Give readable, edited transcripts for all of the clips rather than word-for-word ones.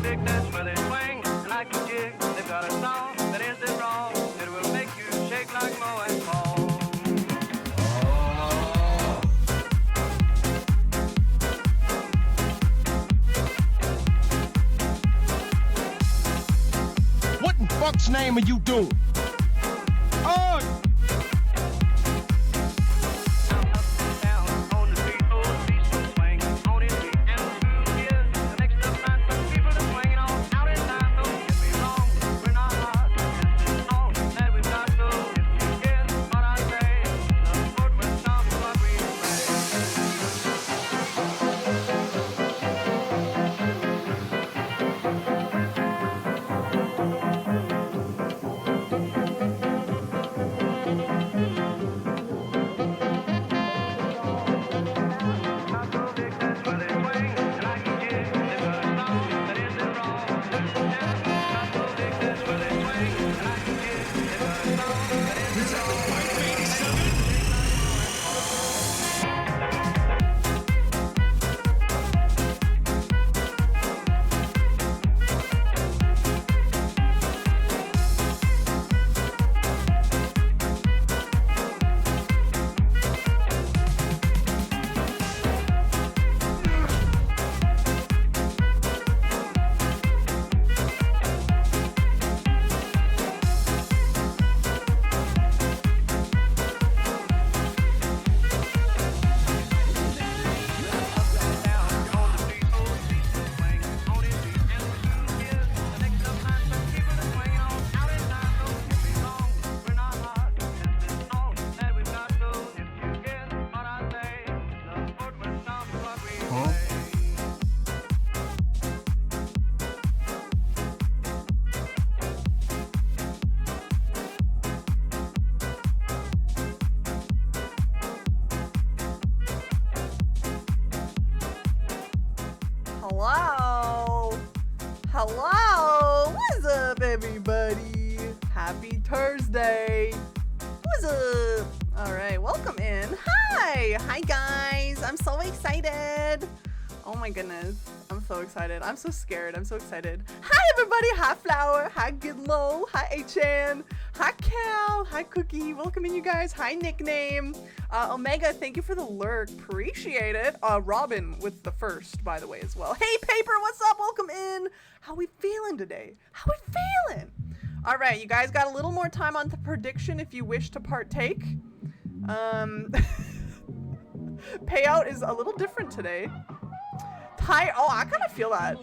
music, that's where they swing. And like a jig, they've got a song that isn't wrong. It will make you shake like Mo and Paul. What in fuck's name are you doing? Oh! Hello, what's up everybody? Happy Thursday. What's up? All right, welcome in. Hi guys, I'm so excited. Oh my goodness, I'm so excited. I'm so scared, I'm so excited. Hi everybody, hi Flower, hi Gidlow, hi Achan, hi Cal, hi Cookie, welcome in you guys. Hi Nickname. Omega, thank you for the lurk, appreciate it. Robin with the first, by the way, as well. Hey Paper, what's up? Welcome in. How we feeling today? How we feeling? All right, you guys got a little more time on the prediction if you wish to partake. Payout is a little different today. Oh, I kind of feel that.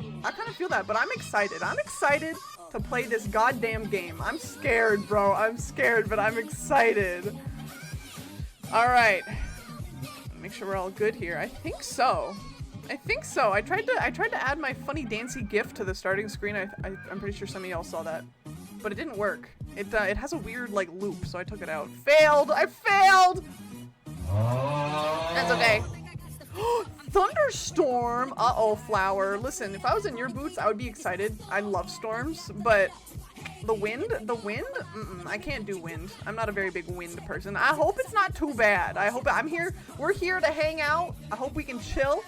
But I'm excited. I'm excited to play this goddamn game. I'm scared, bro. I'm scared, but I'm excited. All right. Make sure we're all good here. I think so. I tried to add my funny dancy gif to the starting screen. I'm pretty sure some of y'all saw that, but it didn't work. It has a weird like loop, so I took it out. Failed. I failed. That's okay. Thunderstorm. Uh-oh, Flower. Listen, if I was in your boots, I would be excited. I love storms, but the wind? I can't do wind. I'm not a very big wind person. I hope it's not too bad. We're here to hang out. I hope we can chill.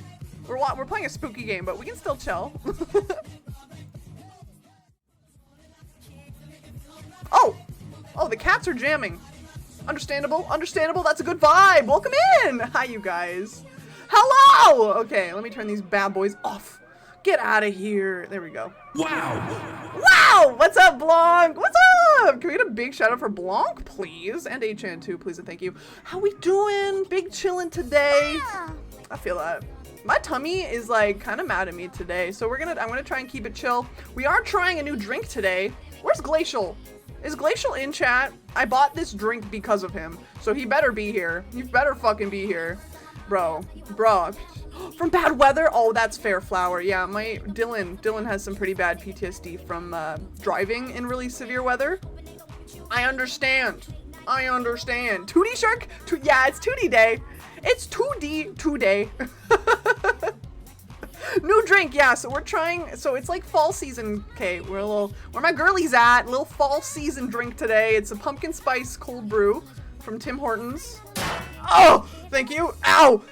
We're playing a spooky game, but we can still chill. Oh, the cats are jamming. Understandable. That's a good vibe. Welcome in. Hi, you guys. Hello! Okay, let me turn these bad boys off. Get out of here. There we go. Wow! What's up, Blanc? What's up? Can we get a big shout out for Blanc, please? And Achan too, please and thank you. How we doing? Big chillin' today. I feel that. My tummy is like kind of mad at me today, so I'm gonna try and keep it chill. We are trying a new drink today. Where's Glacial? Is Glacial in chat? I bought this drink because of him, so he better be here. He better fucking be here. Bro. From bad weather? Oh, that's fair, Flower. Yeah, my Dylan has some pretty bad PTSD from driving in really severe weather. I understand. 2D Shark? Yeah, it's 2D day. It's 2D today. New drink, yeah, so we're trying, so it's like fall season. Okay, where my girlies at? Little fall season drink today. It's a pumpkin spice cold brew from Tim Hortons. Oh, thank you. Ow.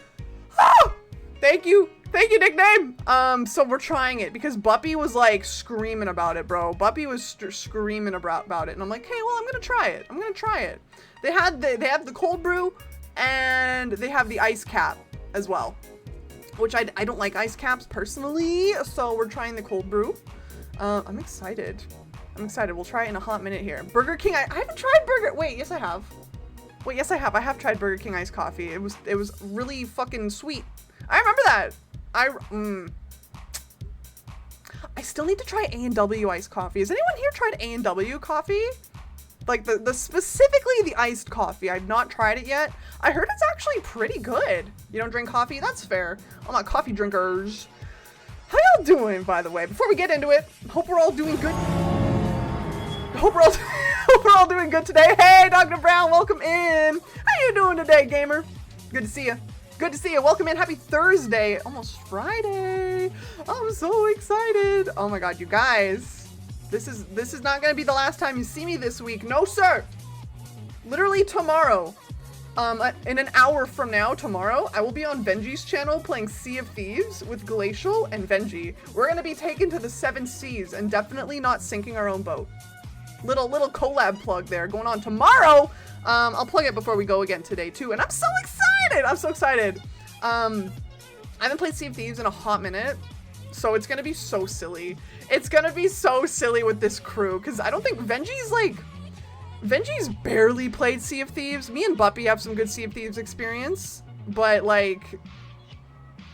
Oh, thank you. Thank you, nickname. So we're trying it because Buppy was like screaming about it, bro. Buppy was screaming about it, and I'm like, hey, well, I'm gonna try it. I'm gonna try it. They have the cold brew, and they have the ice cap as well, which I don't like ice caps personally. So we're trying the cold brew. I'm excited. I'm excited. We'll try it in a hot minute here. Burger King. I haven't tried Burger. Wait, yes I have. Wait, yes I have. I have tried Burger King iced coffee. It was really fucking sweet. I remember that. I still need to try A&W iced coffee. Has anyone here tried A&W coffee? Like the specifically the iced coffee. I've not tried it yet. I heard it's actually pretty good. You don't drink coffee? That's fair. I'm not coffee drinkers. How y'all doing, by the way? Before we get into it, hope we're all doing good. Hope we're all doing good today. Hey, Dr. Brown, welcome in. How you doing today, gamer? Good to see you. Good to see you. Welcome in. Happy Thursday. Almost Friday. I'm so excited. Oh my god, you guys. This is not going to be the last time you see me this week. No, sir. Literally tomorrow. In an hour from now, tomorrow, I will be on Venji's channel playing Sea of Thieves with Glacial and Venji. We're going to be taken to the 7 seas and definitely not sinking our own boat. Little collab plug there going on tomorrow. I'll plug it before we go again today too, and I'm so excited. I'm so excited. I haven't played Sea of Thieves in a hot minute, so it's gonna be so silly. It's gonna be so silly with this crew because I don't think Venji's barely played Sea of Thieves. Me and Buppy have some good Sea of Thieves experience, but like,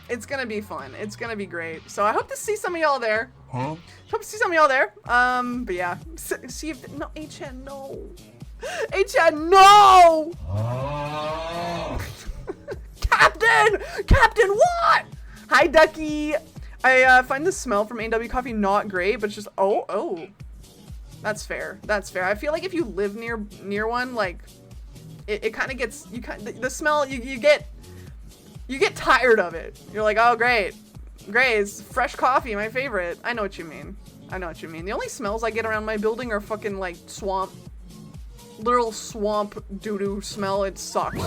it's gonna be fun. It's gonna be great. So I hope to see some of y'all there. Huh? Hope to see some of y'all there. But yeah, see if no HN no. HN no. Captain, what? Hi, Ducky. I find the smell from A&W coffee not great, but it's just oh. That's fair. That's fair. I feel like if you live near one, like it kind of gets the smell. You get tired of it. You're like, oh great, it's fresh coffee, my favorite. I know what you mean. The only smells I get around my building are fucking like swamp, literal swamp doo-doo smell. It sucks.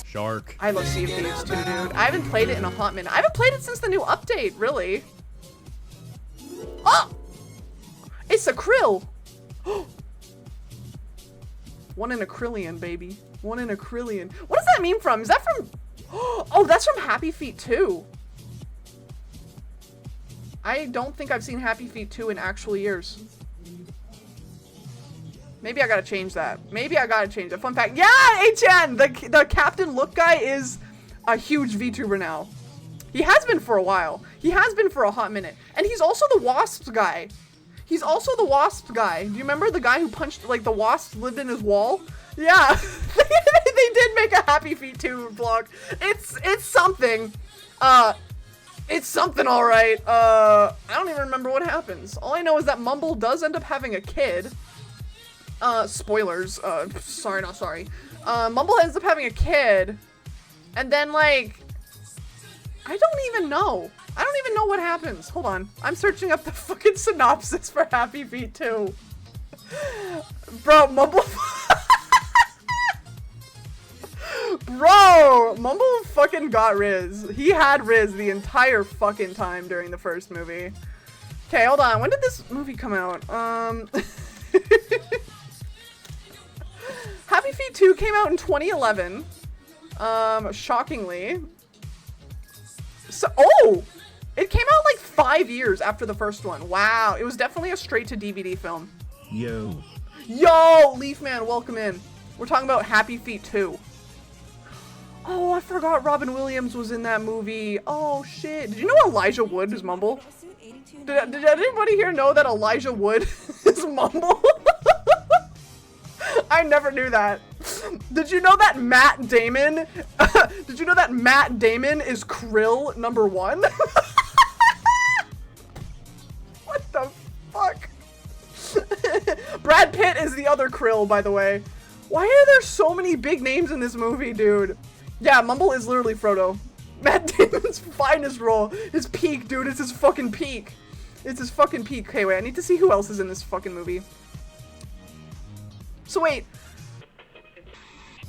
Shark. I love Sea of Thieves too, dude. I haven't played it in a hot minute. I haven't played it since the new update, really. Oh! It's a krill! One in a krillion, baby. One in a krillion. What does that mean from? Is that from... Oh, that's from Happy Feet 2. I don't think I've seen Happy Feet 2 in actual years. Maybe I gotta change that. Fun fact. Yeah, HN! The Captain Look guy is a huge VTuber now. He has been for a while. He has been for a hot minute. And he's also the Wasps guy. Do you remember the guy who punched, like, the wasp lived in his wall? Yeah. They did make a Happy Feet 2 vlog. It's something. It's something, alright. I don't even remember what happens. All I know is that Mumble does end up having a kid. Spoilers. Sorry, not sorry. Mumble ends up having a kid. And then, like, I don't even know what happens. Hold on. I'm searching up the fucking synopsis for Happy Feet 2. Bro, Mumble... Bro, Mumble fucking got Riz. He had Riz the entire fucking time during the first movie. Okay, hold on. When did this movie come out? Happy Feet 2 came out in 2011. Shockingly. So, oh! It came out like 5 years after the first one. Wow, it was definitely a straight-to-DVD film. Yo, Leafman, welcome in. We're talking about Happy Feet 2. Oh, I forgot Robin Williams was in that movie. Oh, shit. Did you know Elijah Wood is Mumble? Did anybody here know that Elijah Wood is Mumble? I never knew that. Did you know that Matt Damon is Krill #1? What the fuck? Brad Pitt is the other Krill, by the way. Why are there so many big names in this movie, dude? Yeah, Mumble is literally Frodo. Matt Damon's finest role. His peak, dude. It's his fucking peak. Okay, wait. I need to see who else is in this fucking movie. So wait.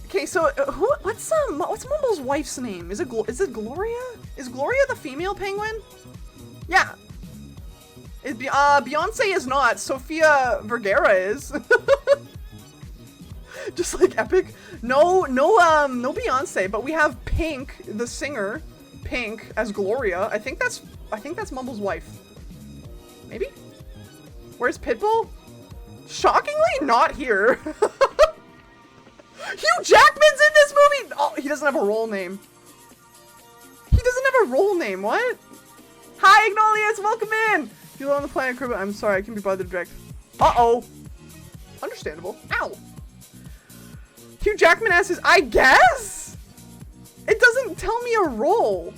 Okay, so what's Mumble's wife's name? Is it Gloria? Is Gloria the female penguin? Yeah. Beyonce is not. Sofia Vergara is. Just like epic. No Beyonce, but we have Pink, the singer, Pink as Gloria. I think that's Mumble's wife. Maybe? Where's Pitbull? Shockingly not here. Hugh Jackman's in this movie! Oh, he doesn't have a role name. He doesn't have a role name, what? Hi, Ignolius, welcome in! You live on the planet crew, I'm sorry, I can be bothered to direct. Uh-oh. Understandable. Ow. Hugh Jackman asks, I guess? It doesn't tell me a role.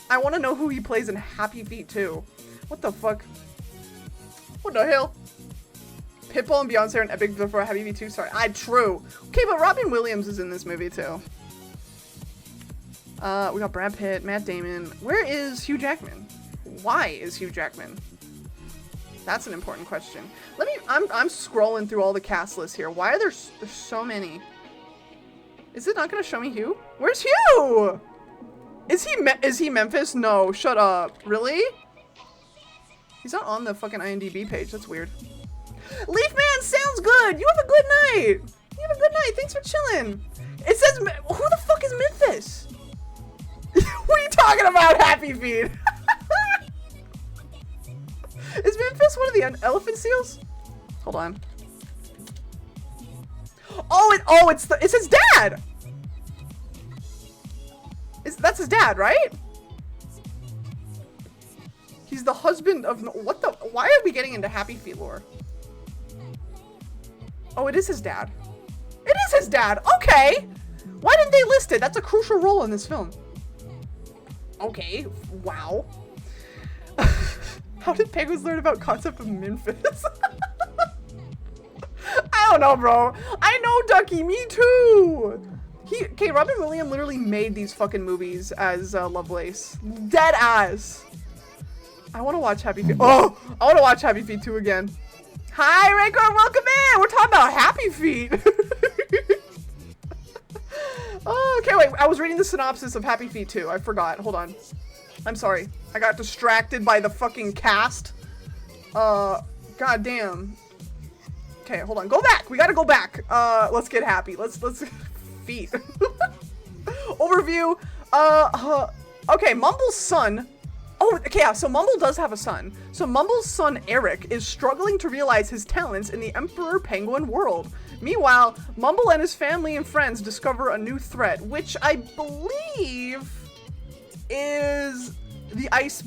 I want to know who he plays in Happy Feet 2. What the fuck? What the hell? Pitbull and Beyonce are an epic before Happy Feet 2. Sorry, true. Okay, but Robin Williams is in this movie too. We got Brad Pitt, Matt Damon. Where is Hugh Jackman? Why is Hugh Jackman? That's an important question. I'm scrolling through all the cast lists here. Why are there's so many? Is it not gonna show me Hugh? Where's Hugh? Is he Memphis? No, shut up. Really? He's not on the fucking IMDb page. That's weird. Leafman sounds good. You have a good night. You have a good night. Thanks for chilling. It says, who the fuck is Memphis? What are you talking about, Happy Feet? Is Memphis one of the elephant seals? Hold on. It's his dad. That's his dad, right? He's the husband of, why are we getting into Happy Feet lore? Oh, it is his dad. It is his dad. Okay. Why didn't they list it? That's a crucial role in this film. Okay. Wow. How did penguins learn about concept of Memphis? I don't know, bro. I know, Ducky. Me too. Okay, Robin Williams literally made these fucking movies as Lovelace. Dead ass. I want to watch Happy Feet. Oh, I want to watch Happy Feet 2 again. Hi, Raykor, welcome in. We're talking about Happy Feet. Oh, okay, wait. I was reading the synopsis of Happy Feet 2. I forgot. Hold on. I'm sorry. I got distracted by the fucking cast. God damn. Okay, hold on. Go back. We gotta go back. Let's get happy. Let's feet. Overview. Okay, Mumble's son. Oh, okay, yeah, so Mumble does have a son. So Mumble's son, Eric, is struggling to realize his talents in the Emperor Penguin world. Meanwhile, Mumble and his family and friends discover a new threat, which I believe is the ice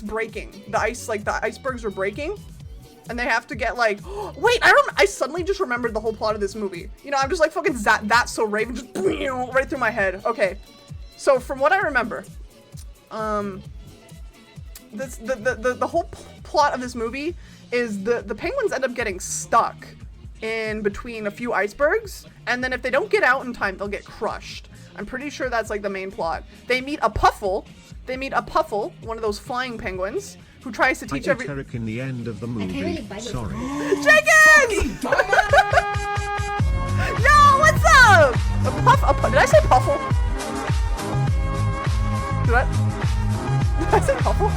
breaking. The icebergs are breaking. And they have to get like, wait, I suddenly just remembered the whole plot of this movie. You know, I'm just like fucking that's so Raven, just right through my head. Okay, so from what I remember, the whole plot of this movie is the penguins end up getting stuck in between a few icebergs, and then if they don't get out in time, they'll get crushed. I'm pretty sure that's like the main plot. They meet a Puffle, one of those flying penguins, who tries to teach Eric in the end of the movie. Sorry. Jenkins! Yo, what's up? Did I say Puffle? Did I say Puffle?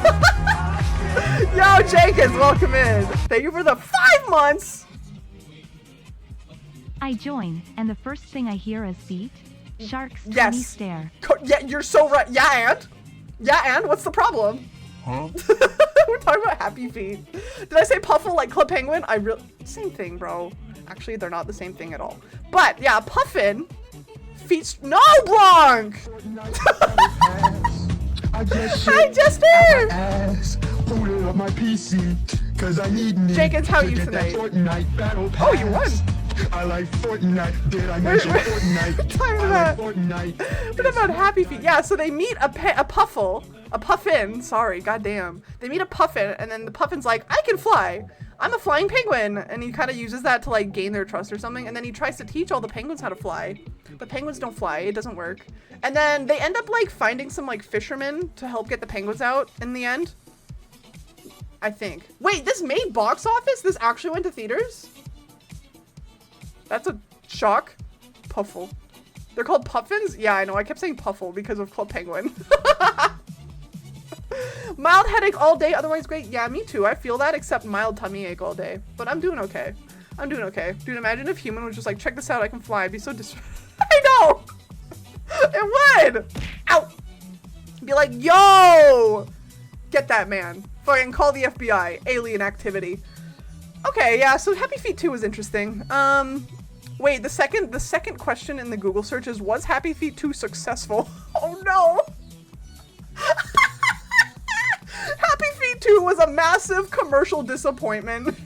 Yo, Jenkins, welcome in. Thank you for the 5 months. I join, and the first thing I hear is beat. Sharks yes. tiny stare. Yeah, you're so right. Yeah, and what's the problem? Huh? We're talking about Happy Feet. Did I say Puffle like Club Penguin? Same thing, bro. Actually, they're not the same thing at all. But yeah, Puffin, feet. No, Blanc. Hi, Jester. My PC, cause I need Jenkins, how are you tonight? Oh, you won. I like Fortnite. Did I mention Fortnite? What about Happy Feet? Yeah, so they meet a Puffin. Sorry, goddamn. They meet a Puffin, and then the Puffin's like, I can fly. I'm a flying penguin, and he kind of uses that to like gain their trust or something. And then he tries to teach all the penguins how to fly, but penguins don't fly. It doesn't work. And then they end up like finding some like fishermen to help get the penguins out in the end. I think. Wait, this made box office? This actually went to theaters? That's a shock. Puffle. They're called puffins? Yeah, I know. I kept saying puffle because of Club Penguin. Mild headache all day, otherwise great. Yeah, me too. I feel that, except mild tummy ache all day. But I'm doing okay. I'm doing okay. Dude, imagine if human was just like, check this out, I can fly. I'd be so I know! It would! Ow! Be like, yo! Get that man. Fucking call the FBI. Alien activity. Okay, yeah, so Happy Feet 2 was interesting. Wait, the second question in the Google search is, was Happy Feet 2 successful? Oh no! Happy Feet 2 was a massive commercial disappointment.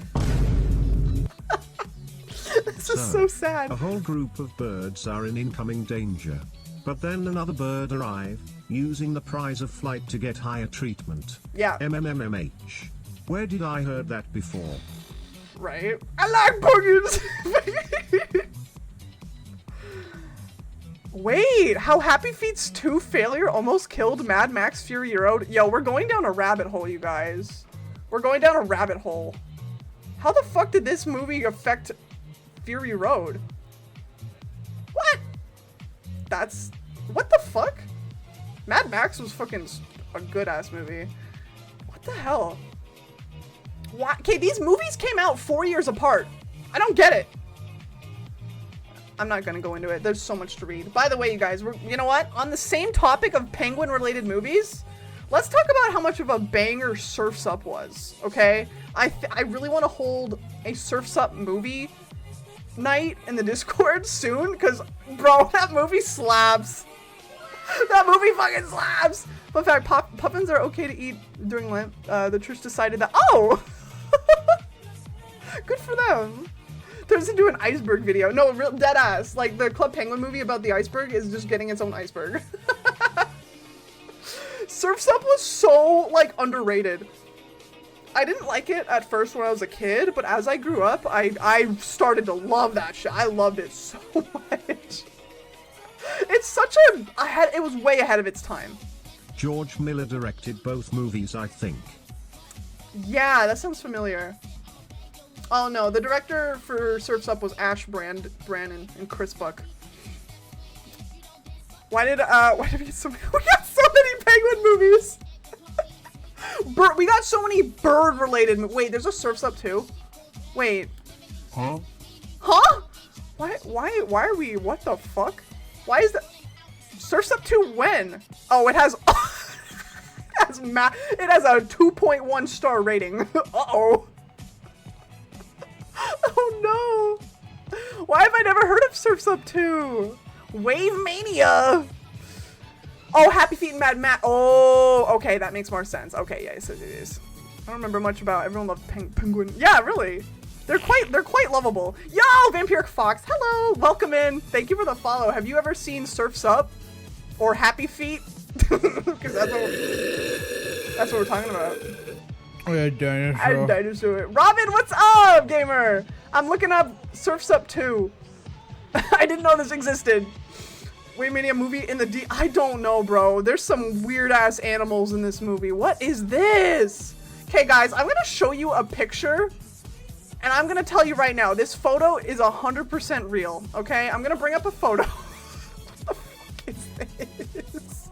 This is so sad. A whole group of birds are in incoming danger. But then another bird arrive, using the prize of flight to get higher treatment. Yeah. MMMMH. Where did I heard that before? Right? I like boogers! Wait, how Happy Feet's 2 failure almost killed Mad Max Fury Road? Yo, we're going down a rabbit hole, you guys. We're going down a rabbit hole. How the fuck did this movie affect Fury Road? What? That's... What the fuck? Mad Max was fucking a good-ass movie. What the hell? Why? Okay, these movies came out 4 years apart. I don't get it. I'm not gonna go into it. There's so much to read. By the way, you guys, you know what? On the same topic of penguin-related movies, let's talk about how much of a banger Surf's Up was, okay? I really want to hold a Surf's Up movie night in the Discord soon, because, bro, that movie slaps. That movie fucking slaps! Fun fact, puffins are okay to eat during Lent. The church decided that- Oh! Good for them. Turns into an iceberg video. No, real dead ass. Like the Club Penguin movie about the iceberg is just getting its own iceberg. Surf's Up was so like underrated. I didn't like it at first when I was a kid, but as I grew up, I started to love that shit. I loved it so much. It's such it was way ahead of its time. George Miller directed both movies, I think. Yeah, that sounds familiar. Oh no, the director for Surf's Up was Ash Brannon and Chris Buck. Why did we get so many? We got so many penguin movies. We got so many bird-related. Wait, there's a Surf's Up too. Wait. Huh? Huh? Why are we? What the fuck? Why is that? Surf's Up 2 when? Oh, it has. It has a 2.1 star rating. Uh-oh. Oh no! Why have I never heard of Surf's Up 2? Wave Mania! Oh, Happy Feet and Mad Max. Oh, okay, that makes more sense. Okay, yes, it is. I don't remember much about. Everyone loved Penguin. Yeah, really. They're quite lovable. Yo, Vampiric Fox. Hello, welcome in. Thank you for the follow. Have you ever seen Surf's Up or Happy Feet? Because that's what we're talking about. A dinosaur. A dinosaur. Robin, what's up, gamer? I'm looking up Surf's Up 2. I didn't know this existed. Wait, Mania movie in the I don't know, bro. There's some weird ass animals in this movie. What is this? Okay, guys, I'm gonna show you a picture, and I'm gonna tell you right now, this photo is 100% real. Okay, I'm gonna bring up a photo. What the fuck is this?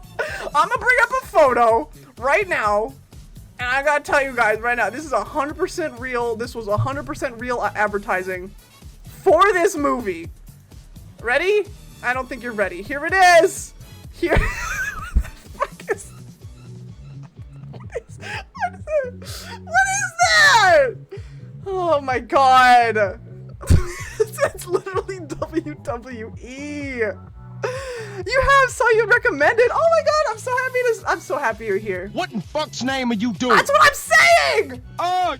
I'm gonna bring up a photo right now. And I gotta tell you guys right now, this is 100% real. This was 100% real advertising for this movie. Ready? I don't think you're ready. Here it is. Here. What the fuck is? What is that? Oh my god. It's literally WWE. You have, so you recommended. Oh my god, I'm so happy you're here. What in fuck's name are you doing? That's what I'm saying! Oh!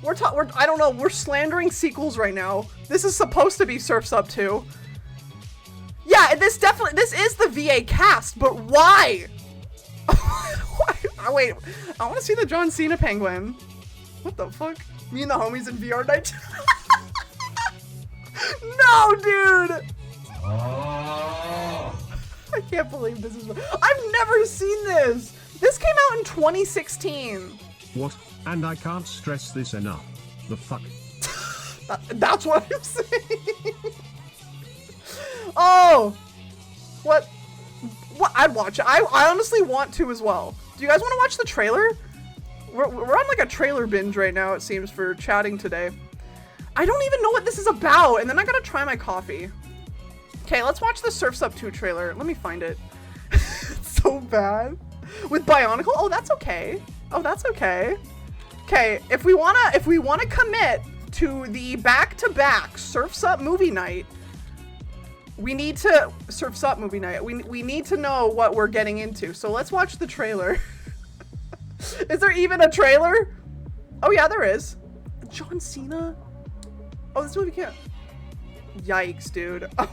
I don't know, we're slandering sequels right now. This is supposed to be Surf's Up 2. Yeah, this is the VA cast, but why? Why? Oh, wait, I want to see the John Cena penguin. What the fuck? Me and the homies in VR night. No, dude! I can't believe this is. I've never seen this. This came out in 2016. What? And I can't stress this enough. The fuck? That's what I'm saying. Oh, What? I'd watch it. I honestly want to as well. Do you guys want to watch the trailer? We're on like a trailer binge right now, it seems, for chatting today. I don't even know what this is about, and then I gotta try my coffee. Okay, let's watch the Surf's Up 2 trailer. Let me find it. It's so bad. With Bionicle? Oh, that's okay. Oh, that's okay. Okay, if we wanna commit to the back-to-back Surf's Up movie night, we need to Surf's Up movie night. We need to know what we're getting into. So let's watch the trailer. Is there even a trailer? Oh yeah, there is. John Cena? Oh, this movie can't. Yikes, dude. Oh.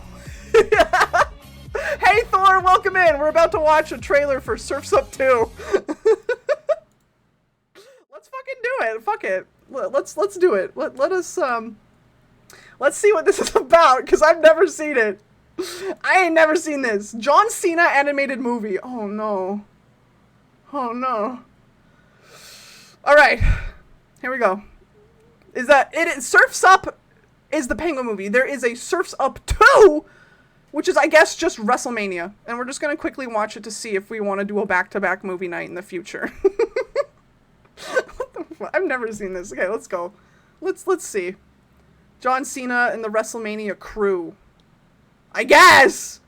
Hey Thor, welcome in. We're about to watch a trailer for Surf's Up 2. Let's fucking do it. Fuck it. Let's do it. Let us let's see what this is about, because I've never seen it. I ain't never seen this. John Cena animated movie. Oh no. Oh no. Alright. Here we go. Surf's Up is the Penguin movie. There is a Surf's Up 2, which is, I guess, just WrestleMania. And we're just going to quickly watch it to see if we want to do a back-to-back movie night in the future. What the fuck? I've never seen this. Okay, let's go. Let's see. John Cena and the WrestleMania crew. I guess!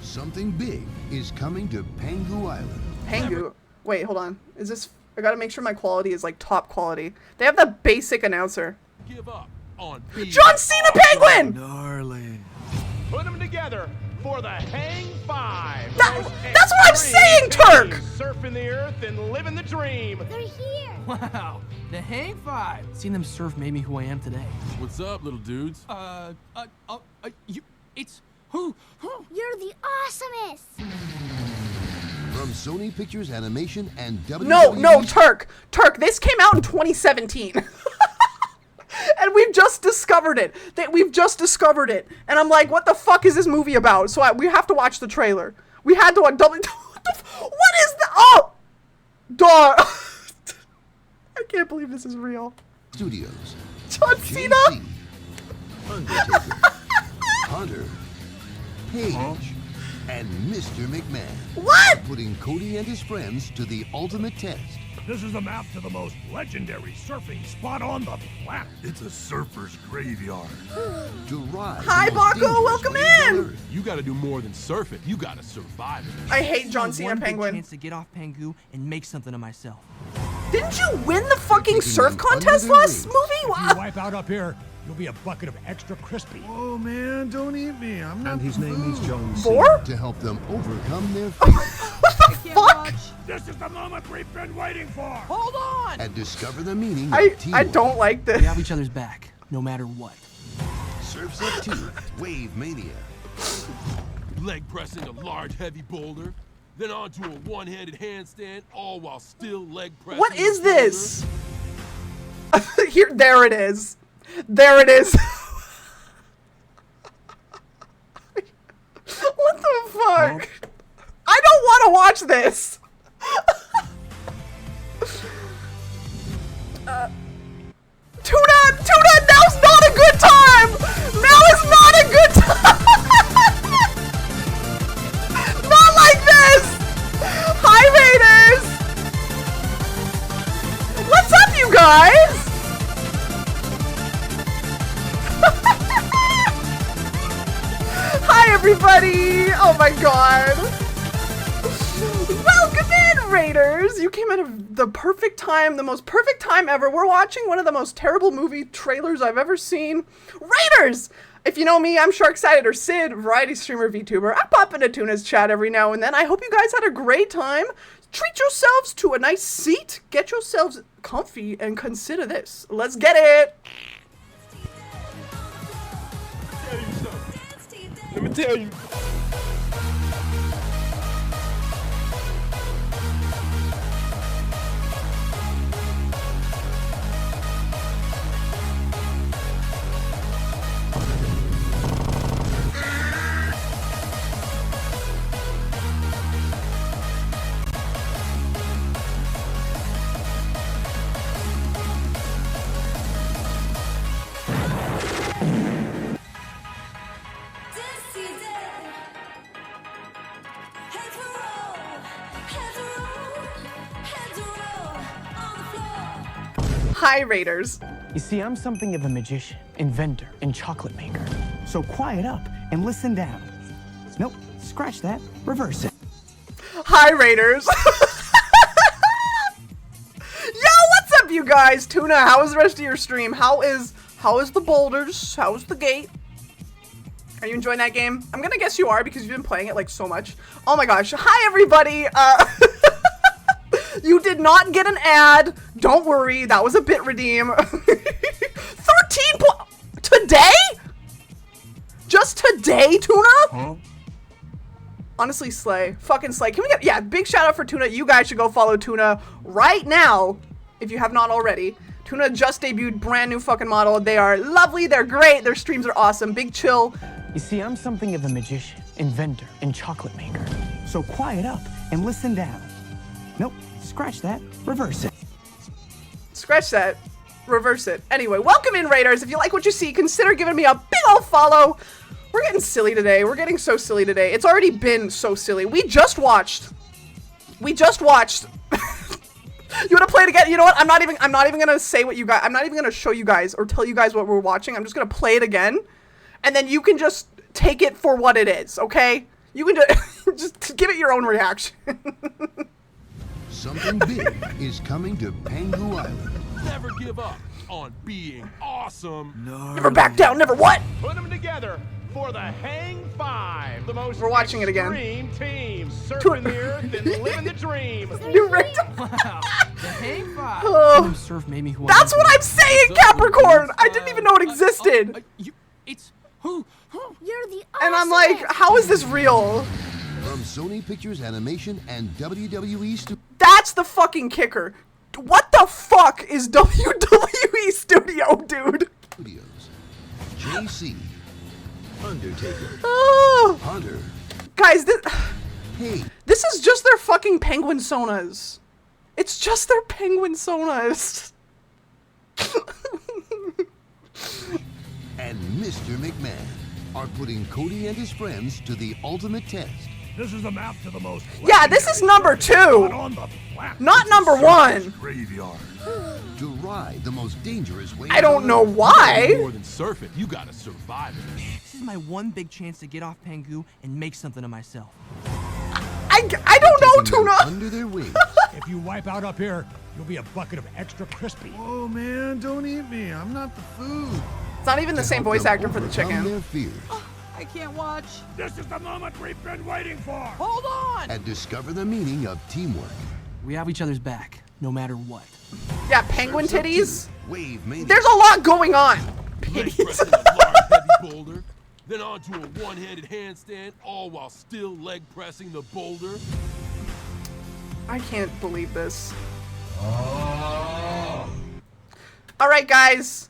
Something big is coming to Pengu Island. Pengu? Wait, hold on. Is this... I gotta make sure my quality is, like, top quality. They have the basic announcer. Give up on John Cena Penguin! Darling. Put them together for the Hang Five. That's what I'm saying, Turk! Surfing the earth and living the dream. They're here. Wow, the Hang Five. Seeing them surf made me who I am today. What's up, little dudes? It's who? You're the awesomest. From Sony Pictures Animation and WWE. No, Turk, this came out in 2017. And we've just discovered it. We've just discovered it. And I'm like, what the fuck is this movie about? So we have to watch the trailer. We had to what is the oh dog. I can't believe this is real. Studios. John Cena. JC, Undertaker, Hunter, Paige, and Mr. McMahon. What? Putting Cody and his friends to the ultimate test. This is the map to the most legendary surfing spot on the planet. It's a surfer's graveyard. To ride. Hi, Baco, welcome in. You gotta do more than surf it. You gotta survive it. I hate John Cena One big Penguin. chance to get off Pengu and make something of myself. Didn't you win the fucking surf them contest under the last ring. movie? If you wipe out up here, you'll be a bucket of extra crispy. Oh man, don't eat me. I'm not. And his name is John Cena. Four? To help them overcome their fears Fuck! This is the moment we've been waiting for. Hold on! and discover the meaning I of teamwork. don't like this. We have each other's back, no matter what. Surf's Up 2, Wave Mania. Leg pressing a large heavy boulder, then onto a one-handed handstand, all while still leg pressing. What is a this? There it is. There it is. What the fuck? I don't want to watch this. Tuna, now's not a good time. Now is not a good time. Not like this. Hi, Raiders. What's up, you guys? Hi, everybody. Oh my god. Welcome in, Raiders! You came at the perfect time, the most perfect time ever. We're watching one of the most terrible movie trailers I've ever seen. Raiders! If you know me, I'm Sharksided, or Sid, variety streamer, VTuber. I pop into Tuna's chat every now and then. I hope you guys had a great time. Treat yourselves to a nice seat, get yourselves comfy, and consider this. Let's get it! Let me tell you. Hi, Raiders. You see, I'm something of a magician, inventor, and chocolate maker. So quiet up and listen down. Nope, scratch that, reverse it. Hi, Raiders. Yo, what's up, you guys? Tuna, how is the rest of your stream? How is the boulders? How is the gate? Are you enjoying that game? I'm gonna guess you are because you've been playing it like so much. Oh my gosh. Hi, everybody. You did not get an ad. Don't worry. That was a bit redeem. 13 today? Just today, Tuna? Huh? Honestly, slay. Fucking slay. Can we get, yeah, big shout out for Tuna. You guys should go follow Tuna right now if you have not already. Tuna just debuted brand new fucking model. They are lovely. They're great. Their streams are awesome. Big chill. You see, I'm something of a magician, inventor, and chocolate maker. So quiet up and listen down. Nope, scratch that, reverse it. Scratch that. Reverse it. Anyway, welcome in, Raiders. If you like what you see, consider giving me a big ol' follow. We're getting silly today. We're getting so silly today. It's already been so silly. We just watched. You wanna play it again? You know what? I'm not even gonna say what you guys, I'm not even gonna show you guys or tell you guys what we're watching. I'm just gonna play it again. And then you can just take it for what it is, okay? You can just give it your own reaction. Something big is coming to Pengu Island. Never give up on being awesome. Never back down, never what? Put them together for the Hang Five. The most We're watching it again. extreme team. Surfing the earth and living the dream. New Rick. Wow, the hang five. Oh. Seen them surf made me who I That's am what I'm today. saying, Capricorn! I didn't even know it existed. It's who? You're the And I'm like, how is this real? From Sony Pictures Animation and WWE Studios. That's the fucking kicker. What the fuck is WWE Studio, dude? JC, Undertaker, Oh. Hunter. Guys, Hey, this is just their fucking penguin sonas. It's just their penguin sonas. and Mr. McMahon are putting Cody and his friends to the ultimate test. This is the map to the most. Yeah, this is number 2. On the planet. Not number 1. Graveyard. To ride the most dangerous way. I don't know why. More than surfing, you gotta survive it. This is my one big chance to get off Pengu and make something of myself. I don't know, Taking them Tuna. under their wings. If you wipe out up here, you'll be a bucket of extra crispy. Oh man, don't eat me. I'm not the food. It's not even the same voice actor for the Overcome chicken. their fears I can't watch. This is the moment we've been waiting for. Hold on! and discover the meaning of teamwork. We have each other's back, no matter what. Yeah, penguin titties. Wave mania. There's a lot going on. Leg Titties. pressing a large heavy boulder, then onto a one-handed handstand, all while still leg pressing the boulder. I can't believe this. Alright, guys.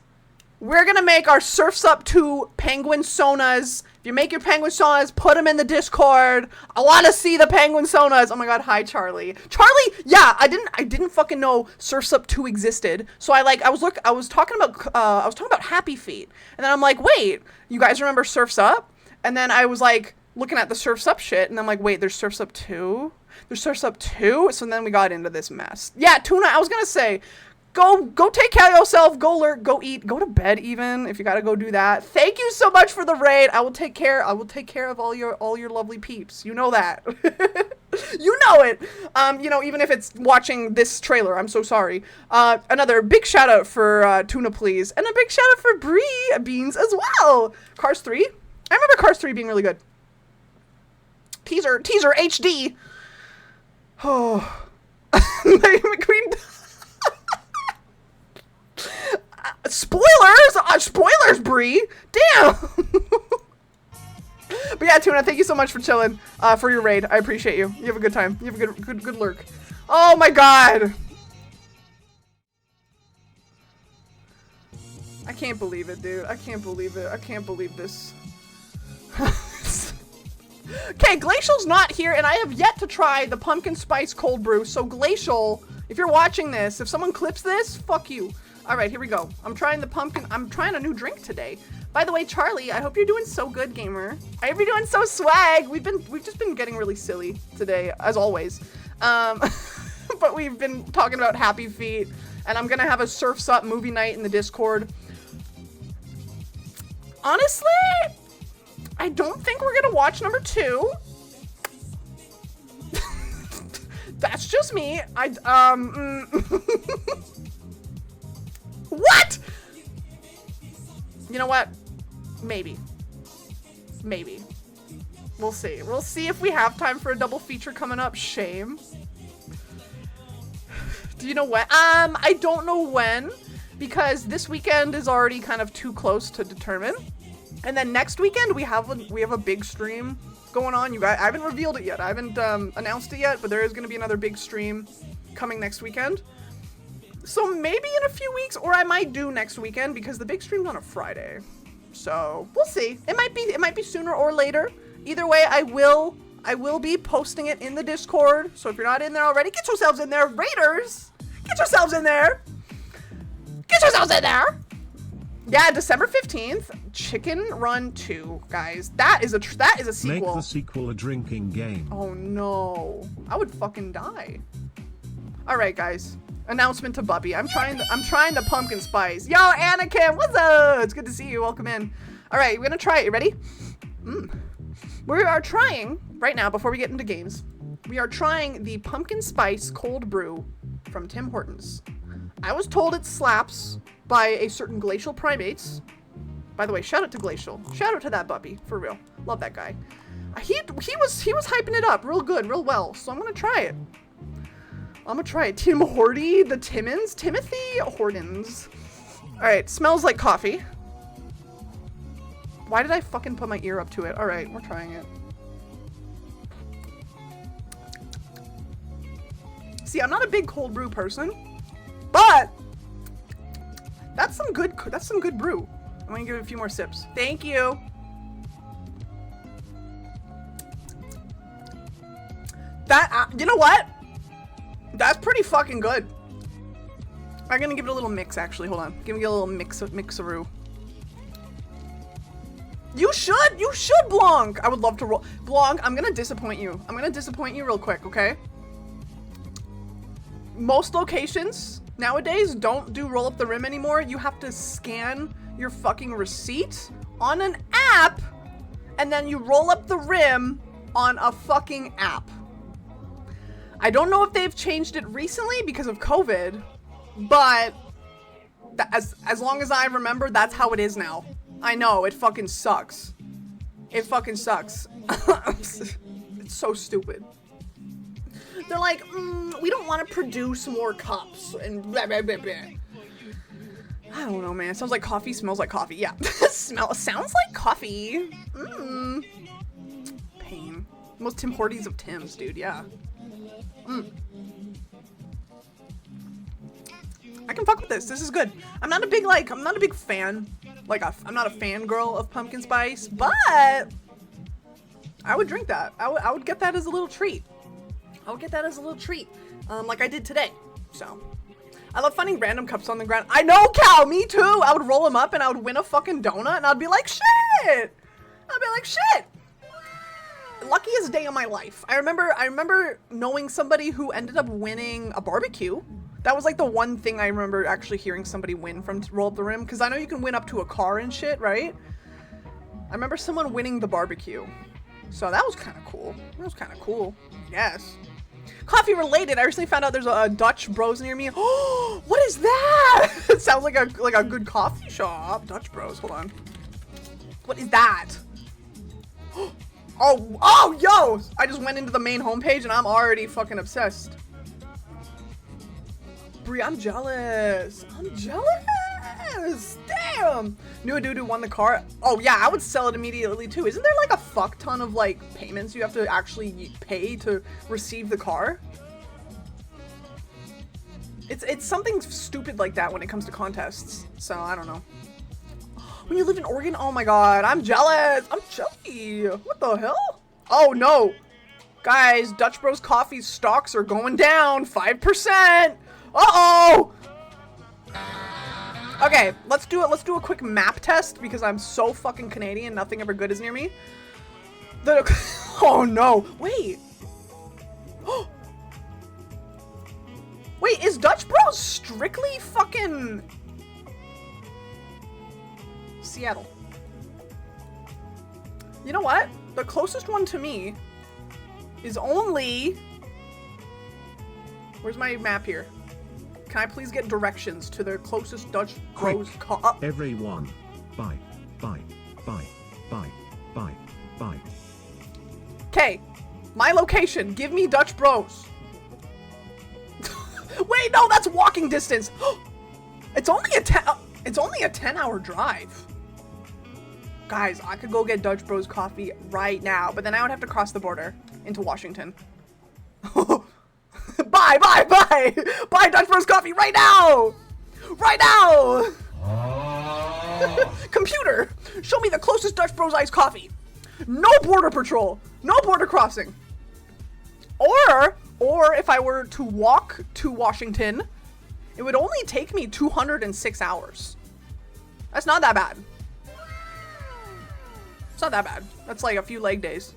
We're gonna make our Surfs Up 2 penguin sonas. If you make your penguin sonas, put them in the Discord. I want to see the penguin sonas. Oh my god, hi Charlie. Charlie, yeah, I didn't fucking know Surfs Up 2 existed. So I was talking about Happy Feet. And then I'm like, "Wait, you guys remember Surfs Up?" And then I was like looking at the Surfs Up shit and I'm like, "Wait, there's Surfs Up 2? There's Surfs Up 2?" So then we got into this mess. Yeah, Tuna, I was going to say, Go take care of yourself. Go lurk. Go eat. Go to bed. Even if you gotta go do that. Thank you so much for the raid. I will take care of all your lovely peeps. You know that. You know it. You know, even if it's watching this trailer, I'm so sorry. Another big shout out for Tuna, please, and a big shout out for Bree Beans as well. Cars 3. I remember Cars 3 being really good. Teaser HD. Oh, McQueen. Spoilers, Bree. Damn. But yeah, Tuna, thank you so much for chilling, for your raid. I appreciate you. You have a good time. You have a good lurk. Oh my god. I can't believe it, dude. I can't believe it. I can't believe this. Okay, Glacial's not here, and I have yet to try the pumpkin spice cold brew. So Glacial, if you're watching this, if someone clips this, fuck you. All right, here we go. I'm trying a new drink today. By the way, Charlie, I hope you're doing so good, gamer. I hope you're doing so swag. We've just been getting really silly today, as always. But but we've been talking about Happy Feet, and I'm gonna have a Surf's Up movie night in the Discord. Honestly, I don't think we're gonna watch number 2. That's just me. What? You know what? Maybe. Maybe. We'll see. We'll see if we have time for a double feature coming up. Shame. Do you know when? I don't know when, because this weekend is already kind of too close to determine. And then next weekend we have a big stream going on. You guys, I haven't revealed it yet. I haven't announced it yet, but there is going to be another big stream coming next weekend. So maybe in a few weeks, or I might do next weekend because the big stream's on a Friday. So we'll see. It might be sooner or later. Either way, I will be posting it in the Discord. So if you're not in there already, get yourselves in there, Raiders. Get yourselves in there. Get yourselves in there. Yeah, December 15th, Chicken Run 2, guys. That is a sequel. Make the sequel a drinking game. Oh no, I would fucking die. All right, guys. Announcement to Bubby. I'm trying the pumpkin spice. Yo, Anakin, what's up? It's good to see you. Welcome in. All right, we're gonna try it. You ready? We are trying right now, before we get into games, we are trying the pumpkin spice cold brew from Tim Hortons. I was told it slaps by a certain Glacial Primates. By the way, shout out to Glacial. Shout out to that Bubby, for real. Love that guy. He was hyping it up real good, real well. So I'm gonna try it. Tim Horty, the Timmons, Timothy Hortons. All right, smells like coffee. Why did I fucking put my ear up to it? All right, we're trying it. See, I'm not a big cold brew person, but that's some good brew. I'm gonna give it a few more sips. Thank you. That, you know what? That's pretty fucking good. I'm gonna give it a little mix, actually. Hold on. Give me a little mixaroo. You should, Blanc. I would love to roll. Blanc, I'm gonna disappoint you. I'm gonna disappoint you real quick, okay? Most locations nowadays don't do roll up the rim anymore. You have to scan your fucking receipt on an app, and then you roll up the rim on a fucking app. I don't know if they've changed it recently because of COVID, but as long as I remember, that's how it is now. I know, it fucking sucks. It fucking sucks. It's so stupid. They're like, we don't want to produce more cups and blah, blah, blah, blah. I don't know, man. It sounds like coffee, smells like coffee. Yeah. Sounds like coffee. Pain. Most Tim Hortons of Tims, dude. Yeah. I can fuck with this. This is good. I'm not a big fan. I'm not a fangirl of pumpkin spice, but I would drink that. I would get that as a little treat. Like I did today. So, I love finding random cups on the ground. I know, Cal, me too. I would roll them up and I would win a fucking donut and I'd be like, shit. Luckiest day of my life. I remember knowing somebody who ended up winning a barbecue. That was like the one thing I remember actually hearing somebody win from Roll Up the Rim, because I know you can win up to a car and shit, right? I remember someone winning the barbecue. So that was kind of cool. Yes. Coffee related, I recently found out there's a Dutch Bros near me. Oh, what is that? It sounds like a good coffee shop. Dutch Bros, hold on. What is that? Oh, yo! I just went into the main homepage and I'm already fucking obsessed. Brie, I'm jealous. Damn! Knew a dude who won the car. Oh yeah, I would sell it immediately too. Isn't there like a fuck ton of like payments you have to actually pay to receive the car? It's something stupid like that when it comes to contests. So I don't know. When you live in Oregon, oh my god, I'm jealous. I'm jelly. What the hell? Oh no, guys, Dutch Bros Coffee stocks are going down 5%. Uh-oh. Okay, let's do it. Let's do a quick map test because I'm so fucking Canadian. Nothing ever good is near me. Oh no, wait. Wait, is Dutch Bros strictly fucking Seattle? You know what? The closest one to me is only... Where's my map here? Can I please get directions to the closest Dutch Bros? Everyone. Bye. Bye. Bye. Bye. Bye. Bye. Okay. My location. Give me Dutch Bros. Wait, no, that's walking distance. It's only a 10-hour drive. Guys, I could go get Dutch Bros coffee right now, but then I would have to cross the border into Washington. Bye, bye, bye! Bye, Dutch Bros coffee right now! Right now! Computer, show me the closest Dutch Bros iced coffee. No border patrol. No border crossing. Or if I were to walk to Washington, it would only take me 206 hours. That's not that bad. It's not that bad. That's like a few leg days.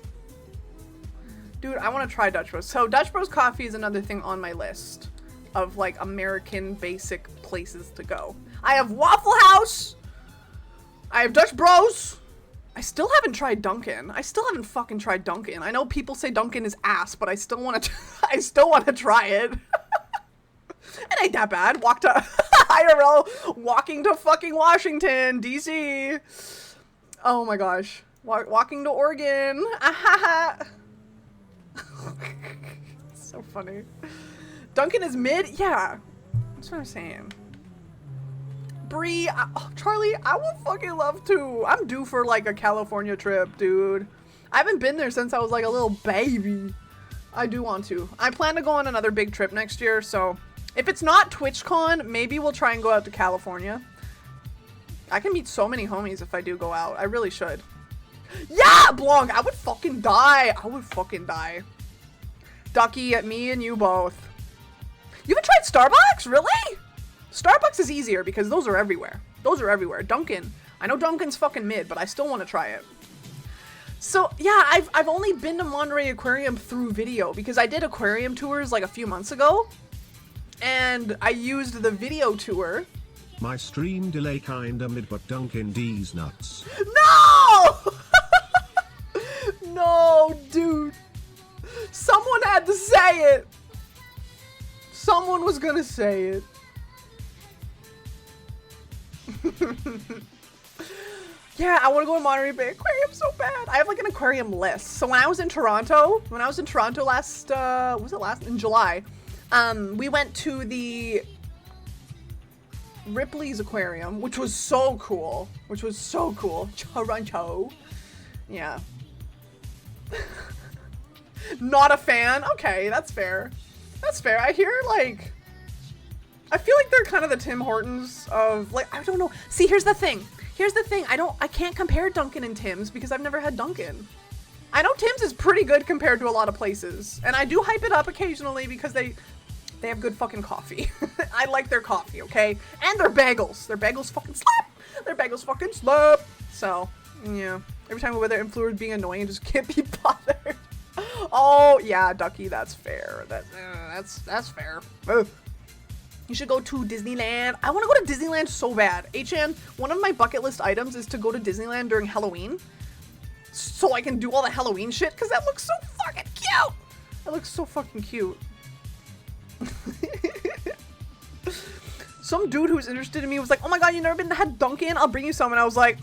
Dude, I want to try Dutch Bros. So Dutch Bros coffee is another thing on my list of like American basic places to go. I have Waffle House. I have Dutch Bros. I still haven't tried Dunkin'. I still haven't fucking tried Dunkin'. I know people say Dunkin' is ass, but I still want to. I still want to try it. It ain't that bad. Walk to IRL, walking to fucking Washington, D.C. Oh my gosh, walking to Oregon. So funny. Dunkin' is mid. Yeah, that's what I'm saying. Bree, Charlie, I would fucking love to. I'm due for like a California trip, dude. I haven't been there since I was like a little baby. I do want to. I plan to go on another big trip next year, so if it's not TwitchCon, maybe we'll try and go out to California. I can meet so many homies if I do go out. I really should. Yeah, Blanc, I would fucking die. I would fucking die. Ducky, me and you both. You haven't tried Starbucks? Really? Starbucks is easier because those are everywhere. Those are everywhere. Dunkin'. I know Dunkin's fucking mid, but I still want to try it. So, yeah, I've only been to Monterey Aquarium through video because I did aquarium tours like a few months ago. And I used the video tour. My stream delay kinda mid, but Dunkin' D's nuts. No! No, dude. Someone had to say it. Someone was gonna say it. Yeah, I want to go to Monterey Bay Aquarium so bad. I have like an aquarium list. So when I was in Toronto last, in July, we went to the Ripley's Aquarium, which was so cool. Toronto. Yeah. Not a fan? Okay, that's fair. That's fair. I hear like, I feel like they're kind of the Tim Hortons of like, I don't know. See, here's the thing. I can't compare Dunkin' and Tim's because I've never had Dunkin'. I know Tim's is pretty good compared to a lot of places. And I do hype it up occasionally because they have good fucking coffee. I like their coffee, okay? And their bagels. Their bagels fucking slap. So, yeah. Every time we're there, influencers being annoying and just can't be bothered. Oh, yeah, Ducky, that's fair. That's fair. Ugh. You should go to Disneyland. I want to go to Disneyland so bad. HN, one of my bucket list items is to go to Disneyland during Halloween. So I can do all the Halloween shit, because that looks so fucking cute. That looks so fucking cute. Some dude who was interested in me was like, oh my god, you never had Dunkin'? I'll bring you some. And I was like,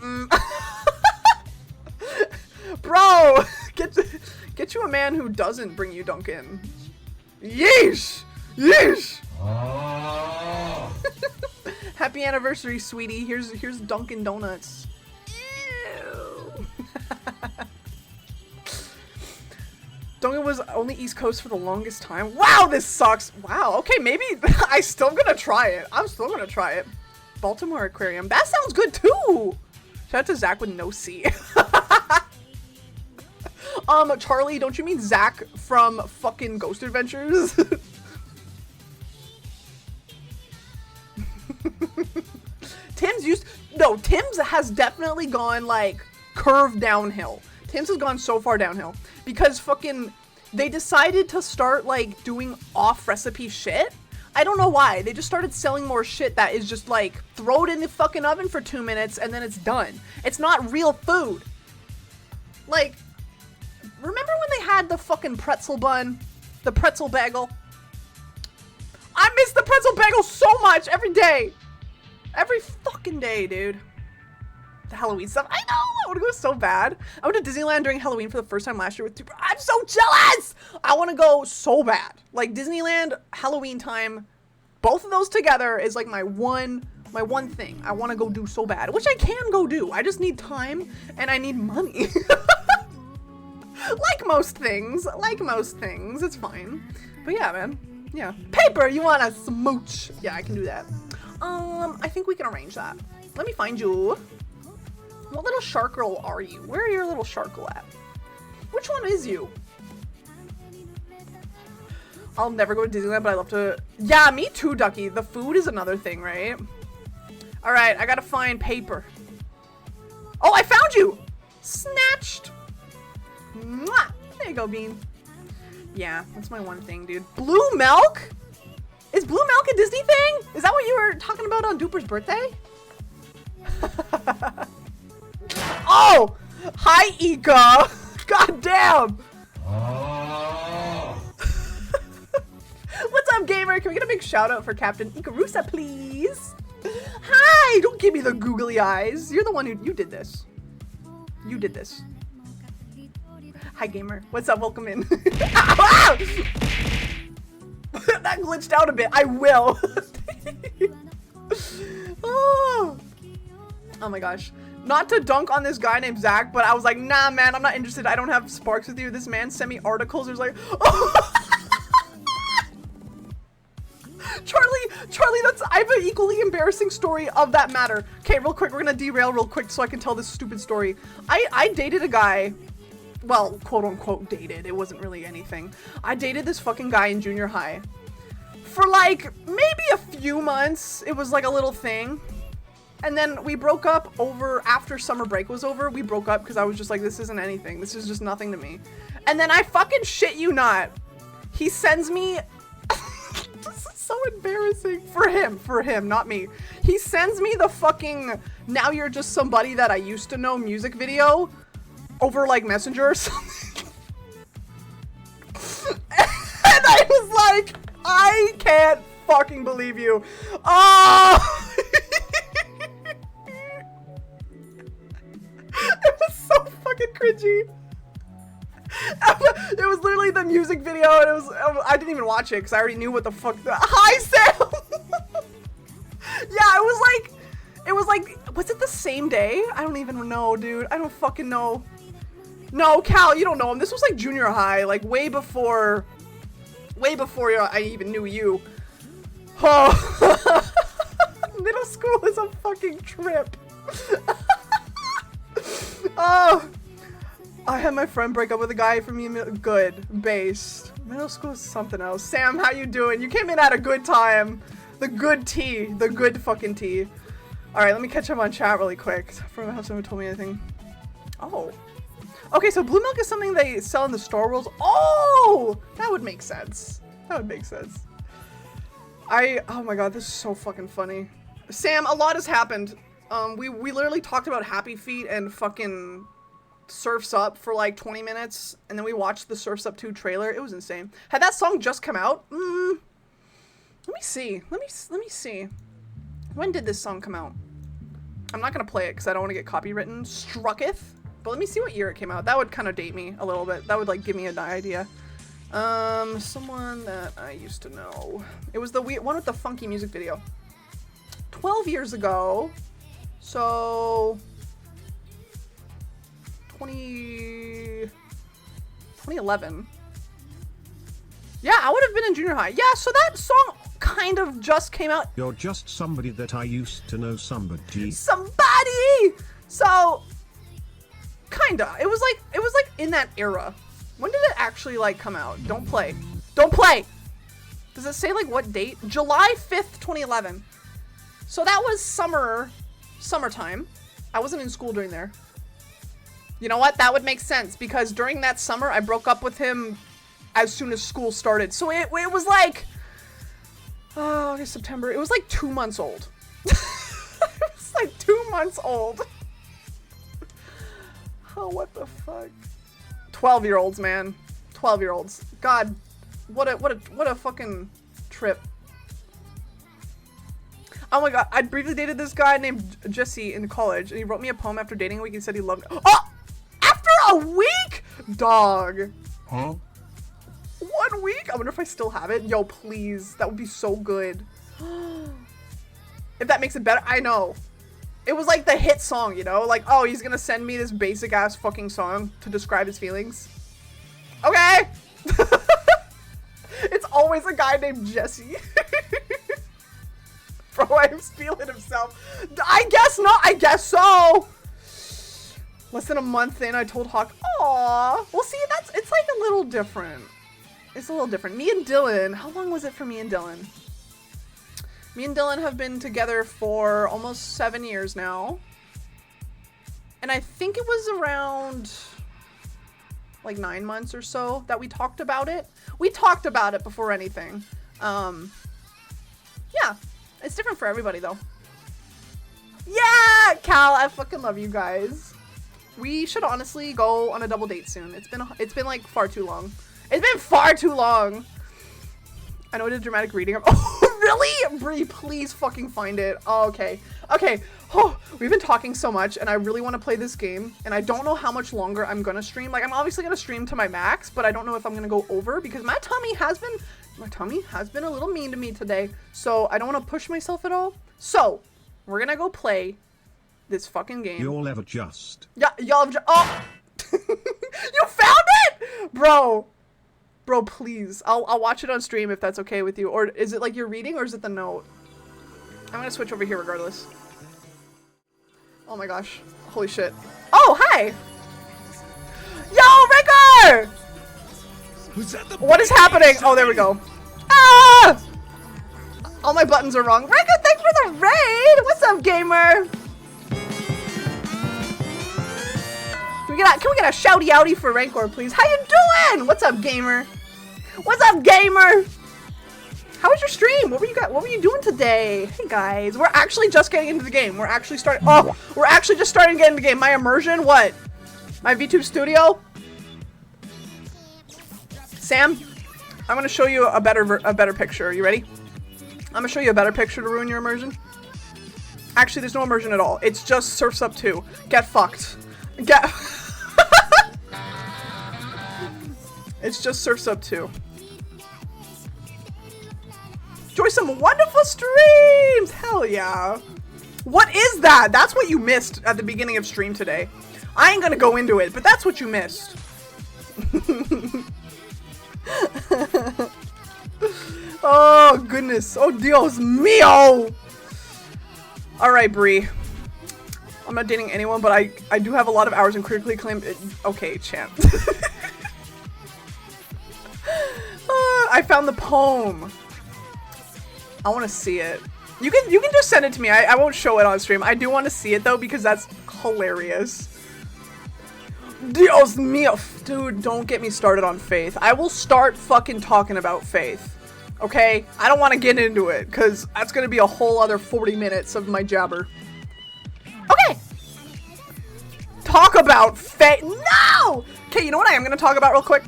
Bro, get you a man who doesn't bring you Dunkin'. Yeesh. Yeesh. Oh. Happy anniversary, sweetie. Here's Dunkin' Donuts. Ew. Dunkin' was only East Coast for the longest time. Wow, this sucks. Wow, okay, maybe I'm still gonna try it. Baltimore Aquarium. That sounds good too. Shout out to Zach with no C. Charlie, don't you mean Zach from fucking Ghost Adventures? Tim's has definitely gone like curved downhill. Tim's has gone so far downhill because fucking they decided to start like doing off recipe shit. I don't know why. They just started selling more shit that is just like, throw it in the fucking oven for 2 minutes and then it's done. It's not real food. Like, remember when they had the fucking pretzel bun? The pretzel bagel? I miss the pretzel bagel so much every day. Every fucking day, dude. The Halloween stuff. I know! I want to go so bad. I went to Disneyland during Halloween for the first time last year with two. I'm so jealous! I want to go so bad. Like, Disneyland, Halloween time, both of those together is like my one thing. I want to go do so bad, which I can go do. I just need time and I need money. Like most things. It's fine. But yeah, man. Yeah. Paper, you want a smooch? Yeah, I can do that. I think we can arrange that. Let me find you. What little shark girl are you? Where are your little shark girl at? Which one is you? I'll never go to Disneyland, but I love to. Yeah, me too, Ducky. The food is another thing, right? All right, I gotta find paper. Oh, I found you! Snatched. Mwah! There you go, Bean. Yeah, that's my one thing, dude. Blue milk? Is blue milk a Disney thing? Is that what you were talking about on Duper's birthday? Oh! Hi, Ika! God damn! What's up, gamer? Can we get a big shout out for Captain Ikarusa, please? Hi! Don't give me the googly eyes. You're the one who- you did this. You did this. Hi, gamer. What's up? Welcome in. Ow! That glitched out a bit. I will. Oh my gosh. Not to dunk on this guy named Zach, but I was like, nah, man, I'm not interested. I don't have sparks with you. This man sent me articles. There's like, oh. Charlie, that's, I have an equally embarrassing story of that matter. Okay, real quick, we're gonna derail real quick so I can tell this stupid story. I dated a guy, well, quote unquote dated. It wasn't really anything. I dated this fucking guy in junior high for like maybe a few months. It was like a little thing. And then we broke up after summer break was over. We broke up because I was just like, this isn't anything. This is just nothing to me. And then I fucking shit you not. He sends me, this is so embarrassing for him, not me. He sends me the fucking, now you're just somebody that I used to know music video over like Messenger or something. And I was like, I can't fucking believe you. Oh! It was so fucking cringy. It was literally the music video, and it was, I didn't even watch it because I already knew what the fuck. Hi, Sam! Yeah, it was like, was it the same day? I don't even know, dude. I don't fucking know. No, Cal, you don't know him. This was like junior high, like way before I even knew you. Oh. Middle school is a fucking trip. Oh, I had my friend break up with a guy from me. Good, based. Middle school is something else. Sam, how you doing? You came in at a good time. The good tea, the good fucking tea. All right, let me catch up on chat really quick. I don't have someone told me anything. Oh, okay. So blue milk is something they sell in the Star Wars. Oh, that would make sense. That would make sense. Oh my god, this is so fucking funny. Sam, a lot has happened. We literally talked about Happy Feet and fucking Surf's Up for like 20 minutes, and then we watched the Surf's Up 2 trailer. It was insane. Had that song just come out? Let me see. Let me see. When did this song come out? I'm not gonna play it because I don't want to get copywritten. Strucketh. But let me see what year it came out. That would kind of date me a little bit. That would like give me an idea. Someone that I used to know. It was the one with the funky music video. 12 years ago. So 2011. Yeah, I would have been in junior high. Yeah, so that song kind of just came out. You're just somebody that I used to know somebody. Somebody! So kinda. It was like in that era. When did it actually like come out? Don't play. Don't play! Does it say like what date? July 5th, 2011. So that was summertime. I wasn't in school during there. You know what? That would make sense because during that summer, I broke up with him as soon as school started. So it was like Oh, August, September. It was like 2 months old. It was like 2 months old. Oh, what the fuck? 12-year-olds, man. 12-year-olds. God, what a fucking trip. Oh my god, I briefly dated this guy named Jesse in college, and he wrote me a poem after dating a week and said he loved it. Oh! After a week? Dog. Huh? 1 week? I wonder if I still have it. Yo, please. That would be so good. If that makes it better. I know. It was like the hit song, you know? Like, oh, he's gonna send me this basic ass fucking song to describe his feelings. Okay! It's always a guy named Jesse. Bro, I'm feeling himself. I guess not. I guess so. Less than a month in, I told Hawk, aw. Well, see, it's like a little different. It's a little different. Me and Dylan, how long was it for me and Dylan? Me and Dylan have been together for almost 7 years now. And I think it was around like 9 months or so that we talked about it. We talked about it before anything. Yeah, it's different for everybody though. Yeah, Cal, I fucking love you guys. We should honestly go on a double date soon. It's been like far too long. It's been far too long. I know I did dramatic reading. Oh, really? Bree, please fucking find it. Oh, okay. Okay. Oh, we've been talking so much and I really want to play this game and I don't know how much longer I'm gonna stream. Like, I'm obviously gonna stream to my max, but I don't know if I'm gonna go over because my tummy has been a little mean to me today. So I don't want to push myself at all. So we're gonna go play this fucking game. You'll ever just. Yeah, y'all have oh! You found it? Bro, please. I'll watch it on stream if that's okay with you. Or is it like you're reading or is it the note? I'm gonna switch over here regardless. Oh my gosh. Holy shit. Oh, hi! Yo, Ricker! What is happening? Oh, there we go. Ah! All my buttons are wrong. Ricker, thanks for the raid! What's up, gamer? Can we get a shouty outy for Rancor, please? How you doing? What's up, gamer? What's up, gamer? How was your stream? What were you doing today? Hey guys, we're actually just getting into the game. We're actually just starting to get into the game. My immersion, what? My VTube studio? Sam, I'm gonna show you a better picture. You ready? I'm gonna show you a better picture to ruin your immersion. Actually, there's no immersion at all. It's just Surf's Up 2. Get fucked. It's just Surf's Up 2. Enjoy some wonderful streams! Hell yeah. What is that? That's what you missed at the beginning of stream today. I ain't gonna go into it, but that's what you missed. Oh, goodness. Oh, Dios mío! Alright, Bree. I'm not dating anyone, but I do have a lot of hours in critically acclaimed. Okay, champ. I found the poem. I want to see it. You can just send it to me. I won't show it on stream. I do want to see it though because that's hilarious. Dios mío, dude, don't get me started on Faith. I will start fucking talking about Faith. Okay? I don't want to get into it because that's going to be a whole other 40 minutes of my jabber. Okay. Talk about Faith. No! Okay, you know what I am going to talk about real quick?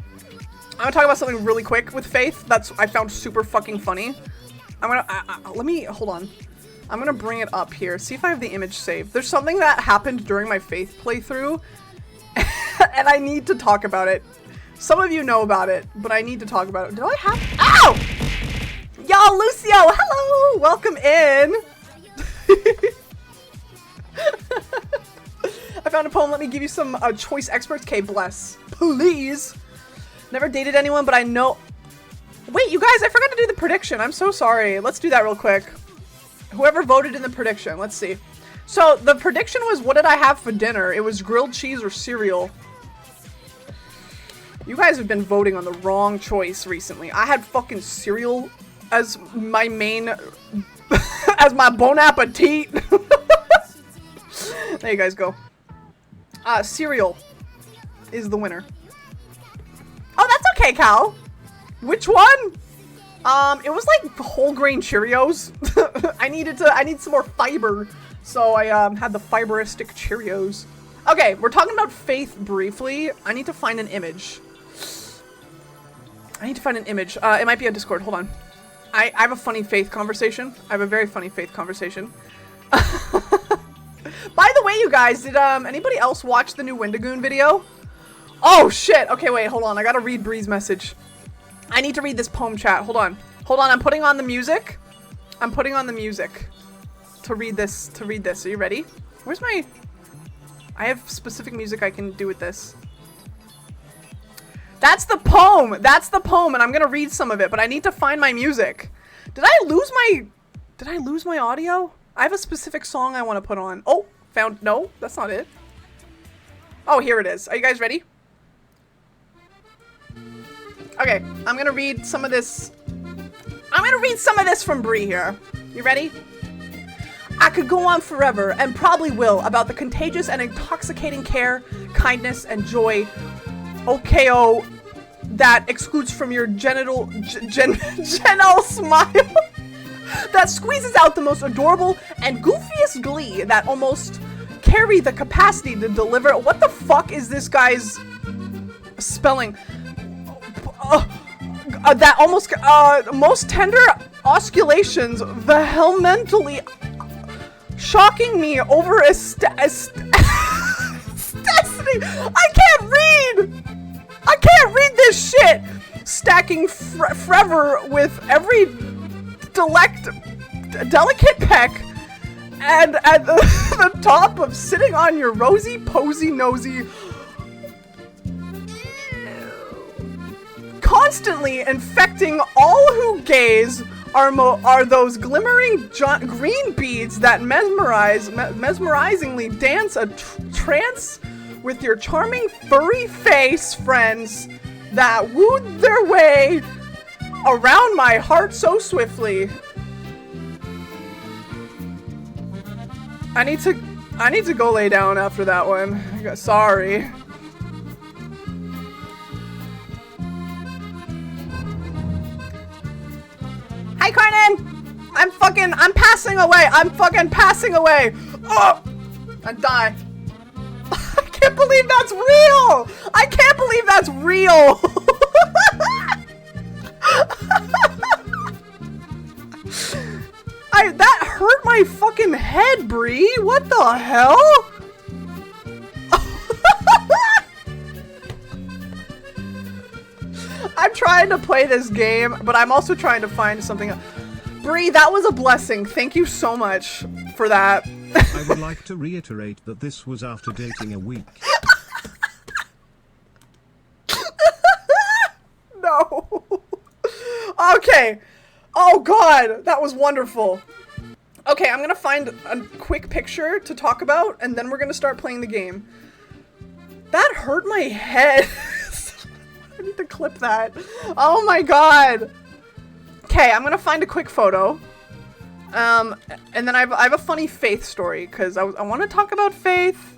I'm going to talk about something really quick with Faith that's I found super fucking funny. let me, hold on. I'm going to bring it up here. See if I have the image saved. There's something that happened during my Faith playthrough and I need to talk about it. Some of you know about it, but I need to talk about it. Do I have, ow! Yo, Lucio, hello! Welcome in. I found a poem. Let me give you some choice experts. Okay, bless. Please. Never dated anyone, but I know. Wait, you guys, I forgot to do the prediction. I'm so sorry. Let's do that real quick. Whoever voted in the prediction. Let's see. So the prediction was, what did I have for dinner? It was grilled cheese or cereal. You guys have been voting on the wrong choice recently. I had fucking cereal as my main, as my bon appetit. There you guys go. Cereal is the winner. Oh, that's okay, Cal. Which one? It was like whole grain Cheerios. I need some more fiber. So I had the fiberistic Cheerios. Okay, we're talking about Faith briefly. I need to find an image. It might be on Discord. Hold on. I have a funny Faith conversation. I have a very funny Faith conversation. By the way, you guys, did anybody else watch the new Wendigoon video? Oh shit. Okay, wait, hold on. I gotta read Bree's message. I need to read this poem chat. Hold on. I'm putting on the music. To read this. Are you ready? Where's my... I have specific music I can do with this. That's the poem, and I'm gonna read some of it, but I need to find my music. Did I lose my audio? I have a specific song I want to put on. Oh, no, that's not it. Oh, here it is. Are you guys ready? Okay, I'm gonna read some of this from Bree here. You ready? I could go on forever, and probably will, about the contagious and intoxicating care, kindness, and joy OKO that excludes from your genital smile that squeezes out the most adorable and goofiest glee that almost carry the capacity to deliver. What the fuck is this guy's spelling? That almost most tender osculations vehemently shocking me over a destiny. I can't read this shit. Stacking forever with every delicate peck, and at the top of sitting on your rosy posy nosy, constantly infecting all who gaze. Are those glimmering green beads that mesmerizingly dance a trance with your charming furry face friends that wooed their way around my heart so swiftly. I need to go lay down after that one. Sorry. Hi, Carnan! I'm passing away! I'm fucking passing away! Oh! I die. I can't believe that's real! I can't believe that's real! That hurt my fucking head, Bree! What the hell? I'm trying to play this game, but I'm also trying to find something. Bree, that was a blessing. Thank you so much for that. I would like to reiterate that this was after dating a week. No. Okay. Oh god, that was wonderful. Okay, I'm gonna find a quick picture to talk about, and then we're gonna start playing the game. That hurt my head. I need to clip that. Oh my god. Okay, I'm gonna find a quick photo. And then I have a funny Faith story, because I want to talk about Faith.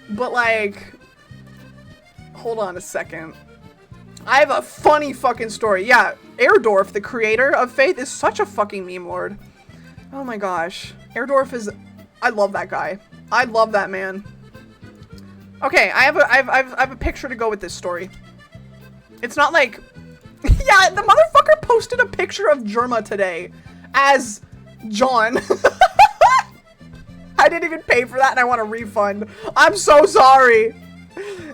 But like, hold on a second. I have a funny fucking story. Yeah, Erdorf, the creator of Faith, is such a fucking meme lord. Oh my gosh. Erdorf is... I love that guy. I love that man. Okay, I have a picture to go with this story. It's not like... Yeah, the motherfucker posted a picture of Germa today as John. I didn't even pay for that and I want a refund. I'm so sorry.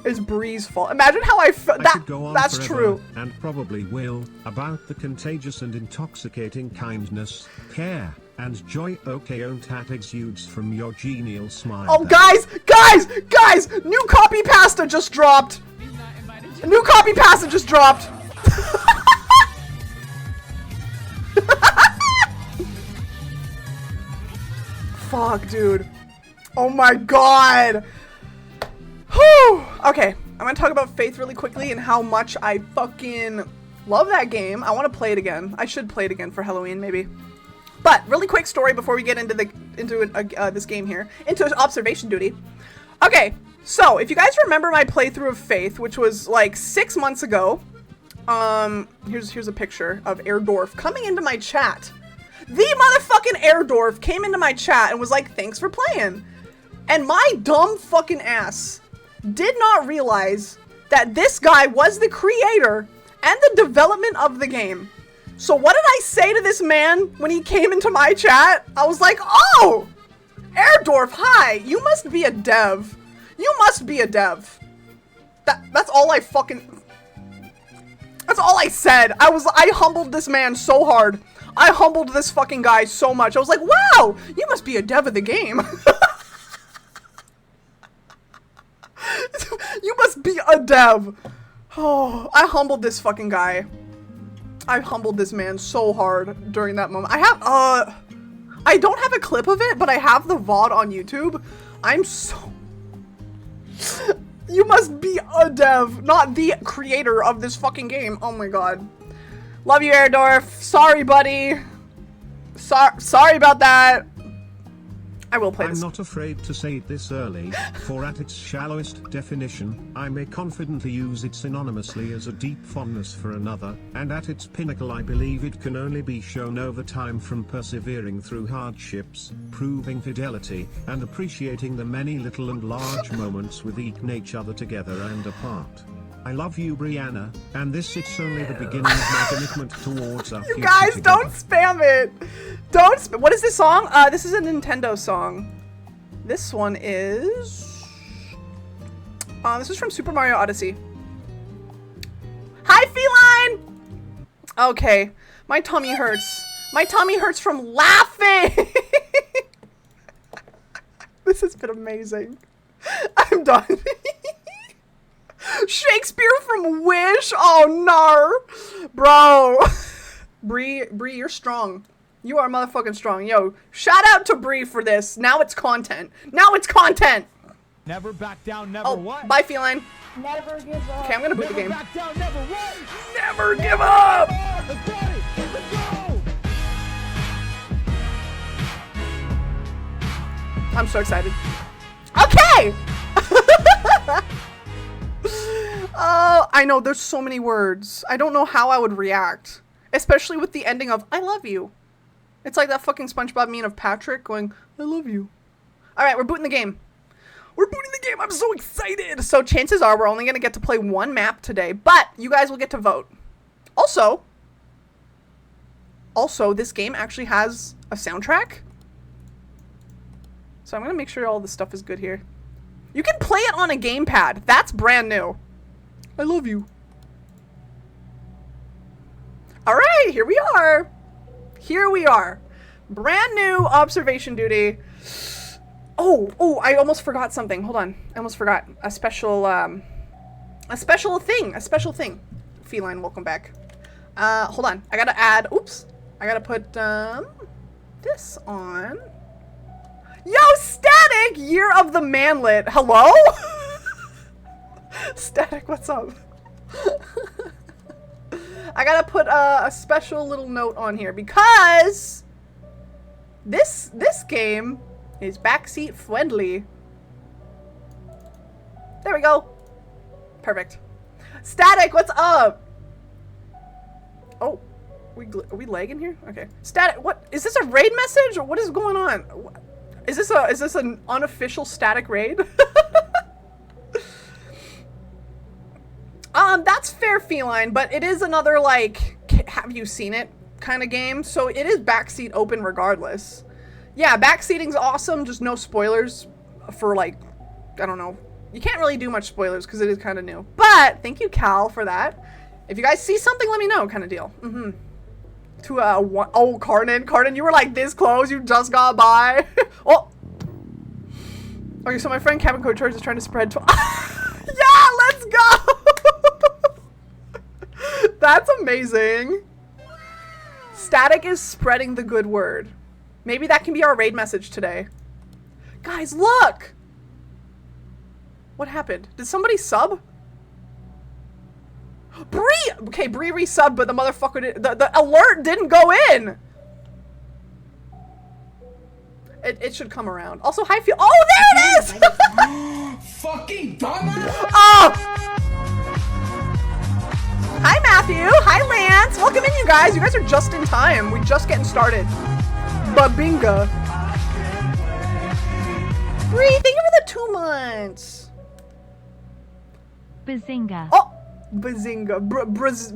It's Bree's fault. Imagine how I felt. That's true. And probably will, about the contagious and intoxicating kindness, care, and joy that exudes from your genial smile. Oh, guys! New copy pasta just dropped. New copy pasta just dropped. Fuck, dude. Oh my god. Whew. Okay, I'm gonna talk about Faith really quickly and how much I fucking love that game. I want to play it again. I should play it again for Halloween, maybe. But really quick story before we get into this game here, into observation duty. Okay, so if you guys remember my playthrough of Faith, which was like 6 months ago, Here's a picture of Erdorf coming into my chat. The motherfucking Erdorf came into my chat and was like, thanks for playing. And my dumb fucking ass did not realize that this guy was the creator and the development of the game. So what did I say to this man when he came into my chat? I was like, oh, Erdorf, hi, you must be a dev. You must be a dev. That's all I said. I humbled this man so hard. I humbled this fucking guy so much. I was like, wow, you must be a dev of the game. You must be a dev. Oh, I humbled this fucking guy. I humbled this man so hard during that moment. I don't have a clip of it, but I have the VOD on YouTube. I'm so... You must be a dev, not the creator of this fucking game. Oh my god. Love you, Erdorf. Sorry, buddy. Sorry about that. I will play this. I'm not afraid to say it this early, for at its shallowest definition, I may confidently use it synonymously as a deep fondness for another, and at its pinnacle I believe it can only be shown over time from persevering through hardships, proving fidelity, and appreciating the many little and large moments with each other together and apart. I love you, Brianna, and it's only the beginning of my commitment towards our future. You guys, together. don't spam it. What is this song? This is a Nintendo song. This one is... this is from Super Mario Odyssey. Hi, Feline! Okay, my tummy hurts. My tummy hurts from laughing! This has been amazing. I'm done. Shakespeare from Wish? Oh, nar. Bro. Bree, you're strong. You are motherfucking strong. Yo, shout out to Bree for this. Now it's content. Now it's content. Never back down, never what? Bye, Feline. Never give up. Okay, I'm gonna boot the game. Never back down, never what? Never give up! Let's go! I'm so excited. Okay! I know, there's so many words. I don't know how I would react. Especially with the ending of, I love you. It's like that fucking SpongeBob meme of Patrick going, I love you. Alright, we're booting the game. We're booting the game. I'm so excited. So chances are we're only going to get to play one map today, but you guys will get to vote. Also, this game actually has a soundtrack. So I'm going to make sure all this stuff is good here. You can play it on a gamepad. That's brand new. I love you. All right, here we are. Here we are. Brand new observation duty. Oh, I almost forgot something. Hold on. I almost forgot. A special thing. Feline, welcome back. Hold on. I gotta add, oops. I gotta put, this on. Yo, Static! Year of the Manlet. Hello? Static, what's up? I gotta put a special little note on here because this game is backseat friendly. There we go. Perfect. Static, what's up? Oh, are we lagging here? Okay. Static, what is this, a raid message or what is going on? Is this an unofficial Static raid? That's fair, Feline, but it is another, like, have you seen it kind of game, so it is backseat open regardless. Yeah, backseating's awesome, just no spoilers for, like, I don't know. You can't really do much spoilers because it is kind of new. But thank you, Cal, for that. If you guys see something, let me know, kind of deal. To oh, Carden, you were like this close, you just got by. Oh. Okay, so my friend Kevin Couture is trying to spread yeah, let's go. That's amazing. Static is spreading the good word. Maybe that can be our raid message today. Guys, look! What happened? Did somebody sub? Bree! Okay, Bree resubbed, but the motherfucker did, the alert didn't go in! It should come around. Also, hi, feel. Oh, there it is! Fucking dumbass! Oh! Hi, Matthew. Hi, Lance. Welcome in, you guys. You guys are just in time. We're just getting started. Babinga. Bree, thank you for the 2 months. Bazinga. Oh, Bazinga.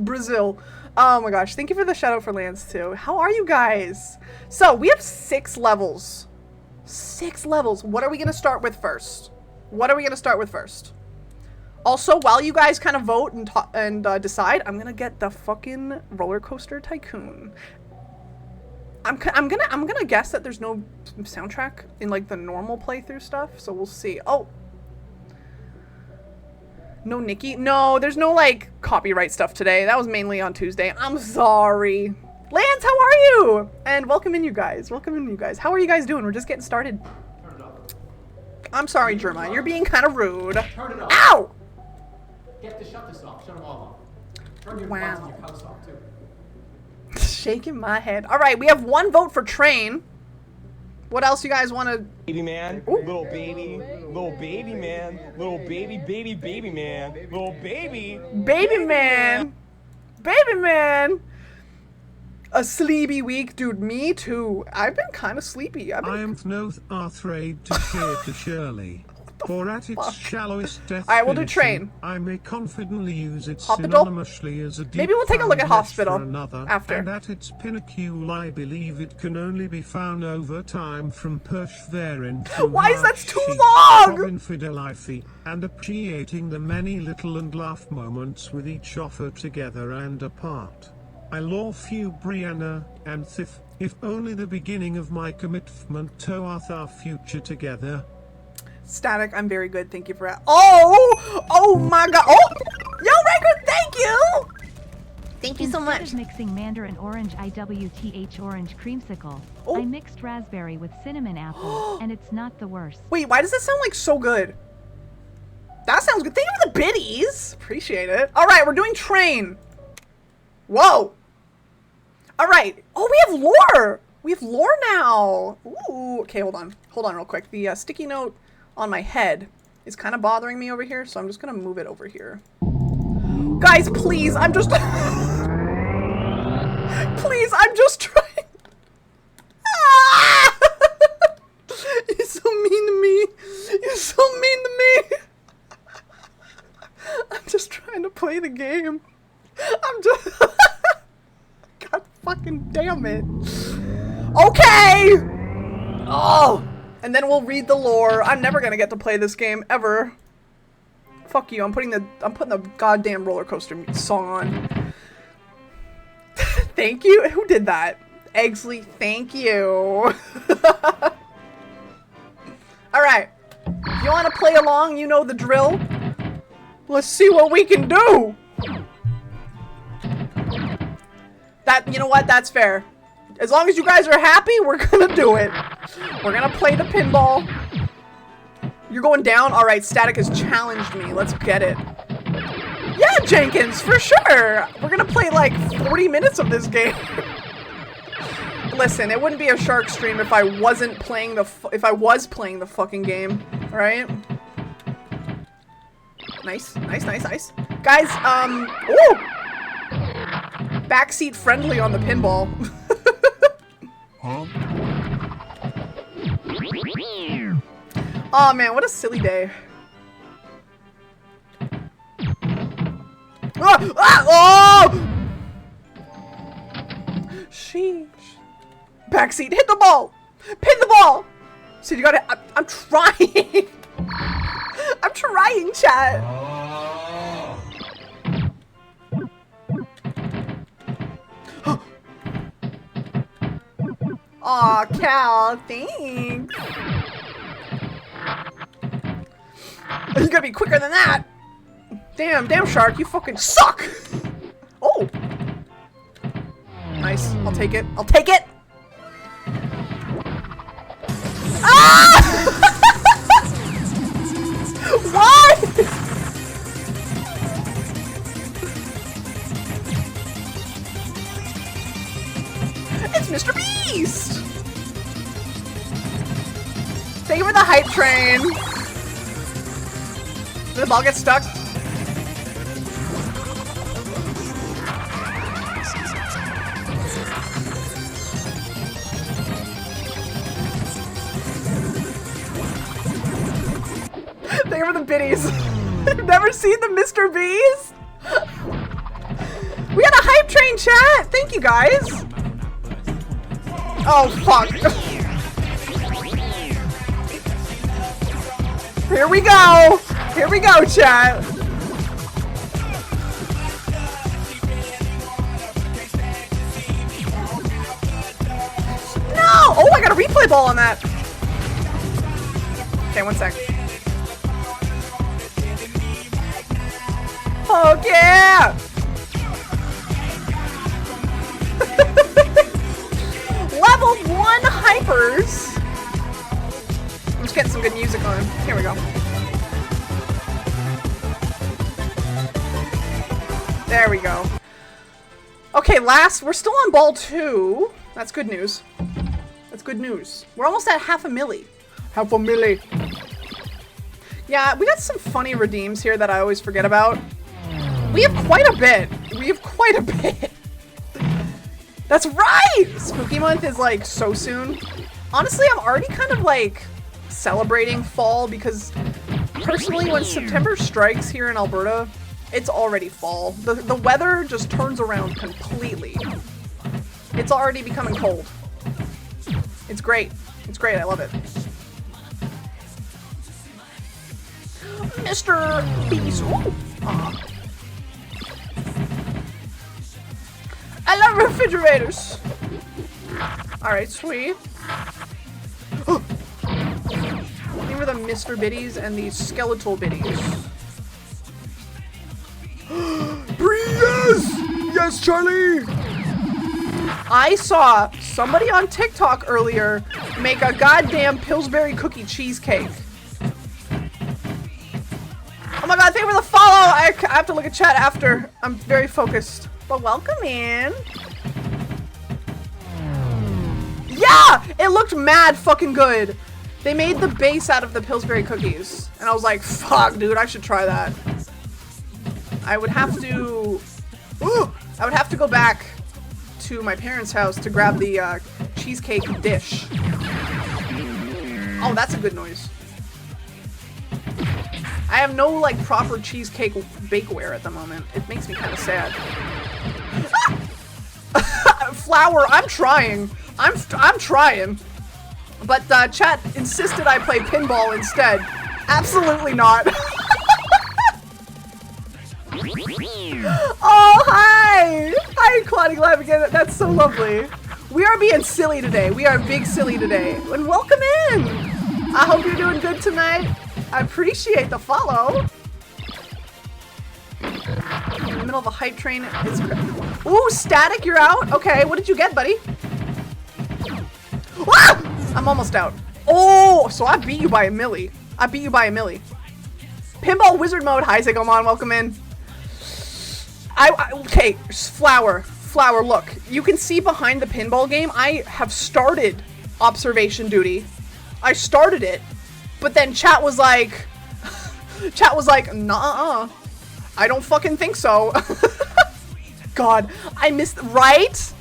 Brazil. Oh my gosh. Thank you for the shout out for Lance, too. How are you guys? So, we have 6 levels. 6 levels. What are we going to start with first? Also, while you guys kind of vote and decide, I'm gonna get the fucking roller coaster tycoon. I'm gonna guess that there's no soundtrack in like the normal playthrough stuff, so we'll see. Oh, no Nikki. No, there's no like copyright stuff today. That was mainly on Tuesday. I'm sorry. Lance, how are you? And welcome in, you guys. How are you guys doing? We're just getting started. I'm sorry, Germa. You're being kind of rude. Turn it off. Ow! You have to shut this off. Shut them all off. Turn your Wow. your house off too. Shaking my head. All right, we have 1 vote for train. What else you guys want to? Baby man, little baby man, little baby, baby man, little baby. Baby man. A sleepy week, dude. Me too. I've been kind of sleepy. I am no afraid to share to Shirley. For at its shallowest definition, Alright, we'll do train. I may confidently use it Hospital? synonymously as a deep Maybe we'll take a look at fondness hospital for another, after. And at its pinnacle, I believe it can only be found over time from persevering through Why is that too hardship long? of infidelity, and appreciating the many little and laugh moments with each offer together and apart. I love you, Brianna, and if only the beginning of my commitment toward our future together. Static, I'm very good. Thank you for that. Oh my god. Oh, yo, Raker, thank you. Thank you so Instead much. of mixing mandarin orange IWTH orange creamsicle, I mixed raspberry with cinnamon apple, and it's not the worst. Wait, why does that sound like so good? That sounds good. Thank you for the biddies. Appreciate it. All right, we're doing train. Whoa. All right. Oh, we have lore. We have lore now. Ooh. Okay, hold on. Hold on real quick. The sticky note on my head is kind of bothering me over here, so I'm just going to move it over here. Guys, please. I'm just... please, I'm just trying... Ah! You're so mean to me. You're so mean to me. I'm just trying to play the game. I'm just... God fucking damn it. Okay! Oh! And then we'll read the lore. I'm never gonna get to play this game, ever. Fuck you, I'm putting the goddamn roller coaster song on. Thank you? Who did that? Eggsley, thank you. Alright. If you wanna play along, you know the drill. Let's see what we can do! You know what? That's fair. As long as you guys are happy, we're gonna do it. We're gonna play the pinball. You're going down? Alright, Static has challenged me. Let's get it. Yeah, Jenkins, for sure! We're gonna play like 40 minutes of this game. Listen, it wouldn't be a Shark stream if I wasn't playing if I was playing the fucking game. Alright? Nice, nice, nice, nice. Guys, ooh! Backseat friendly on the pinball. Oh man, what a silly day. Oh! Sheesh. Backseat, hit the ball! Pin the ball! So you gotta, I'm trying. I'm trying, chat. Aw, Cal, thanks. You gotta be quicker than that. Damn, Shark, you fucking suck. Oh. Nice, I'll take it. I'll take it. Ah! What? It's Mr. Beast! Thank you for the hype train. Did the ball get stuck? Remember the biddies? Never seen the Mr. Bees? We got a hype train chat! Thank you guys! Oh, fuck. Here we go! Here we go, chat! No! Oh, I got a replay ball on that! Okay, one sec. Oh, yeah! Level 1 hypers! I'm just getting some good music on. Here we go. There we go. Okay, we're still on ball 2. That's good news. That's good news. We're almost at half a milli. Half a milli. Yeah, we got some funny redeems here that I always forget about. We have quite a bit. We have quite a bit. That's right! Spooky month is like so soon. Honestly, I'm already kind of like celebrating fall because personally when September strikes here in Alberta, it's already fall. The weather just turns around completely. It's already becoming cold. It's great. It's great. I love it. Mr. Beast. I love refrigerators. Alright, sweet. These were the Mr. Biddies and the Skeletal Biddies. Yes! Yes, Charlie! I saw somebody on TikTok earlier make a goddamn Pillsbury cookie cheesecake. Oh my god, thank you for the follow! I have to look at chat after. I'm very focused. But welcome in. Yeah! It looked mad fucking good. They made the base out of the Pillsbury cookies. And I was like, fuck, dude, I should try that. I would have to... Ooh, I would have to go back to my parents' house to grab the cheesecake dish. Oh, that's a good noise. I have no, like, proper cheesecake bakeware at the moment. It makes me kind of sad. Flour, I'm trying. I'm trying. But chat insisted I play pinball instead. Absolutely not. Oh, hi! Hi, Claudie Live again. That's so lovely. We are being silly today. We are big silly today. And welcome in! I hope you're doing good tonight. I appreciate the follow. In the middle of a hype train. Ooh, Static, you're out? Okay, what did you get, buddy? Ah! I'm almost out. Oh, so I beat you by a milli. I beat you by a milli. Pinball Wizard Mode. Hi, Zigomon. Welcome in. Okay, Flower, look. You can see behind the pinball game, I have started observation duty. I started it, but then chat was like, nah, I don't fucking think so. God, I missed, right?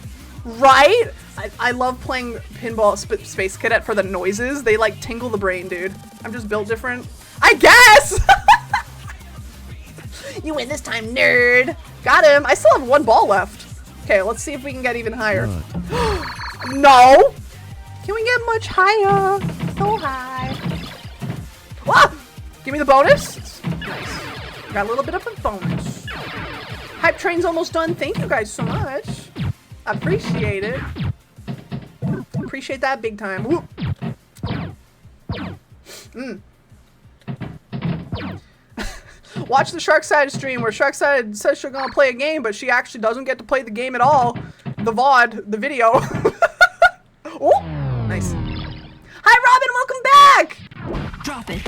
I love playing Pinball Space Cadet for the noises. They like tingle the brain, dude. I'm just built different. I guess! You win this time, nerd. Got him. I still have one ball left. Okay, let's see if we can get even higher. No! Can we get much higher? So high. Ah! Give me the bonus. Nice. Got a little bit of a bonus. Hype train's almost done. Thank you guys so much. I appreciate it. Appreciate that big time. Whoop. Watch the Sharksided stream where Sharksided says she's gonna play a game, but she actually doesn't get to play the game at all. The VOD, the video. Oh, nice. Hi, Robin, welcome back! Drop it.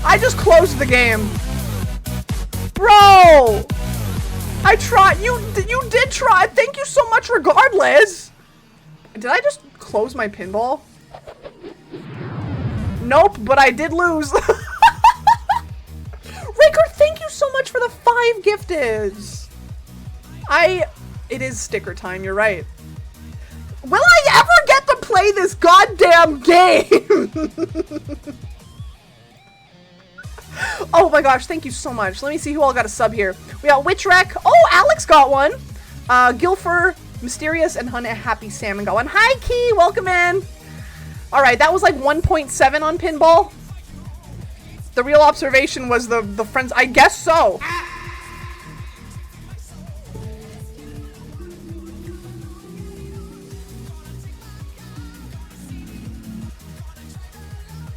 I just closed the game. Bro! I tried. You did try. Thank you so much regardless. Did I just close my pinball? Nope, but I did lose. Raker, thank you so much for the 5 gifteds. It is sticker time, you're right. Well, play this goddamn game. Oh my gosh, thank you so much. Let me see who all got a sub here. We got Witchwreck. Oh, Alex got one. Gilfer, Mysterious, and Happy Salmon got one. Hi, Key. Welcome in. All right, that was like 1.7 on pinball. The real observation was the friends. I guess so.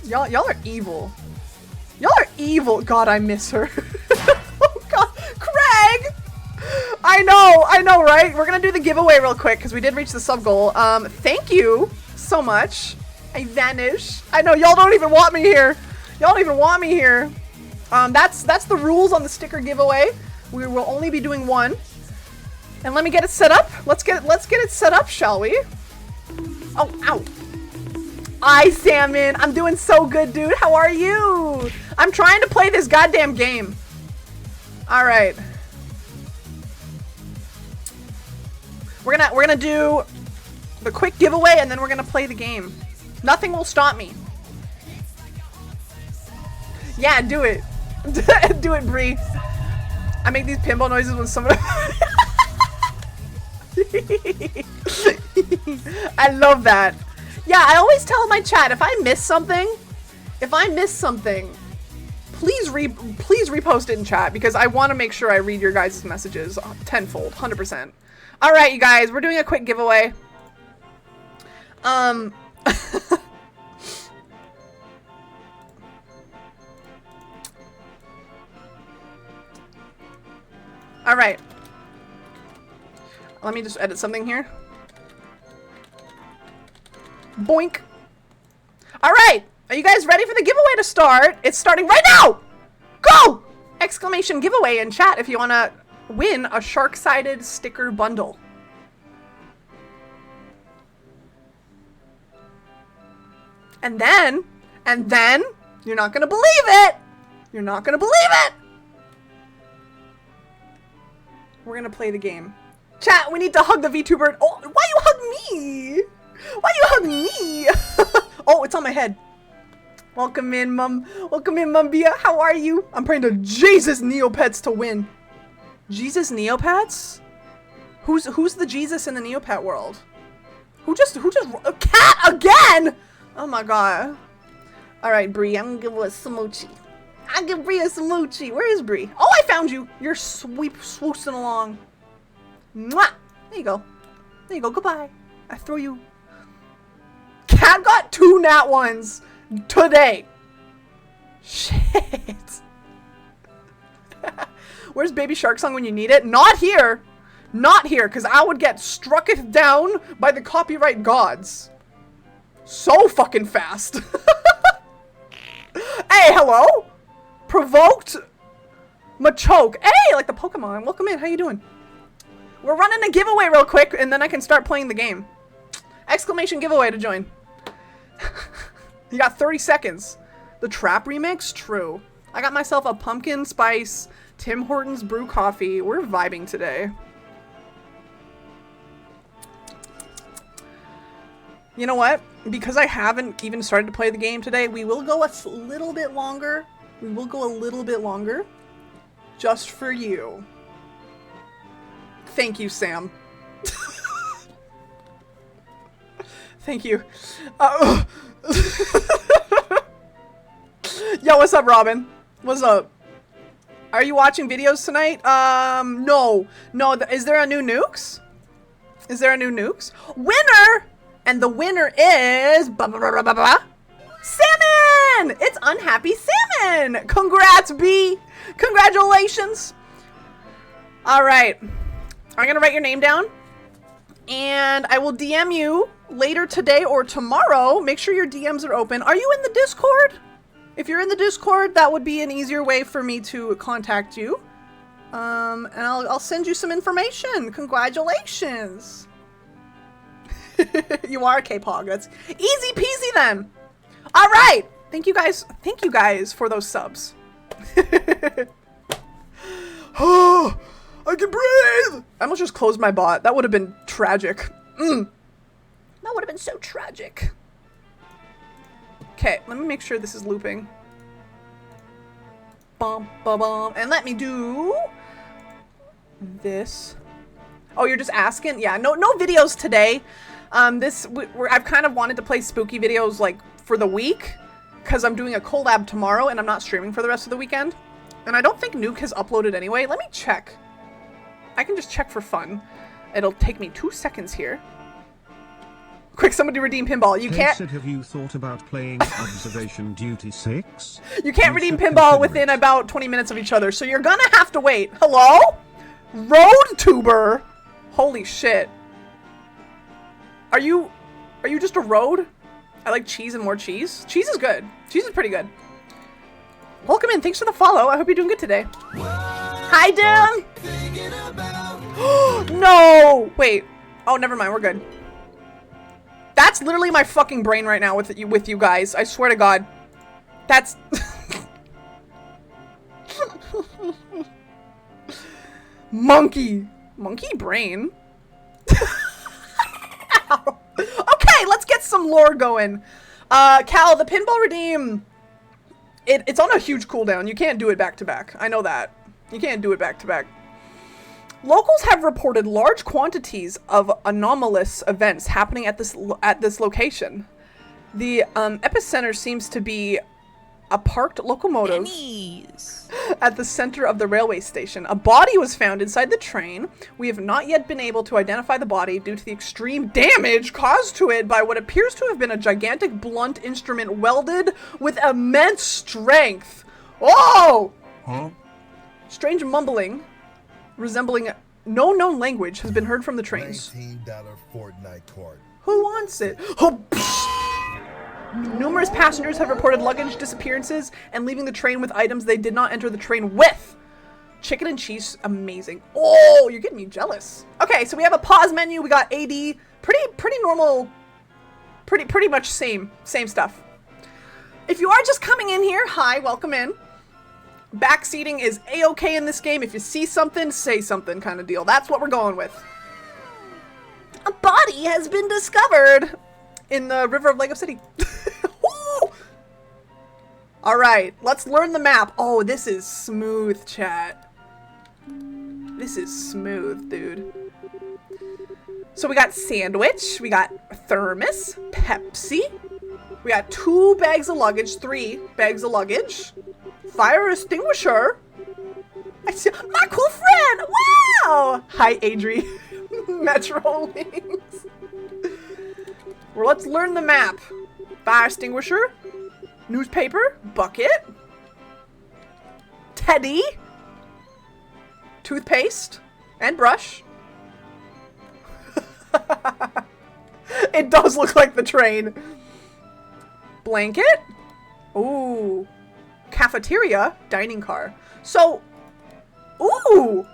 Y'all are evil. Y'all are evil. God, I miss her. Oh God, Craig. I know, right? We're gonna do the giveaway real quick because we did reach the sub goal. Thank you so much. I vanish. I know y'all don't even want me here. Y'all don't even want me here. That's the rules on the sticker giveaway. We will only be doing one. And let me get it set up. Let's get it set up, shall we? Oh, ow. Hi, Salmon. I'm doing so good, dude. How are you? I'm trying to play this goddamn game. All right. We're gonna do the quick giveaway and then we're gonna play the game. Nothing will stop me. Yeah, do it. Do it, Bree. I make these pinball noises when someone. I love that. Yeah, I always tell my chat if I miss something, please repost it in chat because I want to make sure I read your guys' messages tenfold, 100%. All right, you guys, we're doing a quick giveaway. All right. Let me just edit something here. Boink. All right. Are you guys ready for the giveaway to start? It's starting right now. Go! Exclamation giveaway in chat if you want to win a Sharksided sticker bundle. And then, you're not going to believe it. You're not going to believe it. We're going to play the game. Chat, we need to hug the VTuber. Oh, why you hug me? Why you hug me? Oh, it's on my head. Welcome in, Mum. Welcome in, Mumbia. How are you? I'm praying to Jesus Neopets to win. Jesus Neopets? Who's the Jesus in the Neopet world? Who just a cat again? Oh my God. All right, Bree, I'm gonna give her a smoochie. I'll give Bree a smoochie. Where is Bree? Oh, I found you. You're swoosing along. Mwah. There you go. There you go. Goodbye. I throw you. Cat got 2 nat ones today. Shit. Where's Baby Shark Song when you need it? Not here. Not here, because I would get strucketh down by the copyright gods. So fucking fast. Hey, hello? Provoked Machoke. Hey, like the Pokemon. Welcome in. How you doing? We're running a giveaway real quick, and then I can start playing the game. Exclamation giveaway to join. You got 30 seconds. The Trap remix? True. I got myself a pumpkin spice Tim Hortons brew coffee. We're vibing today. You know what? Because I haven't even started to play the game today, we will go a little bit longer. We will go a little bit longer. Just for you. Thank you, Sam. Thank you. Yo, what's up, Robin? What's up? Are you watching videos tonight? No. No, is there a new Nukes? Is there a new Nukes? Winner! And the winner is... Salmon! It's Unhappy Salmon! Congrats, B! Congratulations! Alright. I'm gonna write your name down. And I will DM you later today or tomorrow. Make sure your DMs are open. Are you in the Discord? If you're in the Discord, that would be an easier way for me to contact you. And I'll send you some information. Congratulations. You are a K-Pog. That's easy peasy then. All right. Thank you guys for those subs. Oh, I can breathe. I almost just closed my bot. That would have been tragic. That would have been so tragic. Okay, let me make sure this is looping. Bum, bum, bum. And let me do this. Oh, you're just asking? Yeah, no videos today. I've kind of wanted to play spooky videos like for the week because I'm doing a collab tomorrow and I'm not streaming for the rest of the weekend. And I don't think Nuke has uploaded anyway. Let me check. I can just check for fun. It'll take me 2 seconds here. Quick, somebody redeem pinball. You can't. Have you thought about playing Observation Duty 6? You can't redeem pinball within about 20 minutes of each other, so you're gonna have to wait. Hello? Road tuber? Holy shit. Are you just a road? I like cheese and more cheese. Cheese is good. Cheese is pretty good. Welcome in. Thanks for the follow. I hope you're doing good today. Hi, Dan. No. Wait. Oh, never mind. We're good. That's literally my fucking brain right now with you guys. I swear to God. That's monkey brain. Okay, let's get some lore going. Cal, the pinball redeem. It's on a huge cooldown. You can't do it back to back. I know that. You can't do it back to back. Locals have reported large quantities of anomalous events happening at this location. The epicenter seems to be a parked locomotive at the center of the railway station. A body was found inside the train. We have not yet been able to identify the body due to the extreme damage caused to it by what appears to have been a gigantic blunt instrument welded with immense strength. Oh! Huh? Strange mumbling resembling no known language has been heard from the trains. $19 Fortnite card. Who wants it? Oh, numerous passengers have reported luggage disappearances and leaving the train with items they did not enter the train with. Chicken and cheese, amazing. Oh, you're getting me jealous. Okay, so we have a pause menu. We got AD, pretty normal, pretty much same stuff. If you are just coming in here, hi, welcome in. Backseating is a-okay in this game. If you see something, say something kind of deal. That's what we're going with. A body has been discovered in the river of Lego City. All right, let's learn the map. Oh, this is smooth, chat. This is smooth, dude. So we got sandwich, we got thermos, Pepsi, we got 2 bags of luggage, 3 bags of luggage, fire extinguisher. I see my cool friend. Wow. Hi, Adri. Metro links. Well, let's learn the map. Fire extinguisher, newspaper, bucket, teddy, toothpaste, and brush. It does look like the train. Blanket. Ooh. Cafeteria, dining car. So, ooh.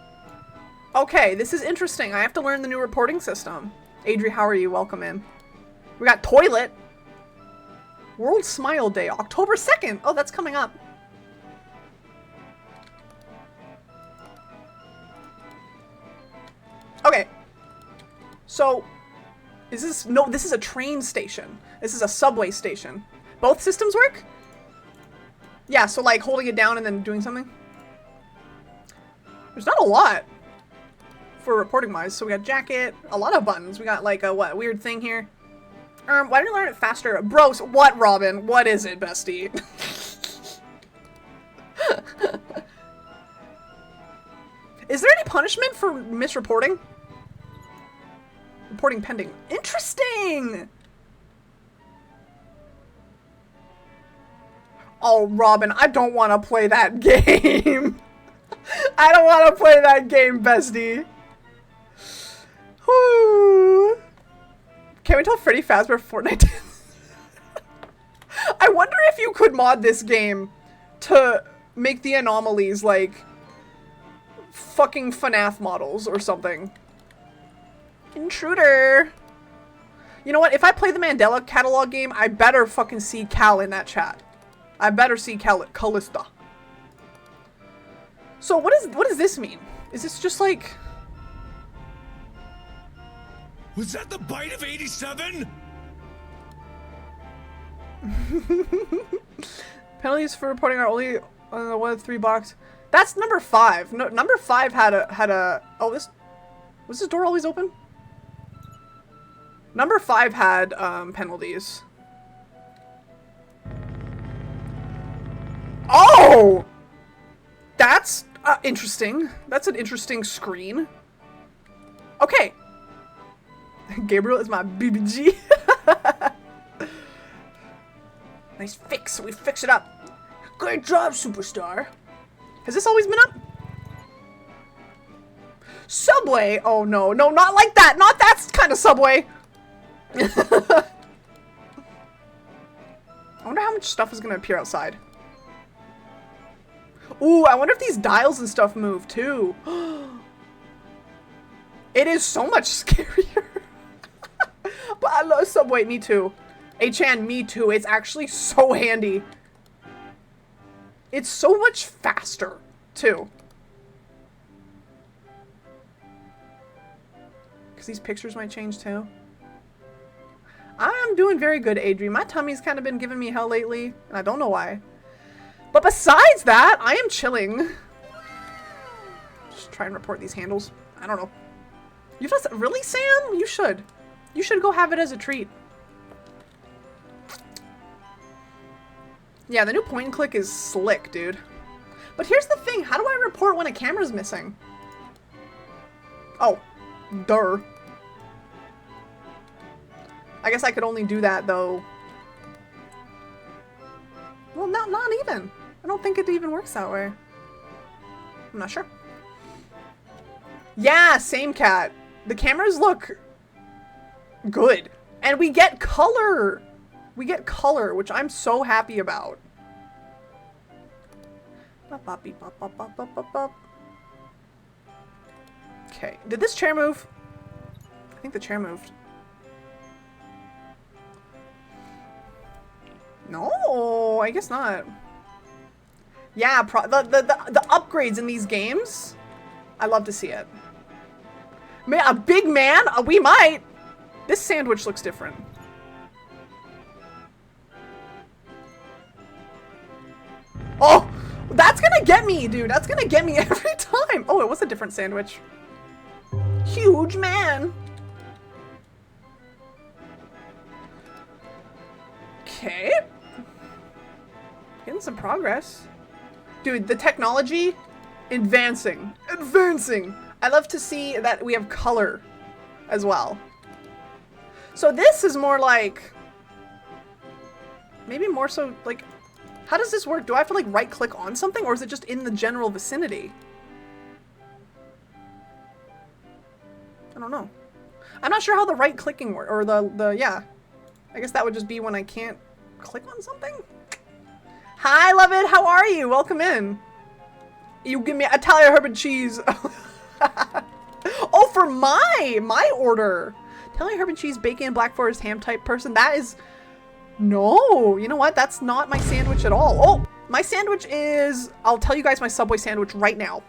Okay, this is interesting. I have to learn the new reporting system. Adri, how are you? Welcome in. We got toilet. World Smile Day, October 2nd. Oh, that's coming up. Okay. So, is this... No, this is a train station. This is a subway station. Both systems work? Yeah, so like holding it down and then doing something. There's not a lot for reporting wise. So we got jacket, a lot of buttons. We got like a what weird thing here. Why don't you learn it faster? Bros, what, Robin? What is it, bestie? Is there any punishment for misreporting? Reporting pending. Interesting! Oh, Robin, I don't want to play that game. I don't want to play that game, bestie. Whew. Can't we tell Freddy Fazbear Fortnite? I wonder if you could mod this game to make the anomalies like fucking FNAF models or something. Intruder. You know what? If I play the Mandela catalog game, I better fucking see Cal in that chat. I better see Callista. So what does this mean? Is this just like... Was that the bite of 87? Penalties for reporting are only on the 1 of 3 box. That's number 5. No, number 5 had a. Oh, this was this door always open? Number 5 had penalties. Oh, that's interesting. That's an interesting screen. Okay. Gabriel is my BBG. Nice fix. We fix it up. Great job, superstar. Has this always been up? Subway. Oh no, no, not like that. Not that kind of Subway. I wonder how much stuff is gonna appear outside. Ooh, I wonder if these dials and stuff move too. It is so much scarier. But I love Subway, me too. H-Chan, me too. It's actually so handy. It's so much faster, too. Because these pictures might change, too. I am doing very good, Adri. My tummy's kind of been giving me hell lately, and I don't know why. But besides that, I am chilling. Just try and report these handles. I don't know. You just really, Sam? You should. You should go have it as a treat. Yeah, the new point and click is slick, dude. But here's the thing. How do I report when a camera's missing? Oh, duh. I guess I could only do that, though. Well, not even. I don't think it even works that way. I'm not sure. Yeah, same cat. The cameras look good. And we get color. We get color, which I'm so happy about. Okay. Did this chair move? I think the chair moved. No, I guess not. Yeah, the upgrades in these games, I love to see it. Man, a big man? We might. This sandwich looks different. Oh, that's gonna get me, dude. That's gonna get me every time. Oh, it was a different sandwich. Huge man. Okay. Getting some progress. Dude, the technology, advancing. Advancing. I love to see that we have color as well. So this is more like, maybe more so like, how does this work? Do I have to like right click on something, or is it just in the general vicinity? I don't know. I'm not sure how the right clicking works, or yeah. I guess that would just be when I can't click on something. Hi, love it. How are you? Welcome in. You give me Italian herb and cheese. Oh, for my order. Italian herb and cheese, bacon, black forest ham type person. That is, no, you know what? That's not my sandwich at all. Oh, my sandwich is, I'll tell you guys my Subway sandwich right now.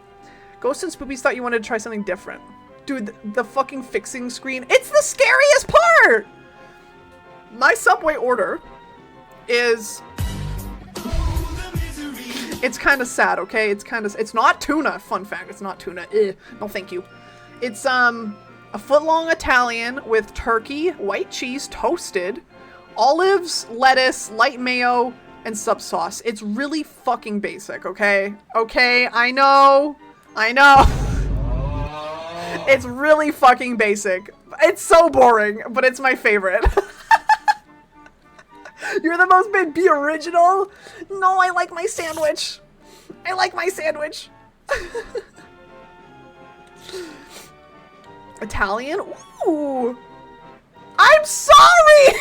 Ghosts and Spoopies thought you wanted to try something different. Dude, the fucking fixing screen. It's the scariest part. My Subway order is, it's kind of sad, okay? It's not tuna, fun fact. It's not tuna. No, thank you. It's, a foot-long Italian with turkey, white cheese, toasted, olives, lettuce, light mayo, and sub sauce. It's really fucking basic, okay? Okay, I know. I know. It's really fucking basic. It's so boring, but it's my favorite. You're the most big. Be original. No, I like my sandwich. I like my sandwich. Italian? Ooh. I'm sorry!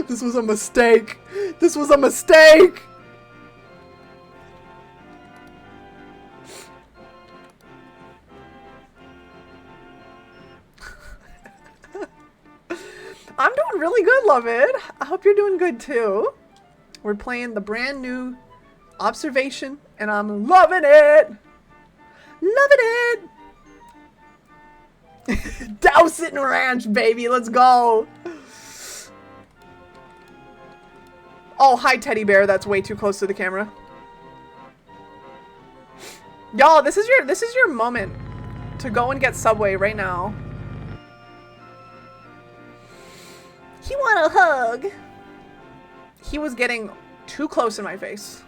This was a mistake. This was a mistake. I'm doing really good, love it. I hope you're doing good too. We're playing the brand new Observation, and I'm loving it. Loving it. Douse it in ranch, baby. Let's go. Oh, hi, teddy bear. That's way too close to the camera. Y'all, this is your moment to go and get Subway right now. He want a hug. He was getting too close in my face.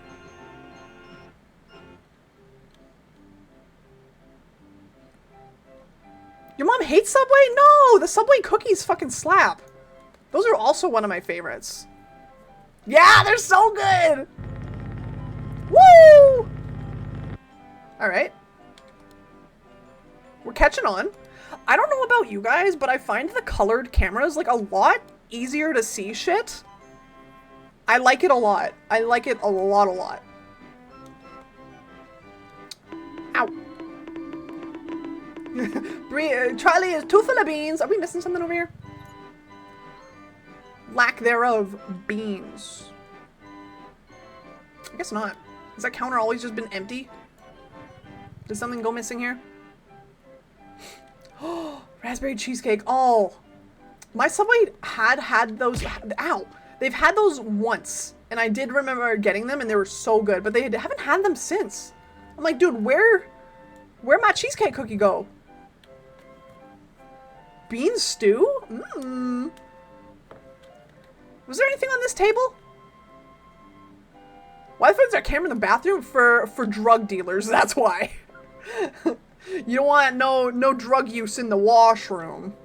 Your mom hates Subway? No, the Subway cookies fucking slap. Those are also one of my favorites. Yeah, they're so good. Woo! All right. We're catching on. I don't know about you guys, but I find the colored cameras like a lot easier to see shit. I like it a lot. I like it a lot. Ow. Charlie is too full of beans. Are we missing something over here? Lack thereof beans. I guess not. Has that counter always just been empty? Did something go missing here? Oh, raspberry cheesecake. Oh, my Subway had those. Ow. They've had those once, and I did remember getting them, and they were so good, but they haven't had them since. I'm like, dude, where'd my cheesecake cookie go? Bean stew? Mmm. Was there anything on this table? Why is there a camera in the bathroom? For drug dealers, that's why. You don't want no drug use in the washroom.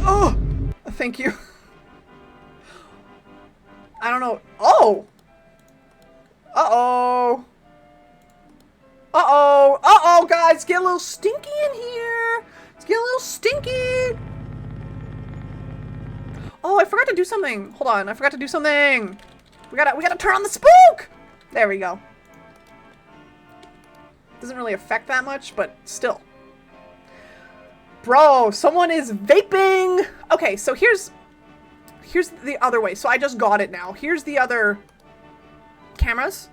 Oh! Thank you. I don't know. Oh! Uh-oh. Uh-oh. Uh-oh, guys. Get a little stinky in here. It's getting a little stinky. Oh, I forgot to do something. Hold on. I forgot to do something. We gotta turn on the spook. There we go. Doesn't really affect that much, but still. Bro, someone is vaping. Okay, so here's the other way. So I just got it now. Here's the other cameras.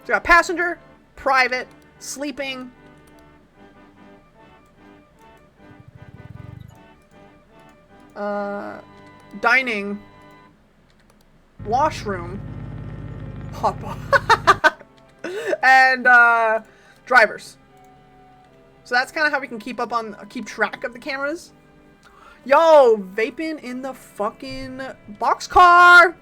So we got passenger, private, sleeping. Dining. Washroom. Hot pot. And drivers. So that's kind of how we can keep track of the cameras. Yo, vaping in the fucking boxcar.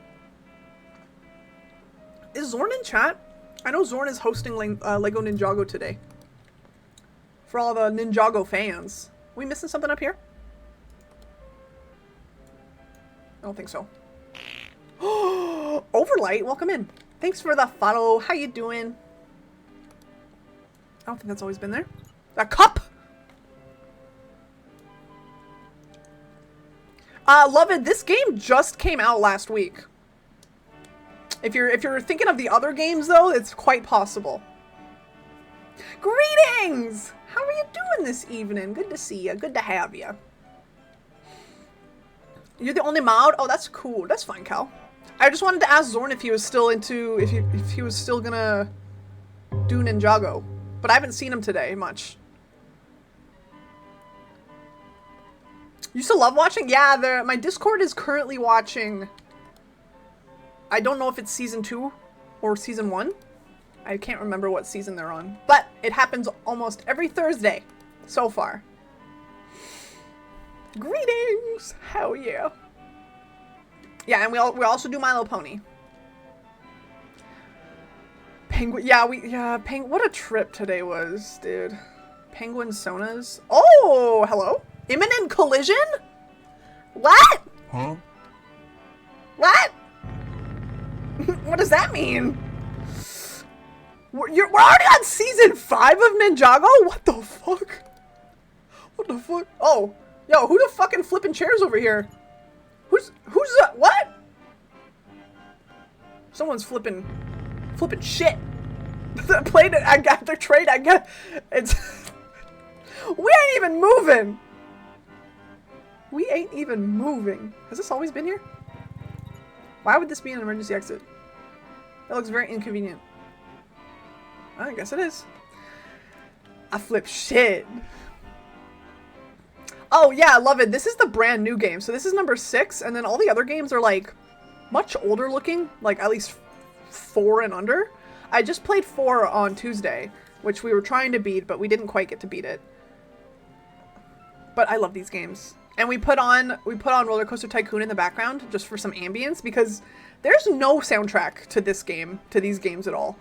Is Zorn in chat? I know Zorn is hosting Lego Ninjago today. For all the Ninjago fans. Are we missing something up here? I don't think so. Overlight, welcome in. Thanks for the follow. How you doing? I don't think that's always been there. A cup! Love it. This game just came out last week. If you're thinking of the other games, though, it's quite possible. Greetings! How are you doing this evening? Good to see you. Good to have you. You're the only mod? Oh, that's cool. That's fine, Cal. I just wanted to ask Zorn if he was still into... If he was still gonna do Ninjago. But I haven't seen him today much. You still love watching? Yeah, my Discord is currently watching... I don't know if it's season 2 or season 1. I can't remember what season they're on. But it happens almost every Thursday so far. Greetings! Hell yeah. Yeah, and we also do My Little Pony. Penguin, yeah, what a trip today was, dude. Penguin Sonas. Oh, hello? Imminent collision? What? Huh? What? What does that mean? We're already on season 5 of Ninjago? What the fuck? What the fuck? Oh, yo, who the fucking flipping chairs over here? Who's what? Someone's flipping shit. Played it. I got their trade. I got it's. We ain't even moving. We ain't even moving. Has this always been here? Why would this be an emergency exit? That looks very inconvenient. I guess it is. I flip shit. Oh yeah, I love it. This is the brand new game. So this is number 6, and then all the other games are like much older looking, like at least 4 and under. I just played 4 on Tuesday, which we were trying to beat, but we didn't quite get to beat it. But I love these games. And we put on Roller Coaster Tycoon in the background just for some ambience, because there's no soundtrack to this game, to these games at all,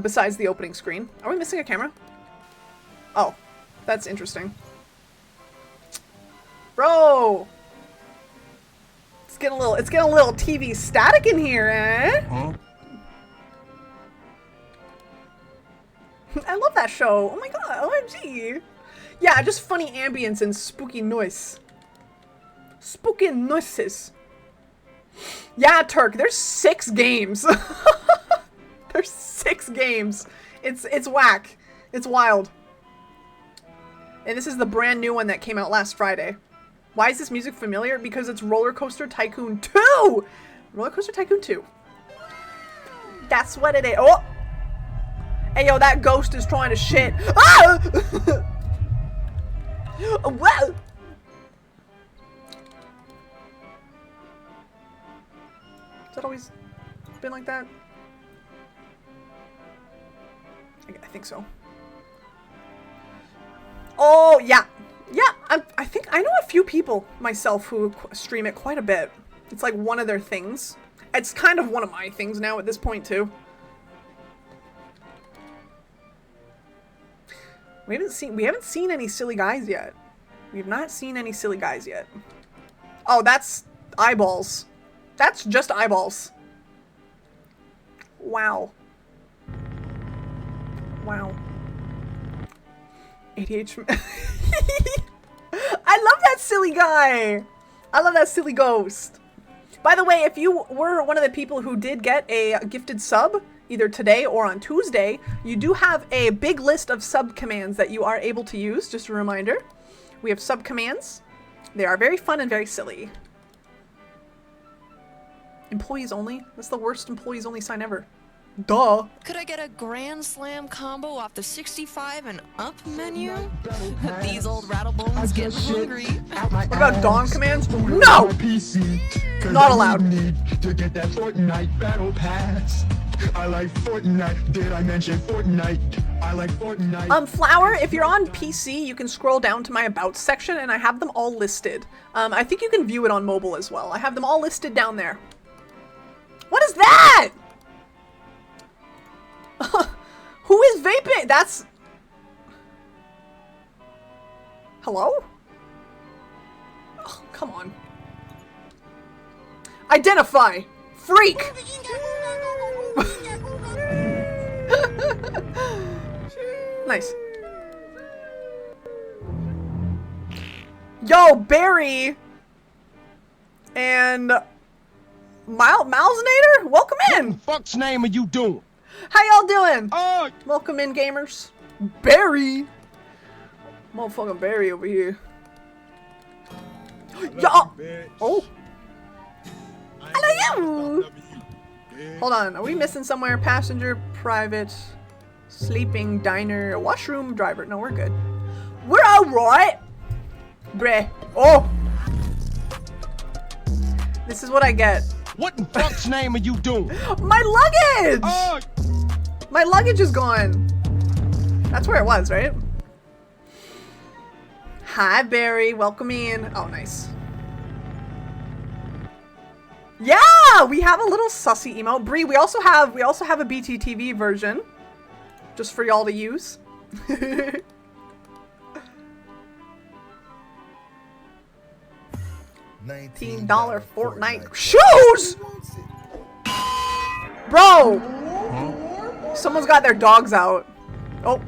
besides the opening screen. Are we missing a camera? Oh, that's interesting. Bro! It's getting a little TV static in here, eh? Huh? I love that show. Oh my god, OMG. Yeah, just funny ambience and spooky noise. Spooky noises. Yeah, Turk, there's 6 games. There's 6 games. It's whack. It's wild. And this is the brand new one that came out last Friday. Why is this music familiar? Because it's Roller Coaster Tycoon 2! Roller Coaster Tycoon 2. That's what it is. Oh! Hey, yo, that ghost is trying to shit. Ah! Well. Has that always been like that? I think so. Oh, yeah. Yeah, I think I know a few people myself who stream it quite a bit. It's like one of their things. It's kind of one of my things now at this point, too. We haven't seen any silly guys yet. We've not seen any silly guys yet. Oh, that's eyeballs. That's just eyeballs. Wow. Wow. ADH. I love that silly guy. I love that silly ghost. By the way, if you were one of the people who did get a gifted sub, either today or on Tuesday, you do have a big list of sub commands that you are able to use. Just a reminder. We have sub commands. They are very fun and very silly. Employees only? That's the worst employees only sign ever. Duh. Could I get a Grand Slam combo off the 65 and up menu? These old rattlebones get hungry. What about Dawn commands? No! Not allowed. To get that Fortnite battle pass. I like Fortnite. Did I mention Fortnite? I like Fortnite. Flower, if you're on PC, you can scroll down to my About section, and I have them all listed. I think you can view it on mobile as well. I have them all listed down there. What is that? Who is vaping? That's... Hello? Oh, come on. Identify! Freak! Nice. Yo, Barry! And... Malzinator? Welcome in! What the fuck's name are you doing? How y'all doing? Oh! Welcome in, gamers. Barry! Motherfucking Barry over here. Y'all! Oh! Hello, you! Hold on, are we missing somewhere? Passenger, private, sleeping, diner, washroom, driver. No, we're good. We're alright! Bruh. Oh! This is what I get. What the fuck's name are you doing? My luggage! Oh! My luggage is gone. That's where it was, right? Hi, Barry. Welcome in. Oh, nice. Yeah, we have a little sussy emote. Bree, we also have a BTTV version, just for y'all to use. $19 Fortnite shoes, bro. Someone's got their dogs out. Oh,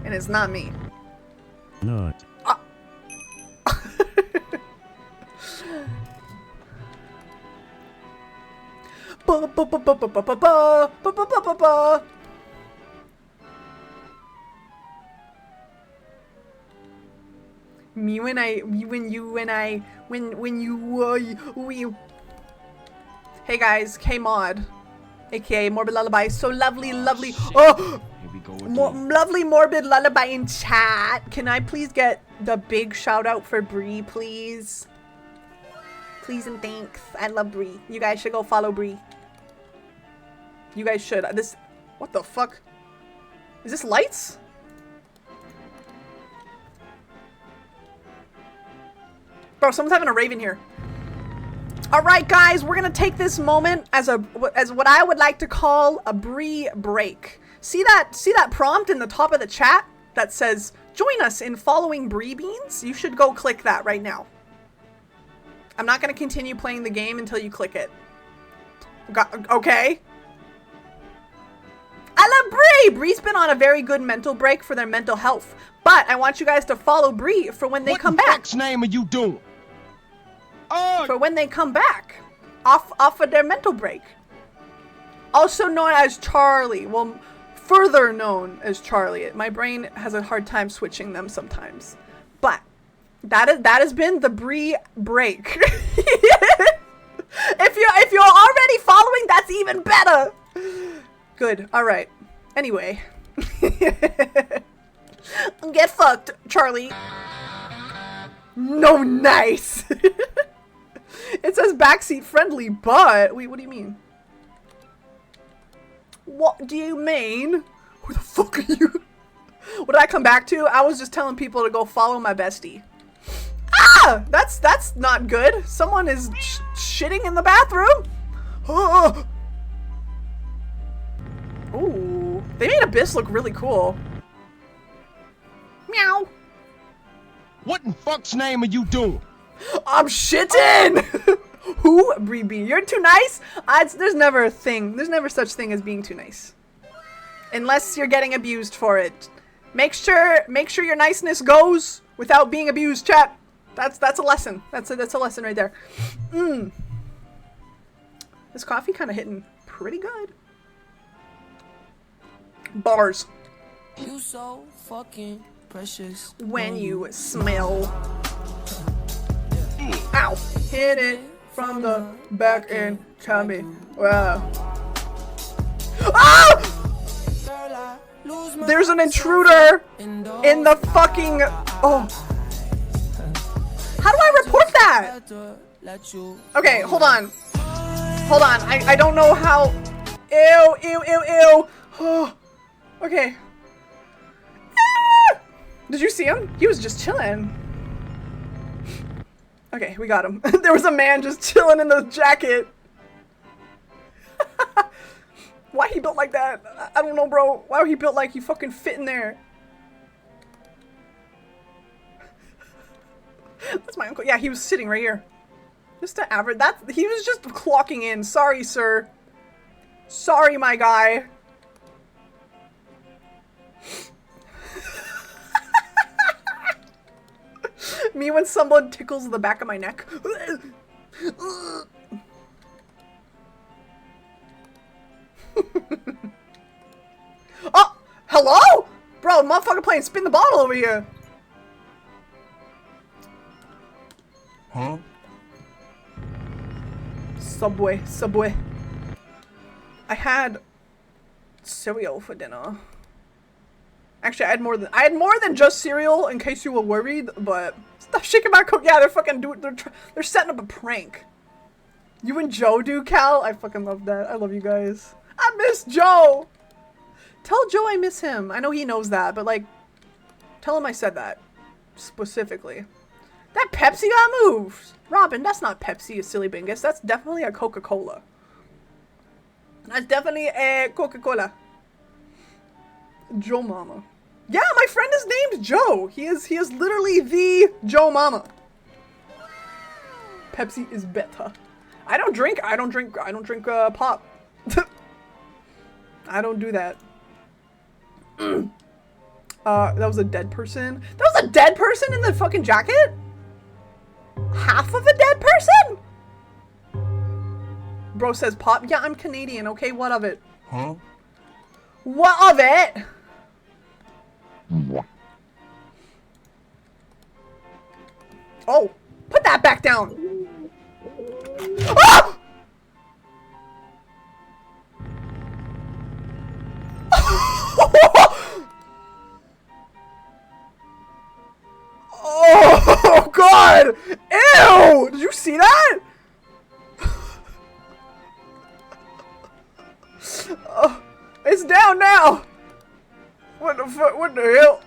and it's not me. Not. Me when you. Hey guys, K-Mod, aka Morbid Lullaby, so lovely, lovely. Oh, we go again. Lovely morbid lullaby in chat. Can I please get the big shout out for Bree, please? Please and thanks. I love Bree. You guys should go follow Bree. You guys should. This. What the fuck? Is this lights? Bro, someone's having a rave in here. Alright guys, we're gonna take this moment as what I would like to call a Bree break. See that prompt in the top of the chat that says, join us in following Bree Beans? You should go click that right now. I'm not gonna continue playing the game until you click it. Okay? I love Bree! Bree's been on a very good mental break for their mental health. But I want you guys to follow Bree for when they come back. What the fuck's name are you doing? For when they come back. Off of their mental break. Also known as Charlie. Well, further known as Charlie. My brain has a hard time switching them sometimes. But that has been the Bree break. If you're already following, that's even better. Good. All right. Anyway. Get fucked, Charlie. No, nice. It says backseat friendly, but wait, what do you mean? What do you mean? Who the fuck are you? What did I come back to? I was just telling people to go follow my bestie. Ah! That's not good. Someone is shitting in the bathroom. Oh. Ooh, they made Abyss look really cool. Meow. What in fuck's name are you doing? I'm shitting! Who? Bree B. You're too nice? There's never a thing. There's never such thing as being too nice. Unless you're getting abused for it. Make sure your niceness goes without being abused, chat. That's a lesson. That's a lesson right there. This coffee kind of hitting pretty good. Bars. You so fucking precious when you smell. Ow! Hit it from the back and tell me. Wow. Ah! There's an intruder in the fucking. Oh. How do I report that? Okay, hold on. Hold on. I don't know how. Ew, ew, ew, ew. Oh. Okay. Ah! Did you see him? He was just chilling. Okay, we got him. There was a man just chilling in the jacket. Why he built like that? I don't know, bro. Why he built like he fucking fit in there? That's my uncle. Yeah, he was sitting right here. Just to average. He was just clocking in. Sorry, sir. Sorry, my guy. Me when someone tickles the back of my neck. Oh! Hello? Bro, motherfucker playing spin the bottle over here. Huh? Subway. I had cereal for dinner. Actually, I had more than just cereal, in case you were worried, but stop shaking my coat. Yeah, they're fucking they're setting up a prank. You and Joe do, Cal? I fucking love that. I love you guys. I miss Joe! Tell Joe I miss him. I know he knows that, but like, tell him I said that. Specifically. That Pepsi got moved! Robin, that's not Pepsi, you silly bingus. That's definitely a Coca-Cola. That's definitely a Coca-Cola. Joe Mama. Yeah, my friend is named Joe. He is literally the Joe Mama. Pepsi is better. I don't drink pop. I don't do that. That was a dead person. That was a dead person in the fucking jacket? Half of a dead person? Bro says pop. Yeah, I'm Canadian, okay? What of it? Huh? What of it? Oh, put that back down. Ah! Oh, it's down now. What the fuck? What the hell?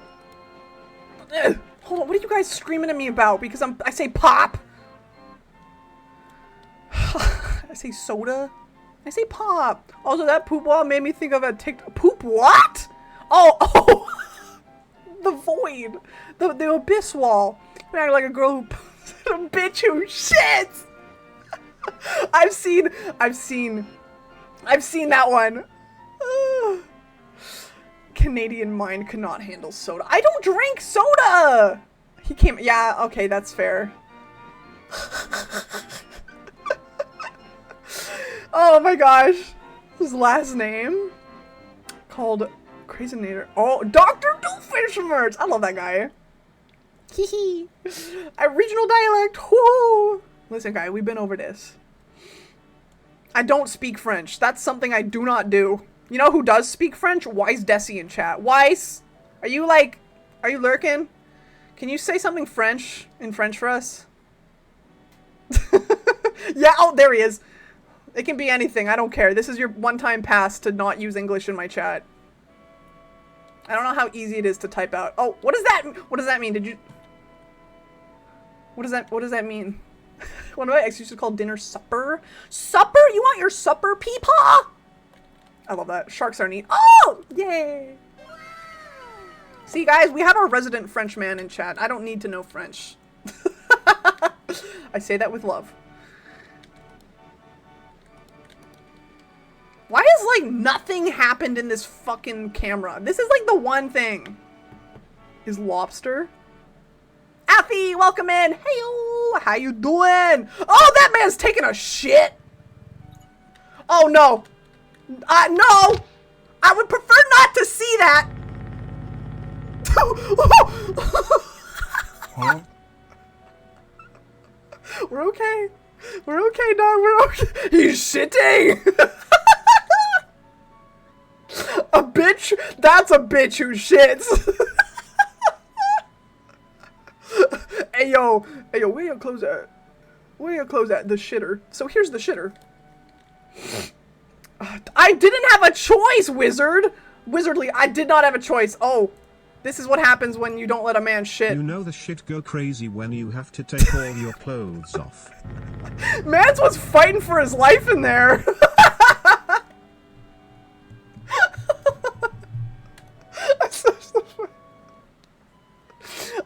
Hold on. What are you guys screaming at me about? Because I say pop. I say soda. I say pop. Also, that poop wall made me think of a TikTok. Poop what? Oh. The void. The abyss wall. I act like a girl who a bitch who shits. I've seen that one. Canadian mind cannot handle soda. I don't drink soda. He came. Yeah. Okay, that's fair. Oh my gosh. His last name called Crazinator. Oh, Dr. Doofenshmirtz merch. I love that guy. Hee. A regional dialect. Whoa. Listen, guy, we've been over this. I don't speak French. That's something I do not do. You know who does speak French? Wise Desi in chat. Wise, are you lurking? Can you say something in French for us? Yeah, oh, there he is. It can be anything. I don't care. This is your one-time pass to not use English in my chat. I don't know how easy it is to type out. Oh, what does that mean? What does that mean? One of my ex used to call dinner supper. Supper? You want your supper, peepaw? I love that. Sharks are neat. Oh! Yay! See, guys, we have our resident French man in chat. I don't need to know French. I say that with love. Why is, like, nothing happened in this fucking camera? This is, like, the one thing. Is lobster? Affy, welcome in. Hey-o, how you doing? Oh, that man's taking a shit. Oh, no. No. I would prefer not to see that. Huh? We're okay. We're okay, dog. We're okay. He's shitting. A bitch? That's a bitch who shits. Hey, yo, where you close at? Where you close at? The shitter. So here's the shitter. I didn't have a choice, wizard. Wizardly, I did not have a choice. Oh, this is what happens when you don't let a man shit. You know the shit go crazy when you have to take all your clothes off. Mans was fighting for his life in there.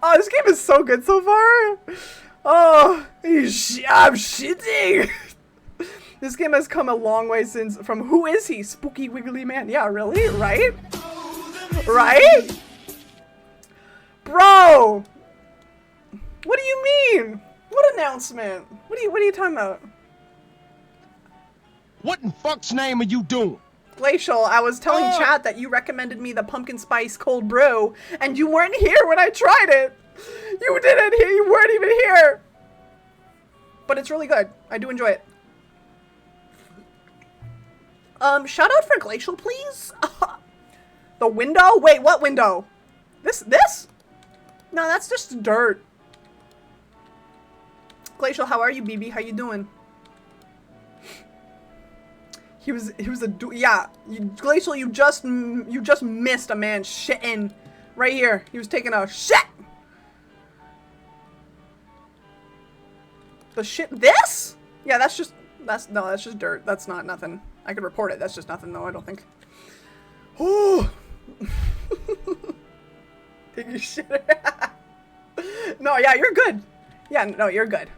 Oh, this game is so good so far. Oh, I'm shitting. This game has come a long way since from who is he? Spooky Wiggly Man. Yeah, really? Right? Right? Bro! What do you mean? What announcement? What are you talking about? What in fuck's name are you doing? Glacial, I was telling chat that you recommended me the pumpkin spice cold brew, and you weren't here when I tried it. You didn't hear. You weren't even here. But it's really good. I do enjoy it. Shout out for Glacial, please. The window? Wait, what window? This? No, that's just dirt. Glacial, how are you, BB? How you doing? He was yeah. Glacial, you just missed a man shitting right here. He was taking a shit. The shit. This? Yeah, that's just dirt. That's not nothing. I could report it. That's just nothing, though. I don't think. Oh. Take your shit. No, yeah, you're good. Yeah, no, you're good.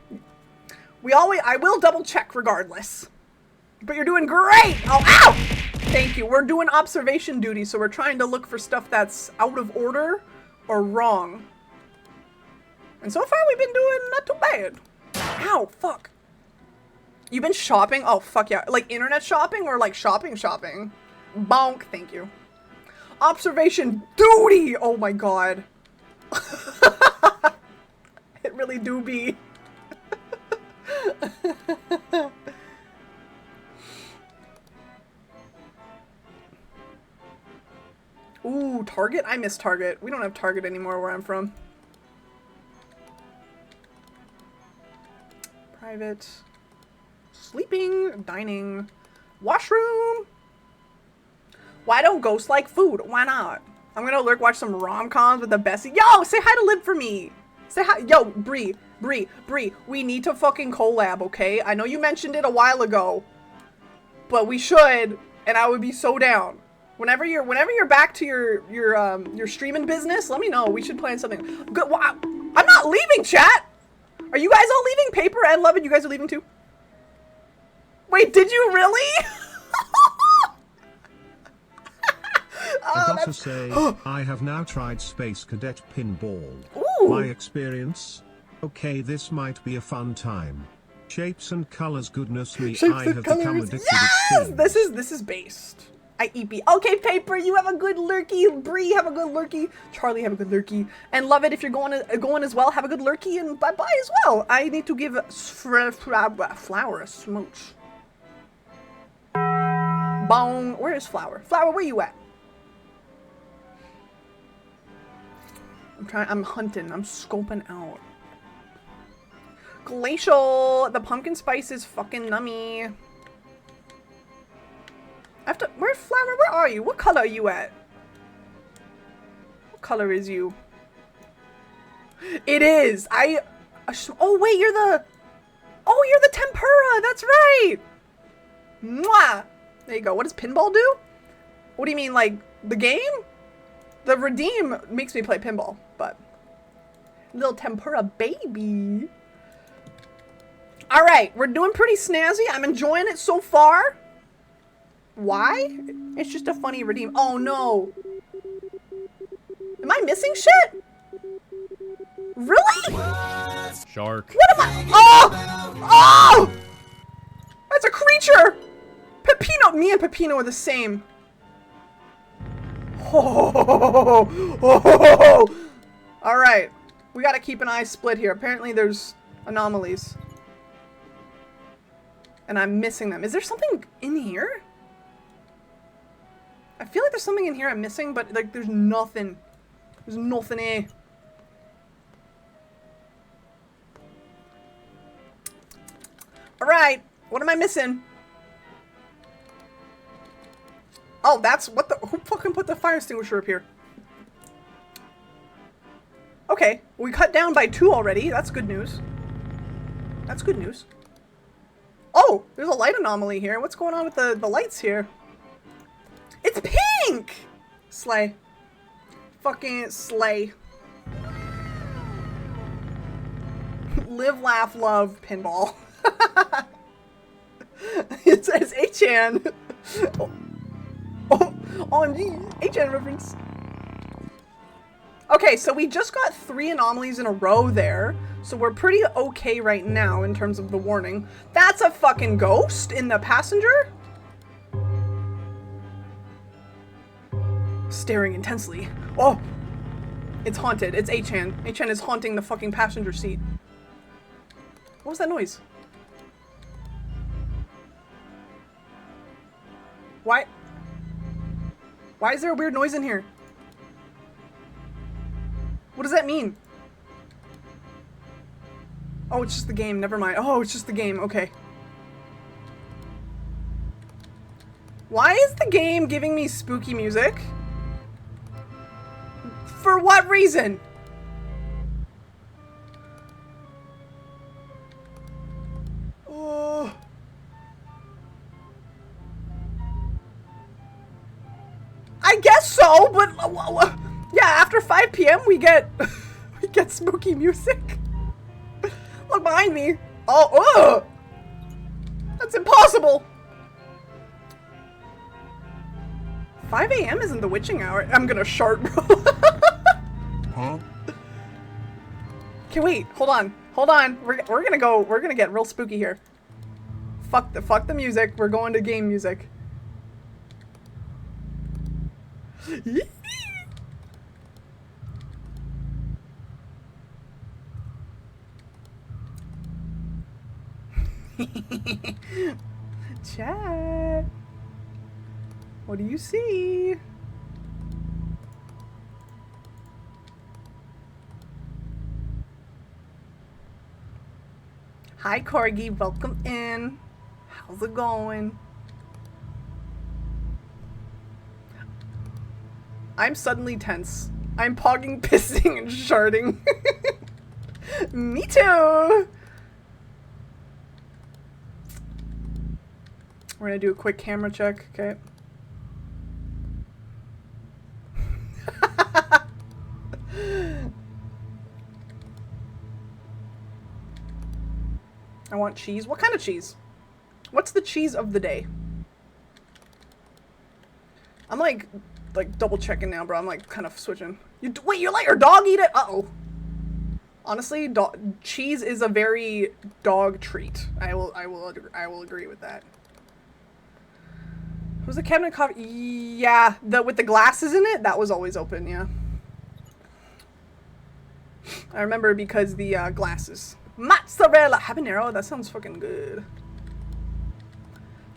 I will double check regardless. But you're doing great! Oh, ow! Thank you. We're doing observation duty, so we're trying to look for stuff that's out of order or wrong. And so far, we've been doing not too bad. Ow, fuck. You've been shopping? Oh, fuck yeah. Like internet shopping or like shopping? Bonk, thank you. Observation duty! Oh my god. It really do be. Ooh, Target? I miss Target. We don't have Target anymore where I'm from. Private. Sleeping. Dining. Washroom. Why don't ghosts like food? Why not? I'm gonna lurk watch some rom-coms with the bestie. Yo, say hi to Lib for me. Say hi. Yo, Bree, we need to fucking collab, okay? I know you mentioned it a while ago, but we should, and I would be so down. Whenever you're back to your streaming business, let me know. We should plan something. Good. Wow. I'm not leaving, chat. Are you guys all leaving? Paper and Love It, you guys are leaving too? Wait, did you really? I gotta say, I have now tried Space Cadet Pinball. Ooh. My experience? Okay, this might be a fun time. Shapes and colors, goodness me, I have become addicted. Yes! This is based. I eat B. Okay, Paper, you have a good lurky. Bree, have a good lurky. Charlie, have a good lurky. And Love It, if you're going as well, have a good lurky. And bye-bye as well. I need to give Flower a smooch. Bong. Where is Flower? Flower, where you at? I'm hunting. I'm scoping out. Glacial. The pumpkin spice is fucking nummy. Where's Flower? Where are you? What color are you at? What color is you? It is. Oh wait, you're the tempura. That's right. Mwah. There you go. What does pinball do? What do you mean, like the game? The redeem makes me play pinball, but little tempura baby. All right, we're doing pretty snazzy. I'm enjoying it so far. Why? It's just a funny redeem. Oh no. Am I missing shit? Really? Shark. What am I? Oh! Oh! That's a creature! Peppino. Me and Peppino are the same. Oh. All right. We gotta keep an eye split here. Apparently there's anomalies. And I'm missing them. Is there something in here? I feel like there's something in here I'm missing, but like there's nothing. There's nothing here. Alright, what am I missing? Oh, that's what the— who fucking put the fire extinguisher up here? Okay, we cut down by 2 already. That's good news. That's good news. Oh, there's a light anomaly here. What's going on with the lights here? It's pink! Slay. Fucking slay. Live, laugh, love, pinball. It says H-Chan. Oh, OMG, H-Chan reference. Okay, so we just got 3 anomalies in a row there. So we're pretty okay right now in terms of the warning. That's a fucking ghost in the passenger? Staring intensely. Oh! It's haunted. It's H-Chan. H-Chan is haunting the fucking passenger seat. What was that noise? Why? Why is there a weird noise in here? What does that mean? Oh, it's just the game. Never mind. Oh, it's just the game. Okay. Why is the game giving me spooky music? For what reason? Oh. I guess so, but yeah, after 5 p.m. we get we get spooky music. Look behind me. Oh, that's impossible. 5 a.m. isn't the witching hour. I'm gonna shart, bro. Huh? Okay, wait. Hold on. Hold on. We're gonna get real spooky here. Fuck the music. We're going to game music. Chat. What do you see? Hi, Corgi. Welcome in. How's it going? I'm suddenly tense. I'm pogging, pissing, and sharding. Me too! We're gonna do a quick camera check, okay? I want cheese. What kind of cheese? What's the cheese of the day? I'm like double checking now, bro. I'm like kind of switching. Wait, you let your dog eat it? Uh-oh. Honestly, cheese is a very dog treat. I will agree with that. Was the cabinet coffee? Yeah, with the glasses in it, that was always open, yeah. I remember because the glasses. Mozzarella habanero, that sounds fucking good.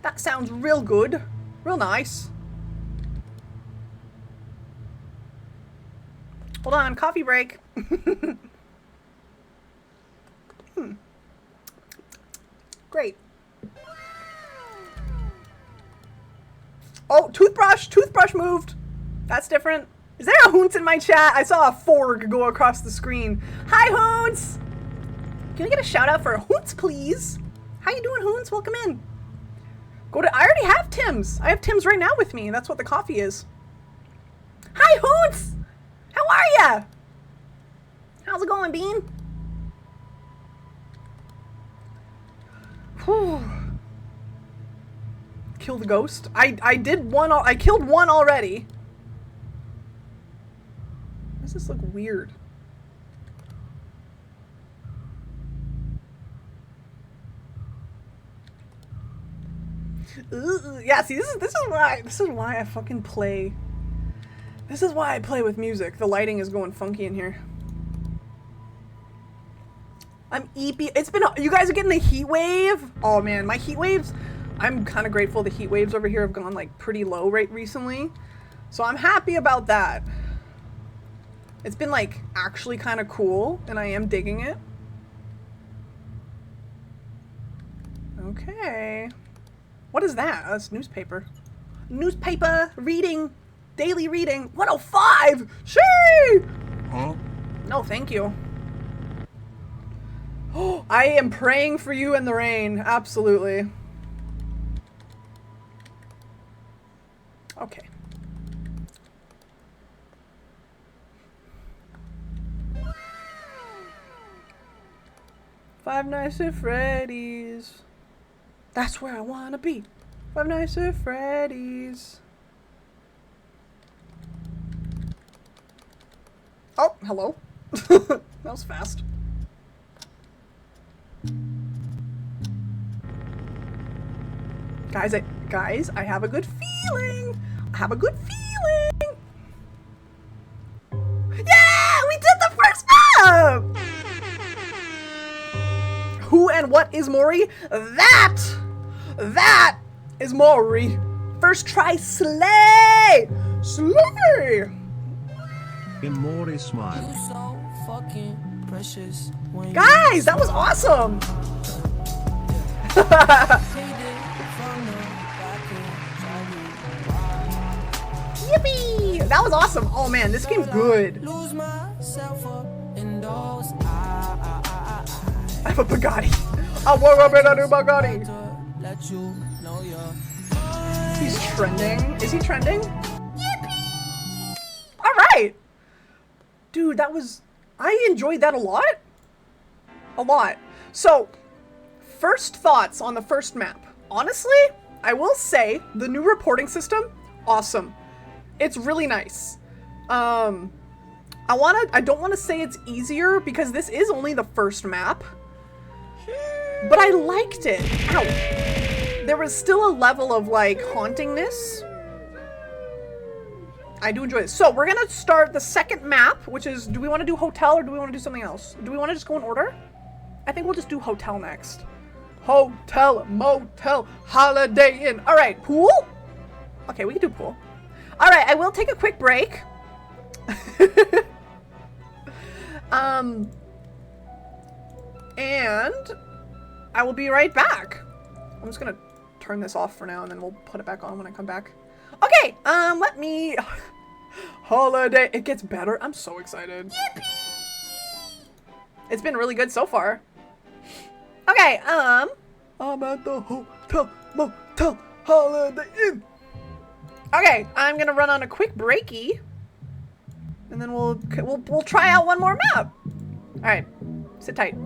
That sounds real good. Real nice. Hold on, coffee break. Great. Oh, toothbrush! Toothbrush moved! That's different. Is there a Hoons in my chat? I saw a Forg go across the screen. Hi, Hoons! Can I get a shout out for Hoons, please? How you doing, Hoons? Welcome in. I already have Tim's. I have Tim's right now with me. That's what the coffee is. Hi, Hoons! How are ya? How's it going, Bean? Whew. Kill the ghost. I did one. I killed one already. Why does this look weird? Ooh, yeah. See, this is why I fucking play. This is why I play with music. The lighting is going funky in here. I'm EP. It's been. You guys are getting the heat wave. Oh man, my heat waves. I'm kind of grateful the heat waves over here have gone like pretty low right recently. So I'm happy about that. It's been like actually kind of cool and I am digging it. Okay. What is that? Oh, that's newspaper. Newspaper reading. Daily reading. 105! Shee! Huh? No, thank you. Oh, I am praying for you in the rain. Absolutely. Okay. Five Nights at Freddy's. That's where I wanna be. Five Nights at Freddy's. Oh, hello. That was fast. Guys, I have a good feeling. I have a good feeling. Yeah, we did the first map. Who and what is Maury? That is Maury. First try, slay. Slay. In Maury's smile. You so fucking precious. Guys, that was awesome. Yippee! That was awesome. Oh man, this game's good. I have a Bugatti. I woke up in a new Bugatti. He's trending. Is he trending? Yippee! Alright. Dude, I enjoyed that a lot. A lot. So, first thoughts on the first map. Honestly, I will say the new reporting system, awesome. It's really nice. I don't want to say it's easier because this is only the first map. But I liked it. Ow. There was still a level of like hauntingness. I do enjoy this. So we're gonna start the second map, which is, do we want to do hotel or do we want to do something else? Do we want to just go in order? I think we'll just do hotel next. Hotel, motel, holiday inn. All right, pool? Okay, we can do pool. All right, I will take a quick break. And I will be right back. I'm just gonna turn this off for now and then we'll put it back on when I come back. Okay, let me... holiday. It gets better. I'm so excited. It's been really good so far. Okay, I'm at the hotel, motel, Holiday Inn. Okay, I'm gonna run on a quick breaky, and then we'll try out one more map. All right, sit tight.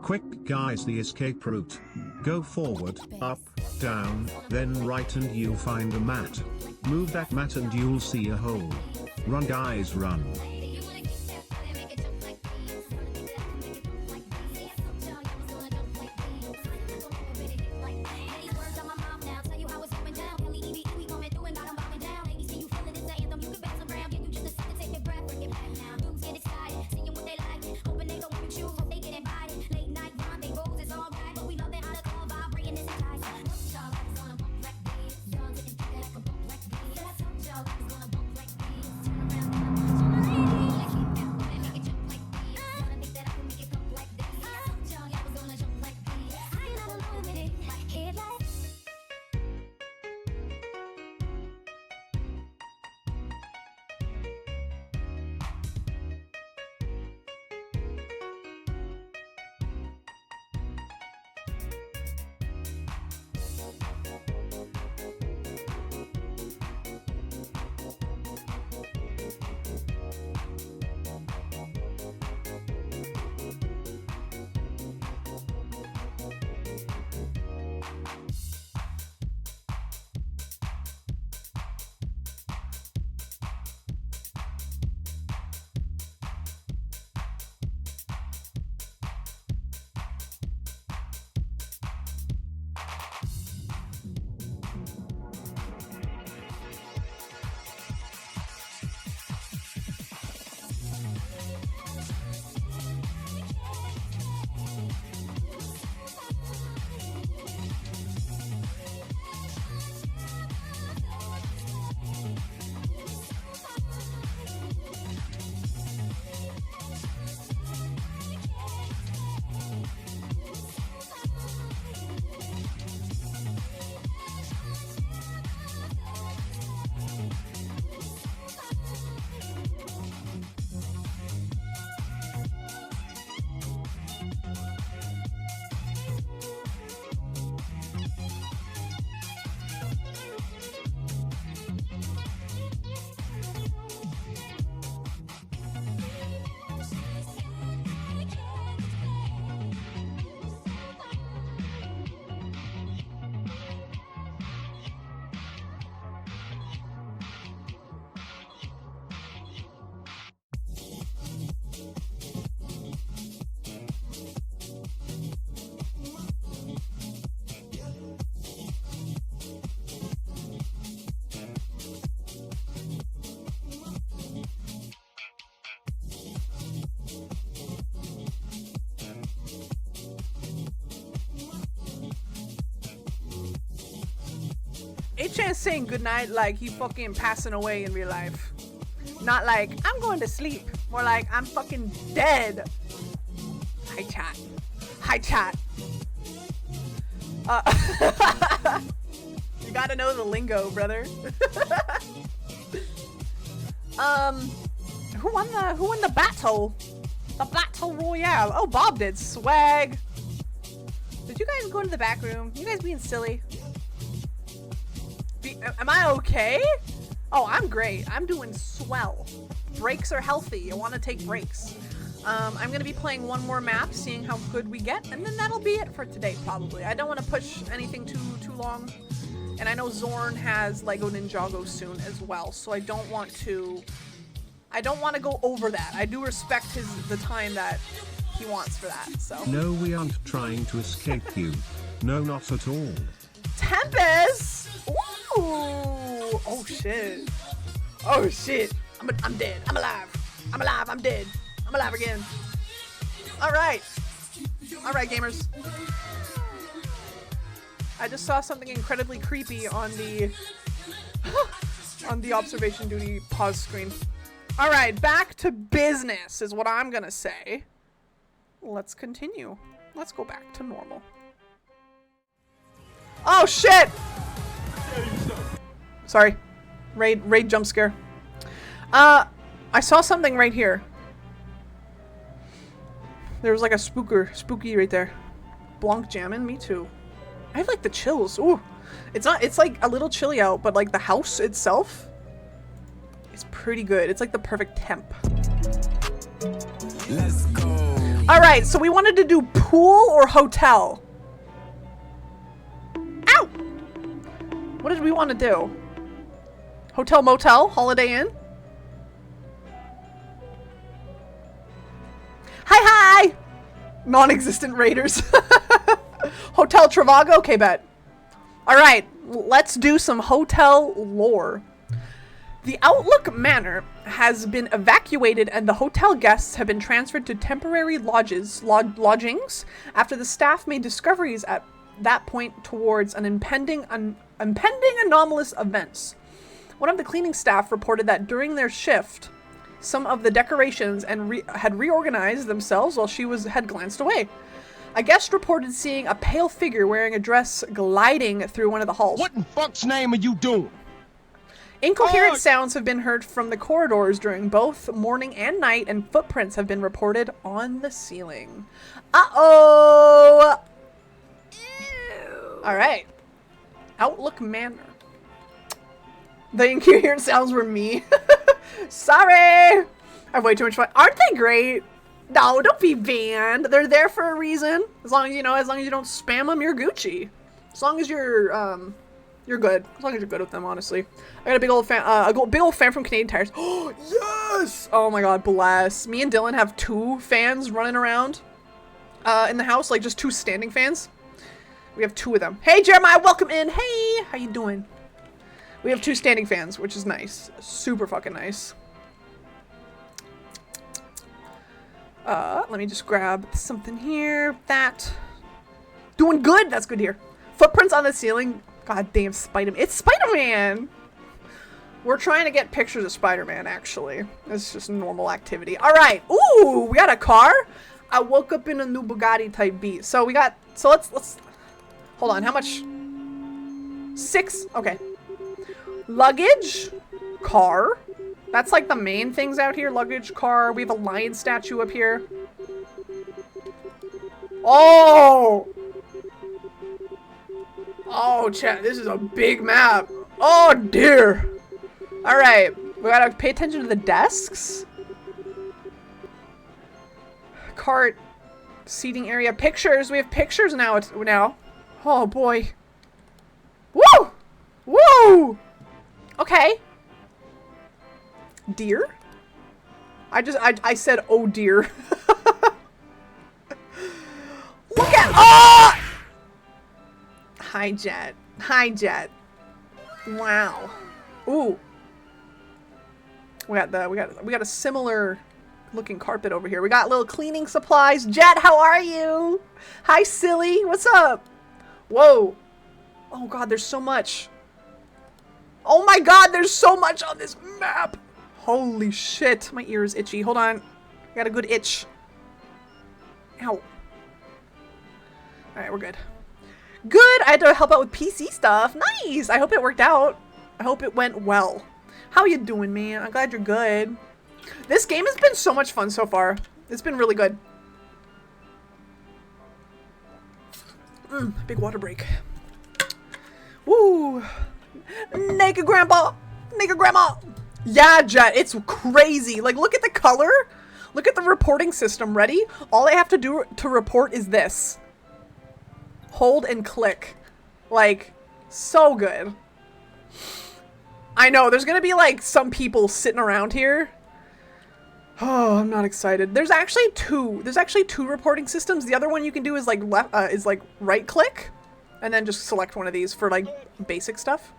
Quick guys, the escape route. Go forward, up, down, then right and you'll find a mat. Move that mat and you'll see a hole. Run guys, run. H.N. saying goodnight like he fucking passing away in real life. Not like, I'm going to sleep. More like, I'm fucking dead. Hi, chat. Hi, chat. You gotta know the lingo, brother. Who won the battle? The Battle Royale. Oh, Bob did. Swag. Did you guys go into the back room? You guys being silly? Am I okay? Oh, I'm great. I'm doing swell. Breaks are healthy. I want to take breaks. I'm going to be playing one more map, seeing how good we get, and then that'll be it for today, probably. I don't want to push anything too long. And I know Zorn has Lego Ninjago soon as well, so I don't want to go over that. I do respect the time that he wants for that, so. No, we aren't trying to escape you. No, not at all. Tempest! Ooh! Oh shit. Oh shit. I'm dead. I'm alive. I'm alive. I'm dead. I'm alive again. Alright. Alright, gamers. I just saw something incredibly creepy on the on the observation duty pause screen. Alright, back to business is what I'm gonna say. Let's continue. Let's go back to normal. Oh shit! Sorry. Raid jump scare. I saw something right here. There was like a spooky right there. Blanc jammin', me too. I have like the chills. Ooh. It's like a little chilly out, but like the house itself is pretty good. It's like the perfect temp. Let's go. Alright, so we wanted to do pool or hotel. Ow! What did we want to do? Hotel, motel, Holiday Inn? Hi! Non-existent raiders. Hotel Travago? Okay, bet. Alright, let's do some hotel lore. The Outlook Manor has been evacuated and the hotel guests have been transferred to temporary lodgings after the staff made discoveries at that point towards an impending anomalous events. One of the cleaning staff reported that during their shift, some of the decorations had reorganized themselves while she had glanced away. A guest reported seeing a pale figure wearing a dress gliding through one of the halls. What in fuck's name are you doing? Incoherent sounds have been heard from the corridors during both morning and night, and footprints have been reported on the ceiling. Uh-oh! Alright. Outlook Manor. The incoherent sounds were me. Sorry! I have way too much fun. Aren't they great? No, don't be banned. They're there for a reason. As long as you don't spam them, you're Gucci. As long as you're good. As long as you're good with them, honestly. I got a big old fan from Canadian Tires. Oh, yes! Oh my god, bless. Me and Dylan have 2 fans running around in the house, like just 2 standing fans. We have 2 of them. Hey, Jeremiah, welcome in. Hey, how you doing? We have 2 standing fans, which is nice. Super fucking nice. Let me just grab something here. That. Doing good. That's good here. Footprints on the ceiling. God damn Spider-Man. It's Spider-Man! We're trying to get pictures of Spider-Man, actually. It's just normal activity. Alright. Ooh, we got a car? I woke up in a new Bugatti type beat. So we got, so let's, hold on. How much? 6? Okay. Luggage. Car. That's like the main things out here. Luggage, car. We have a lion statue up here. Oh! Oh, chat, this is a big map. Oh, dear. Alright, we gotta pay attention to the desks. Cart. Seating area. Pictures. We have pictures now. Oh, boy. Woo! Woo! Okay. Deer? I said, oh dear. Look at, oh! Hi, Jet. Hi, Jet. Wow. Ooh. We got a similar looking carpet over here. We got little cleaning supplies. Jet, how are you? Hi, Silly. What's up? Whoa. Oh god, there's so much. Oh my god, there's so much on this map. Holy shit. My ear is itchy. Hold on. I got a good itch. Ow. Alright, we're good. Good! I had to help out with PC stuff. Nice! I hope it worked out. I hope it went well. How you doing, man? I'm glad you're good. This game has been so much fun so far. It's been really good. Big water break. Woo! Naked grandpa! Naked grandma! Yeah, Jet, it's crazy. Like, look at the color. Look at the reporting system. Ready? All I have to do to report is this. Hold and click. Like, so good. I know, there's gonna be like some people sitting around here. Oh, I'm not excited. There's actually two reporting systems. The other one you can do is like right click and then just select one of these for like basic stuff.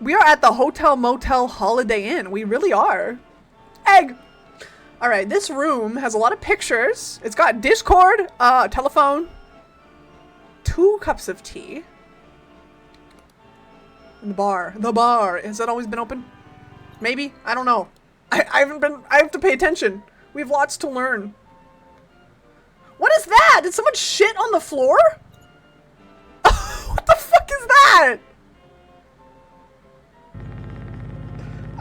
We are at the Hotel Motel Holiday Inn. We really are. Egg! Alright, this room has a lot of pictures. It's got Discord, telephone, 2 cups of tea. And the bar. The bar. Has that always been open? Maybe? I don't know. I have to pay attention. We have lots to learn. What is that? Did someone shit on the floor? What the fuck is that?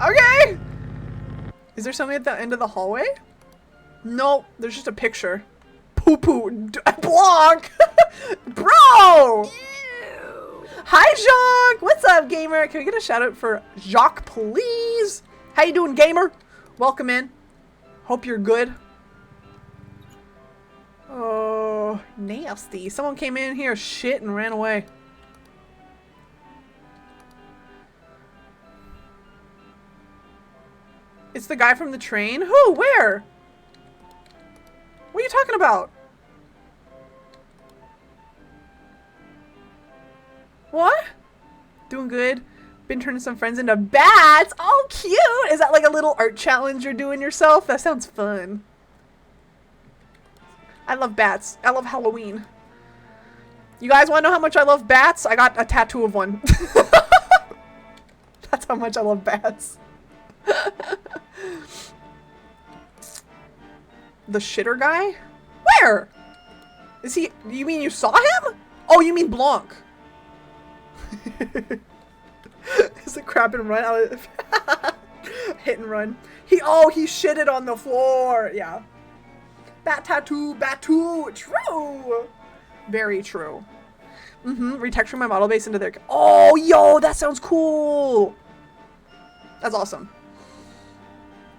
Okay. Is there something at the end of the hallway? No, there's just a picture. Poo-poo. Blanc! Bro! Hi, Jacques! What's up, gamer? Can we get a shout out for Jacques, please? How you doing, gamer? Welcome in. Hope you're good. Oh, nasty. Someone came in here, shit, and ran away. It's the guy from the train? Who? Where? What are you talking about? What? Doing good. Been turning some friends into bats. Oh, cute. Is that like a little art challenge you're doing yourself? That sounds fun. I love bats. I love Halloween. You guys want to know how much I love bats? I got a tattoo of one. That's how much I love bats. The shitter guy? Where? Is he? You mean you saw him? Oh, you mean Blanc. Is it crap and run? Hit and run. He shitted on the floor. Yeah. Bat tattoo, true. Very true. Retexturing my model base into their. Oh, yo, that sounds cool. That's awesome.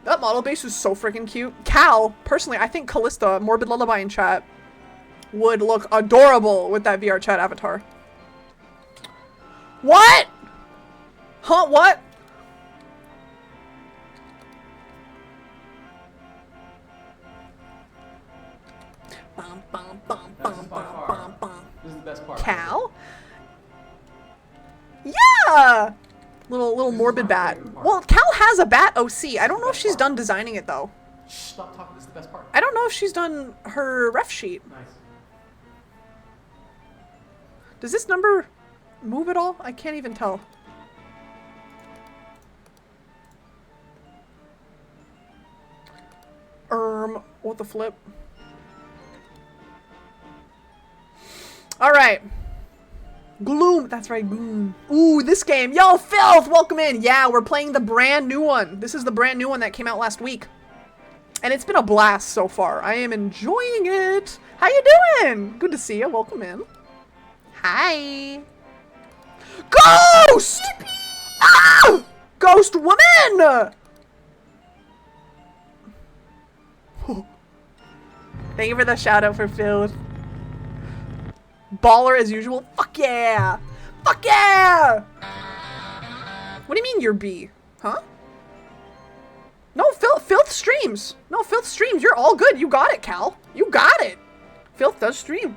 That model base is so freaking cute. Cal, personally, I think Callista, Morbid Lullaby in chat, would look adorable with that VR chat avatar. What? Huh? What? Bum, bum, bum, bum, bum, bum. This is the best part. Cal? Yeah! Little morbid bat. Well, Cal has a bat OC. I don't know if she's done designing it though. Shh, stop talking. This is the best part. I don't know if she's done her ref sheet. Nice. Does this number move at all? I can't even tell. What the flip? Alright. Gloom. That's right, Gloom. Ooh, this game. Yo, Filth, welcome in. Yeah, we're playing the brand new one. This is the brand new one that came out last week. And it's been a blast so far. I am enjoying it. How you doing? Good to see you. Welcome in. Hi. Ghost! Ah! Ghost woman! Thank you for the shout out for Filth. Baller as usual. Fuck yeah! Fuck yeah! What do you mean you're B? Huh? No, Filth streams. No, Filth streams. You're all good. You got it, Cal. You got it. Filth does stream.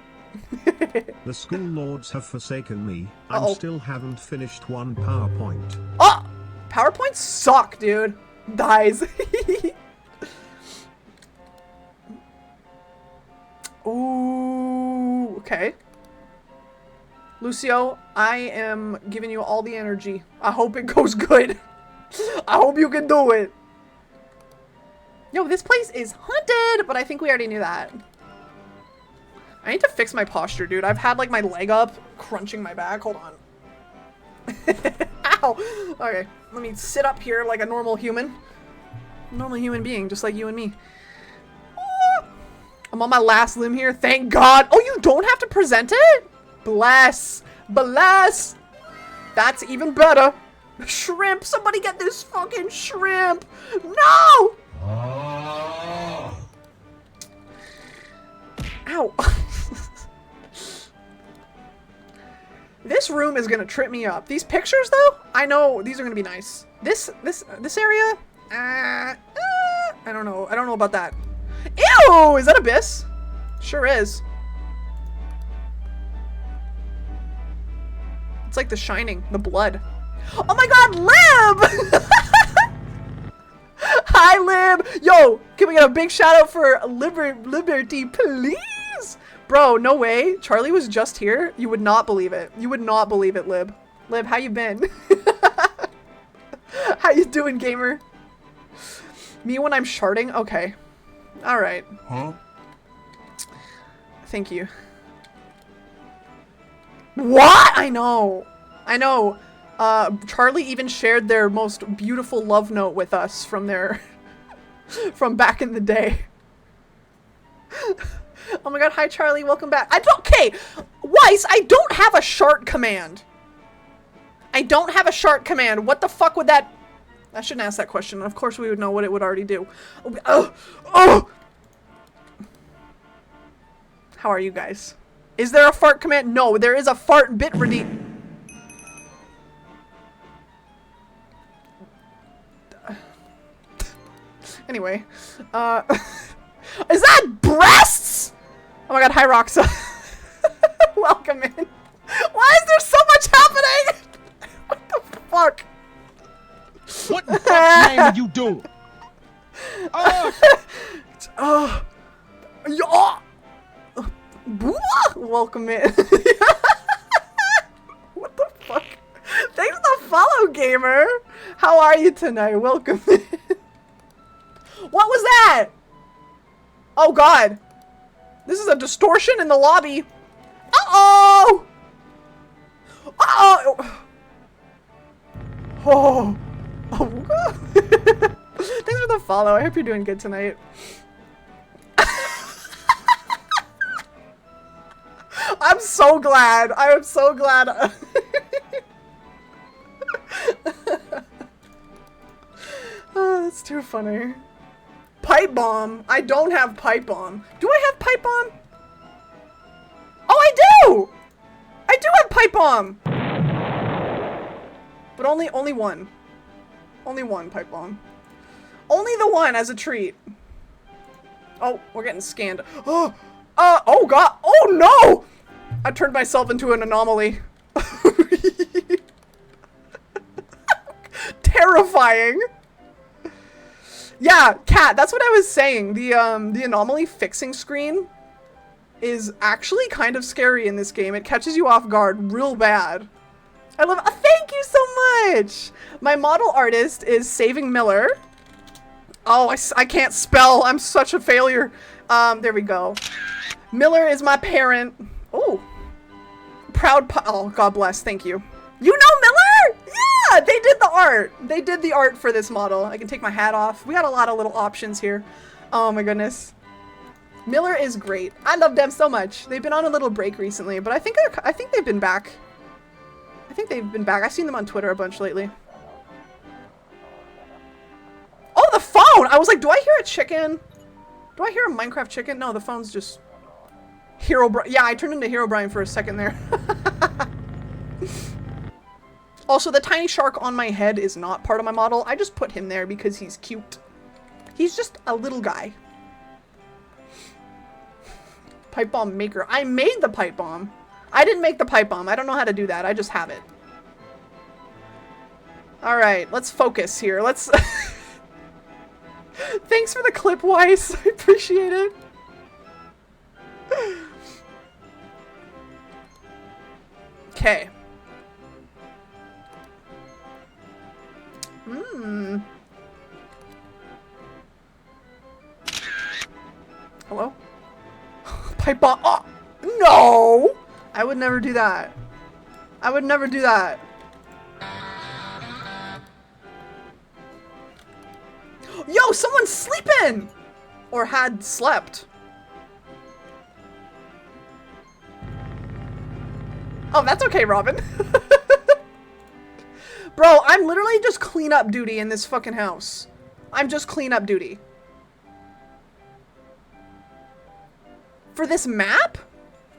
The school lords have forsaken me. I still haven't finished one PowerPoint. Oh! PowerPoints suck, dude. Dies. Ooh, okay. Lucio, I am giving you all the energy. I hope it goes good. I hope you can do it. Yo, this place is haunted, but I think we already knew that. I need to fix my posture, dude. I've had like my leg up, crunching my back. Hold on. Ow! Okay, let me sit up here like a normal human. Normal human being, just like you and me. I'm on my last limb here, thank God. Oh, you don't have to present it? Bless. Bless. That's even better. Shrimp, somebody get this fucking shrimp. No! Ow. This room is gonna trip me up. These pictures though, I know these are gonna be nice. This area, I don't know. I don't know about that. Ew, is that Abyss? Sure is. It's like The Shining, the blood. Oh my God, Lib! Hi, Lib! Yo, can we get a big shout out for Liberty, please? Bro, no way. Charlie was just here. You would not believe it. You would not believe it, Lib. Lib, how you been? How you doing, gamer? Me when I'm sharding? Okay. Alright. Huh? Thank you. What? I know. I know. Charlie even shared their most beautiful love note with us from their... from back in the day. Oh my God, hi Charlie, welcome back. Okay, Weiss, I don't have a shark command. I don't have a shark command. What the fuck would that... I shouldn't ask that question. Of course we would know what it would already do. Oh! How are you guys? Is there a fart command? No, there is a fart bit redeem. Anyway, is that breasts? Oh my God, hi Roxa. Welcome in. Why is there so much happening? What the fuck? What the fuck's name are you doing? Welcome in. What the fuck? Thanks for the follow, gamer. How are you tonight? Welcome in. What was that? Oh God. This is a distortion in the lobby. Uh-oh! Uh-oh! Oh. Thanks for the follow. I hope you're doing good tonight. I'm so glad. I am so glad. Oh, that's too funny. Pipe bomb. I don't have pipe bomb. Do I have pipe bomb? Oh, I do! I do have pipe bomb! But only one. Only one pipe bomb. Only the one as a treat. Oh, we're getting scanned. Oh, oh God. Oh no! I turned myself into an anomaly. Terrifying. Yeah, Kat, that's what I was saying. The anomaly fixing screen is actually kind of scary in this game. It catches you off guard real bad. I love it. Oh, thank you so much. My model artist is Saving Miller. Oh, I can't spell. I'm such a failure. There we go. Miller is my parent. Oh, oh, God bless. Thank you. You know Miller? Yeah, they did the art. They did the art for this model. I can take my hat off. We got a lot of little options here. Oh my goodness. Miller is great. I love them so much. They've been on a little break recently, but I think they've been back. I think they've been back. I've seen them on Twitter a bunch lately. Oh, the phone! I was like, do I hear a chicken? Do I hear a Minecraft chicken? No, the phone's just... Yeah, I turned into Herobrine for a second there. Also, the tiny shark on my head is not part of my model. I just put him there because he's cute. He's just a little guy. Pipe bomb maker. I made the pipe bomb. I didn't make the pipe bomb. I don't know how to do that. I just have it. Alright, let's focus here. Let's... Thanks for the clip, Weiss. I appreciate it. Okay. Hello? Pipe bomb. Oh, no! I would never do that. I would never do that. Yo, someone's sleeping! Or had slept. Oh, that's okay, Robin. Bro, I'm literally just cleanup duty in this fucking house. I'm just cleanup duty. For this map?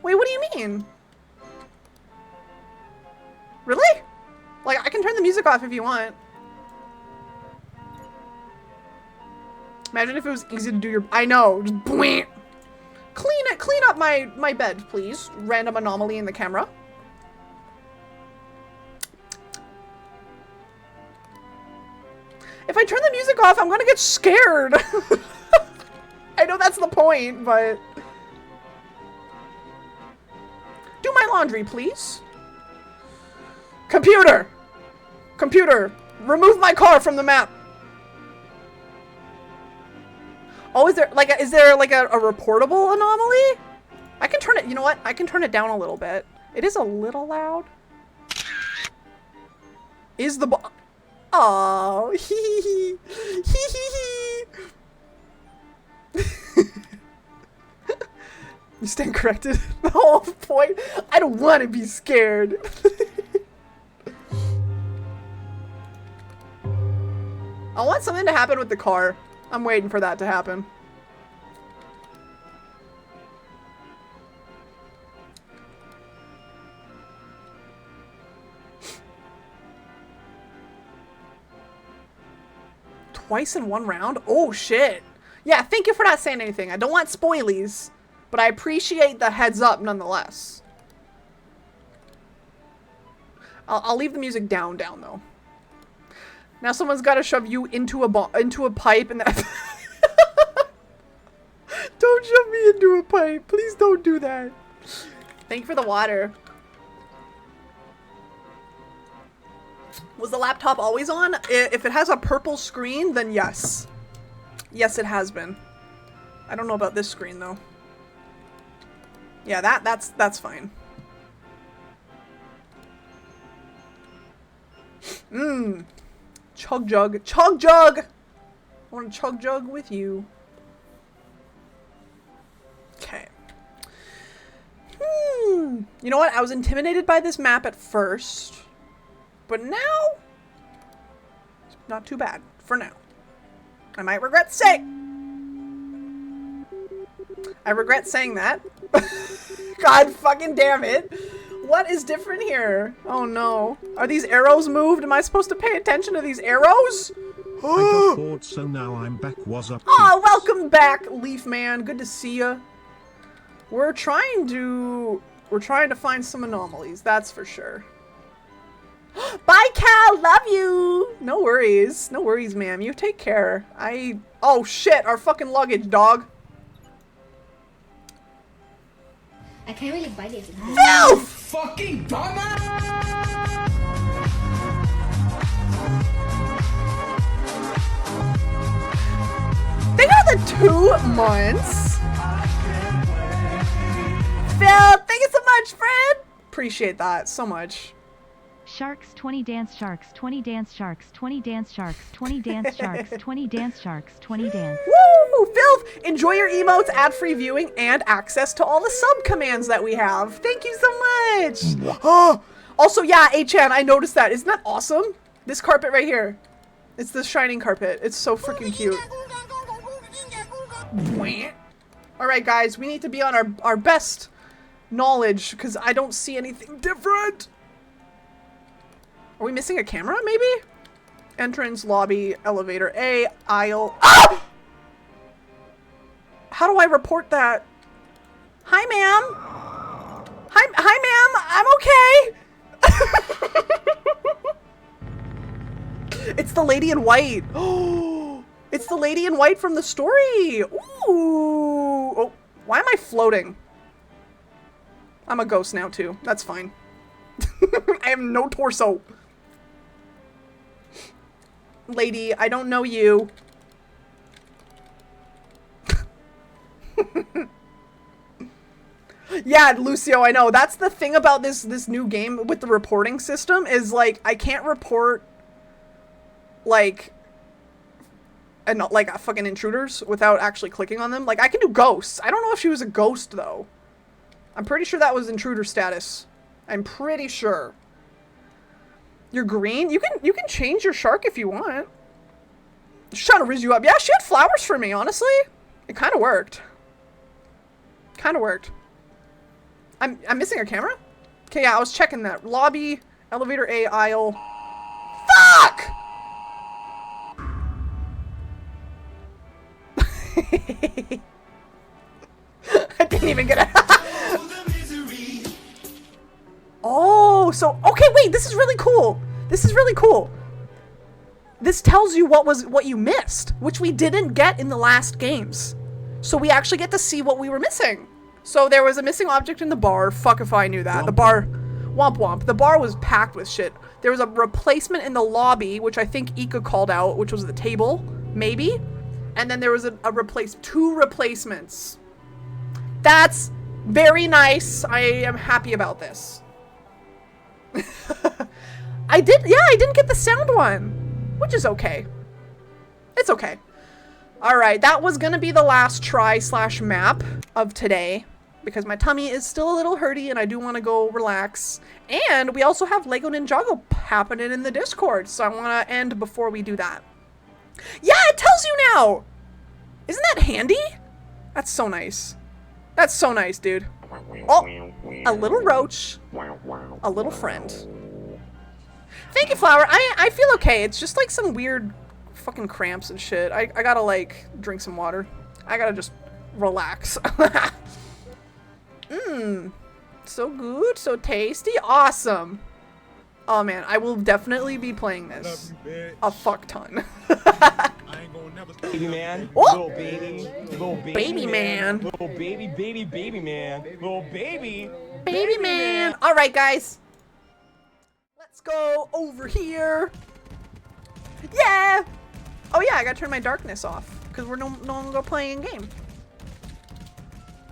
Wait, what do you mean? Really? Like, I can turn the music off if you want. Imagine if it was easy to do your... I know, just bwing. Clean up my bed, please. Random anomaly in the camera. If I turn the music off, I'm gonna get scared. I know that's the point, but... Do my laundry, please. Computer! Computer, remove my car from the map. Oh, is there like a reportable anomaly? I can turn it, you know what? I can turn it down a little bit. It is a little loud. Is the oh, hee hee. You stand corrected. The whole point. I don't want to be scared. I want something to happen with the car. I'm waiting for that to happen. Twice in one round? Oh shit. Yeah, thank you for not saying anything. I don't want spoilies, but I appreciate the heads up nonetheless. I'll leave the music down though. Now someone's got to shove you into a pipe and that. Don't shove me into a pipe. Please don't do that. Thank you for the water. Was the laptop always on? If it has a purple screen, then yes. Yes, it has been. I don't know about this screen though. Yeah, that's fine. Mmm. Chug jug. Chug jug! I want to chug jug with you. Okay. You know what? I was intimidated by this map at first. But now, it's not too bad. For now. I might regret saying... I regret saying that. God fucking damn it. What is different here? Oh no. Are these arrows moved? Am I supposed to pay attention to these arrows? I got bored, so now I'm back. What's up? Oh, welcome back, Leaf Man. Good to see ya. We're trying to find some anomalies, that's for sure. Bye, Cal. Love you. No worries. No worries, ma'am. You take care. Oh shit, our fucking luggage, dog. I can't really bite it. Filth! Fucking dumbass! They got the 2 months. Phil, thank you so much, friend. Appreciate that so much. Sharks 20 dance sharks 20 dance sharks 20 dance sharks 20 dance sharks 20 dance sharks 20 dance. Woo! Filth! Enjoy your emotes, ad-free viewing, and access to all the sub commands that we have. Thank you so much. Also, yeah, HN, I noticed that. Isn't that awesome? This carpet right here. It's the shining carpet. It's so freaking cute. Alright, guys, we need to be on our best knowledge because I don't see anything different. Are we missing a camera, maybe? Entrance, lobby, elevator, A, aisle. Ah! How do I report that? Hi, ma'am. Hi, ma'am. I'm okay. It's the lady in white. Oh, it's the lady in white from the story. Ooh. Oh, why am I floating? I'm a ghost now, too. That's fine. I have no torso. Lady, I don't know you. Yeah, Lucio, I know. That's the thing about this new game with the reporting system is, like, I can't report, like, and not like fucking intruders without actually clicking on them. Like I can do ghosts. I don't know if she was a ghost though. I'm pretty sure that was intruder status. I'm pretty sure. You're green? You can change your shark if you want. Just trying to rizz you up. Yeah, she had flowers for me, honestly. It kind of worked. Kind of worked. I'm missing a camera? Okay, yeah, I was checking that. Lobby, elevator A, aisle. Fuck! I didn't even get it. Oh, so okay, wait, this is really cool. This is really cool. This tells you what you missed, which we didn't get in the last games. So we actually get to see what we were missing. So there was a missing object in the bar. Fuck if I knew that. The bar, womp womp. The bar was packed with shit. There was a replacement in the lobby, which I think Ika called out, which was the table, maybe. And then there was two replacements. That's very nice. I am happy about this. I didn't get the sound one, which is okay. It's okay. All right, that was gonna be the last try / map of today because my tummy is still a little hurty and I do want to go relax. And we also have Lego Ninjago happening in the Discord, so I want to end before we do that. Yeah, it tells you now. Isn't that handy? That's so nice. That's so nice, dude. Oh, a little roach, a little friend. Thank you, Flower. I feel okay. It's just like some weird fucking cramps and shit. I gotta like drink some water. I gotta just relax. So good, so tasty, awesome. Oh man, I will definitely be playing this a fuck ton. Baby man, oh! little baby man, little baby man, little baby man. All right, guys, let's go over here. Yeah. Oh yeah, I gotta turn my darkness off because we're no longer playing a game.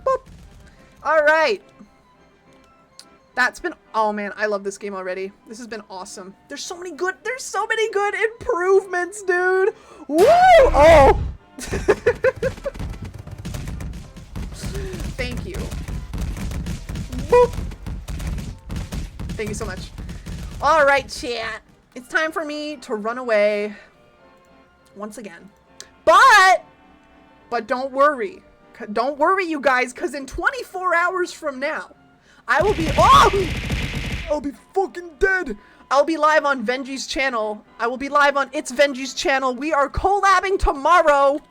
Boop. All right. That's been, oh man, I love this game already. This has been awesome. There's so many good improvements, dude. Woo! Oh! Thank you. Boop. Thank you so much. All right, chat. It's time for me to run away once again. But don't worry. Don't worry, you guys, because in 24 hours from now, I will be, I'll be fucking dead. I'll be live on Venji's channel. I will be live on It's Venji's channel. We are collabing tomorrow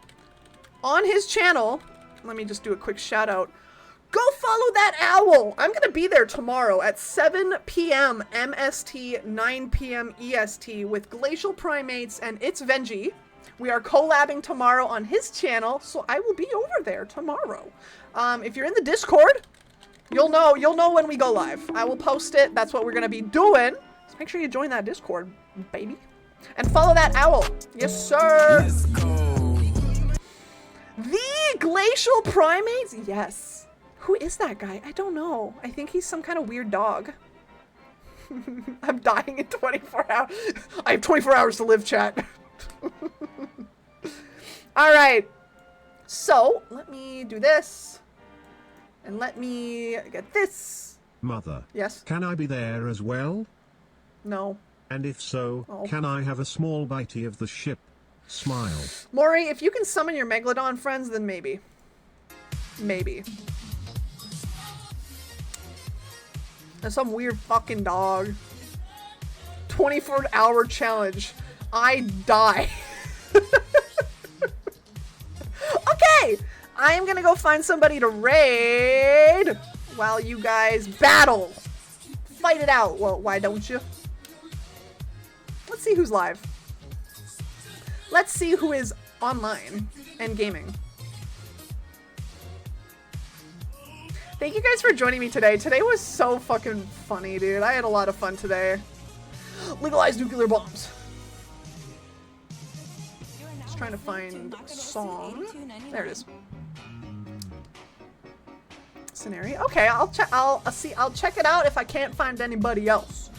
on his channel. Let me just do a quick shout out. Go follow that owl. I'm going to be there tomorrow at 7 p.m. MST, 9 p.m. EST with Glacial Primates and It's Venji. We are collabing tomorrow on his channel, so I will be over there tomorrow. If you're in the Discord, you'll know when we go live. I will post it. That's what we're gonna be doing. So make sure you join that Discord, baby. And follow that owl. Yes, sir. Let's go. The Glacial Primates? Yes. Who is that guy? I don't know. I think he's some kind of weird dog. I'm dying in 24 hours. I have 24 hours to live, chat. All right. So, let me do this. And let me get this. Mother. Yes? Can I be there as well? No. And if so, can I have a small bitey of the ship? Smile. Maury, if you can summon your Megalodon friends, then maybe. Maybe. There's some weird fucking dog. 24-hour challenge. I die. Okay! I am gonna go find somebody to raid while you guys battle. Fight it out. Well, why don't you? Let's see who's live. Let's see who is online and gaming. Thank you guys for joining me today. Today was so fucking funny, dude. I had a lot of fun today. Legalize nuclear bombs. Just trying to find a song. There it is. Scenario. Okay, I'll check. I'll check it out if I can't find anybody else.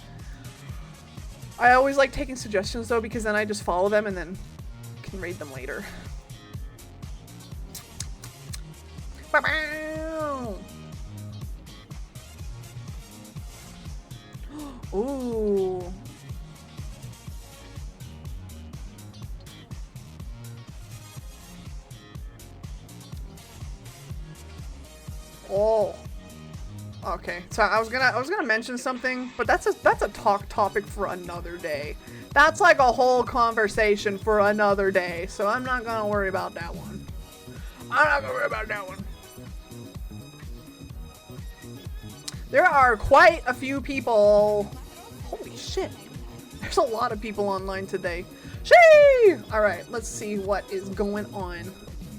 I always like taking suggestions though because then I just follow them and then can raid them later. Ba-bow! Ooh. Oh. Okay. So I was gonna mention something, but that's a talk topic for another day. That's like a whole conversation for another day. So I'm not gonna worry about that one. I'm not gonna worry about that one. There are quite a few people. Holy shit. There's a lot of people online today. Shee! Alright, let's see what is going on.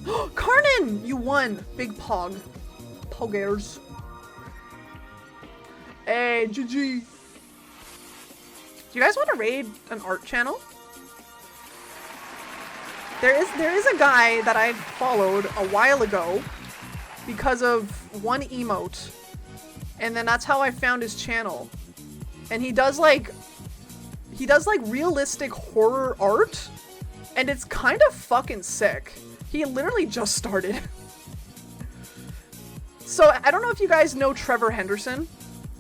Karnan! You won! Big pog. Poggers. Hey, GG. Do you guys want to raid an art channel? There is a guy that I followed a while ago because of one emote. And then that's how I found his channel. And he does like realistic horror art, and it's kind of fucking sick. He literally just started. So I don't know if you guys know Trevor Henderson.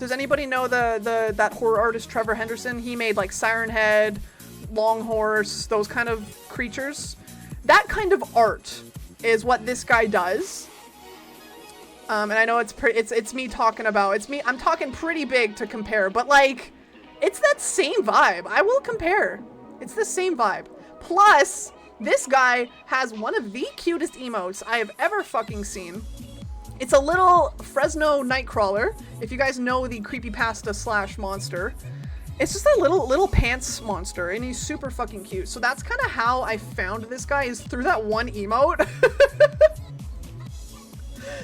Does anybody know that horror artist Trevor Henderson? He made like Siren Head, Long Horse, those kind of creatures. That kind of art is what this guy does. And I know it's me talking about, I'm talking pretty big to compare, but like, it's that same vibe. I will compare. It's the same vibe. Plus, this guy has one of the cutest emotes I have ever fucking seen. It's a little Fresno Nightcrawler, if you guys know the creepypasta slash monster. It's just a little pants monster, and he's super fucking cute. So that's kind of how I found this guy, is through that one emote.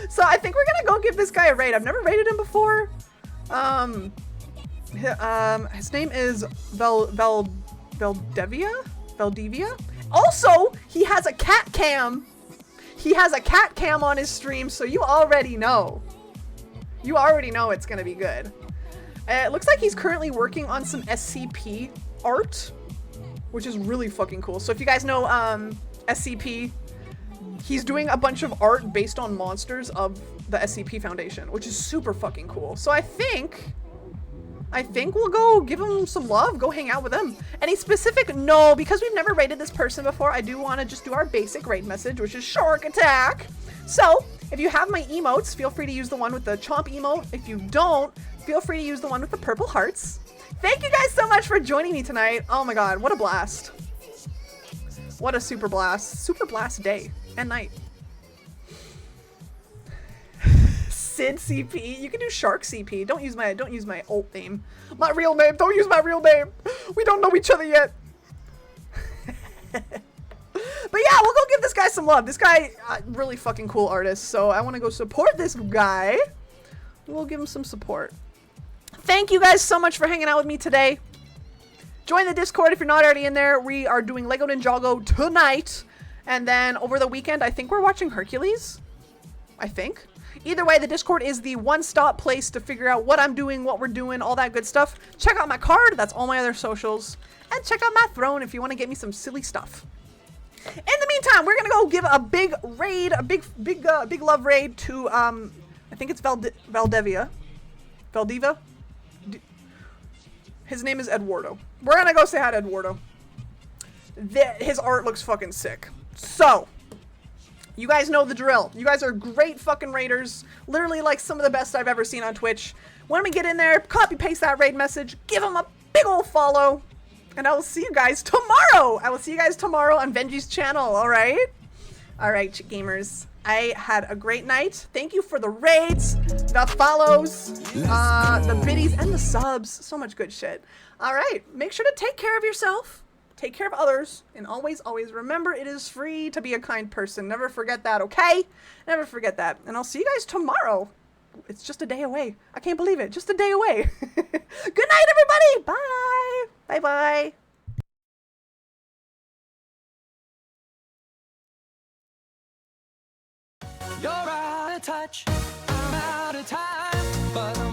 So I think we're gonna go give this guy a raid. I've never raided him before. His name is Valdivia. Also, he has a cat cam. He has a cat cam on his stream, so you already know. You already know it's gonna be good. It looks like he's currently working on some SCP art, which is really fucking cool. So if you guys know SCP, he's doing a bunch of art based on monsters of the SCP Foundation, which is super fucking cool. So I think we'll go give him some love, go hang out with him. Any specific? No, because we've never raided this person before, I do want to just do our basic raid message, which is Shark Attack. So if you have my emotes, feel free to use the one with the chomp emote. If you don't, feel free to use the one with the purple hearts. Thank you guys so much for joining me tonight. Oh my god, what a blast. What a super blast day and night. Sid CP, you can do Shark CP. Don't use my alt name. My real name. Don't use my real name. We don't know each other yet. But yeah, we'll go give this guy some love. This guy, really fucking cool artist. So I want to go support this guy. We'll give him some support. Thank you guys so much for hanging out with me today. Join the Discord if you're not already in there. We are doing Lego Ninjago tonight. And then over the weekend, I think we're watching Hercules. I think. Either way, the Discord is the one-stop place to figure out what I'm doing, what we're doing, all that good stuff. Check out my card. That's all my other socials. And check out my throne if you want to get me some silly stuff. In the meantime, we're going to go give a big raid, a big love raid to, I think it's Valdiva. His name is Eduardo. We're going to go say hi to Eduardo. His art looks fucking sick. So, you guys know the drill. You guys are great fucking raiders. Literally like some of the best I've ever seen on Twitch. When we get in there, copy paste that raid message, give them a big old follow, and I will see you guys tomorrow. I will see you guys tomorrow on Benji's channel, alright? Alright, gamers. I had a great night. Thank you for the raids, the follows, the biddies, and the subs. So much good shit. Alright, make sure to take care of yourself. Take care of others, and always, always remember it is free to be a kind person. Never forget that, okay? Never forget that. And I'll see you guys tomorrow. It's just a day away. I can't believe it. Just a day away. Good night, everybody. Bye. Bye-bye. You're out of touch, I'm out of time, but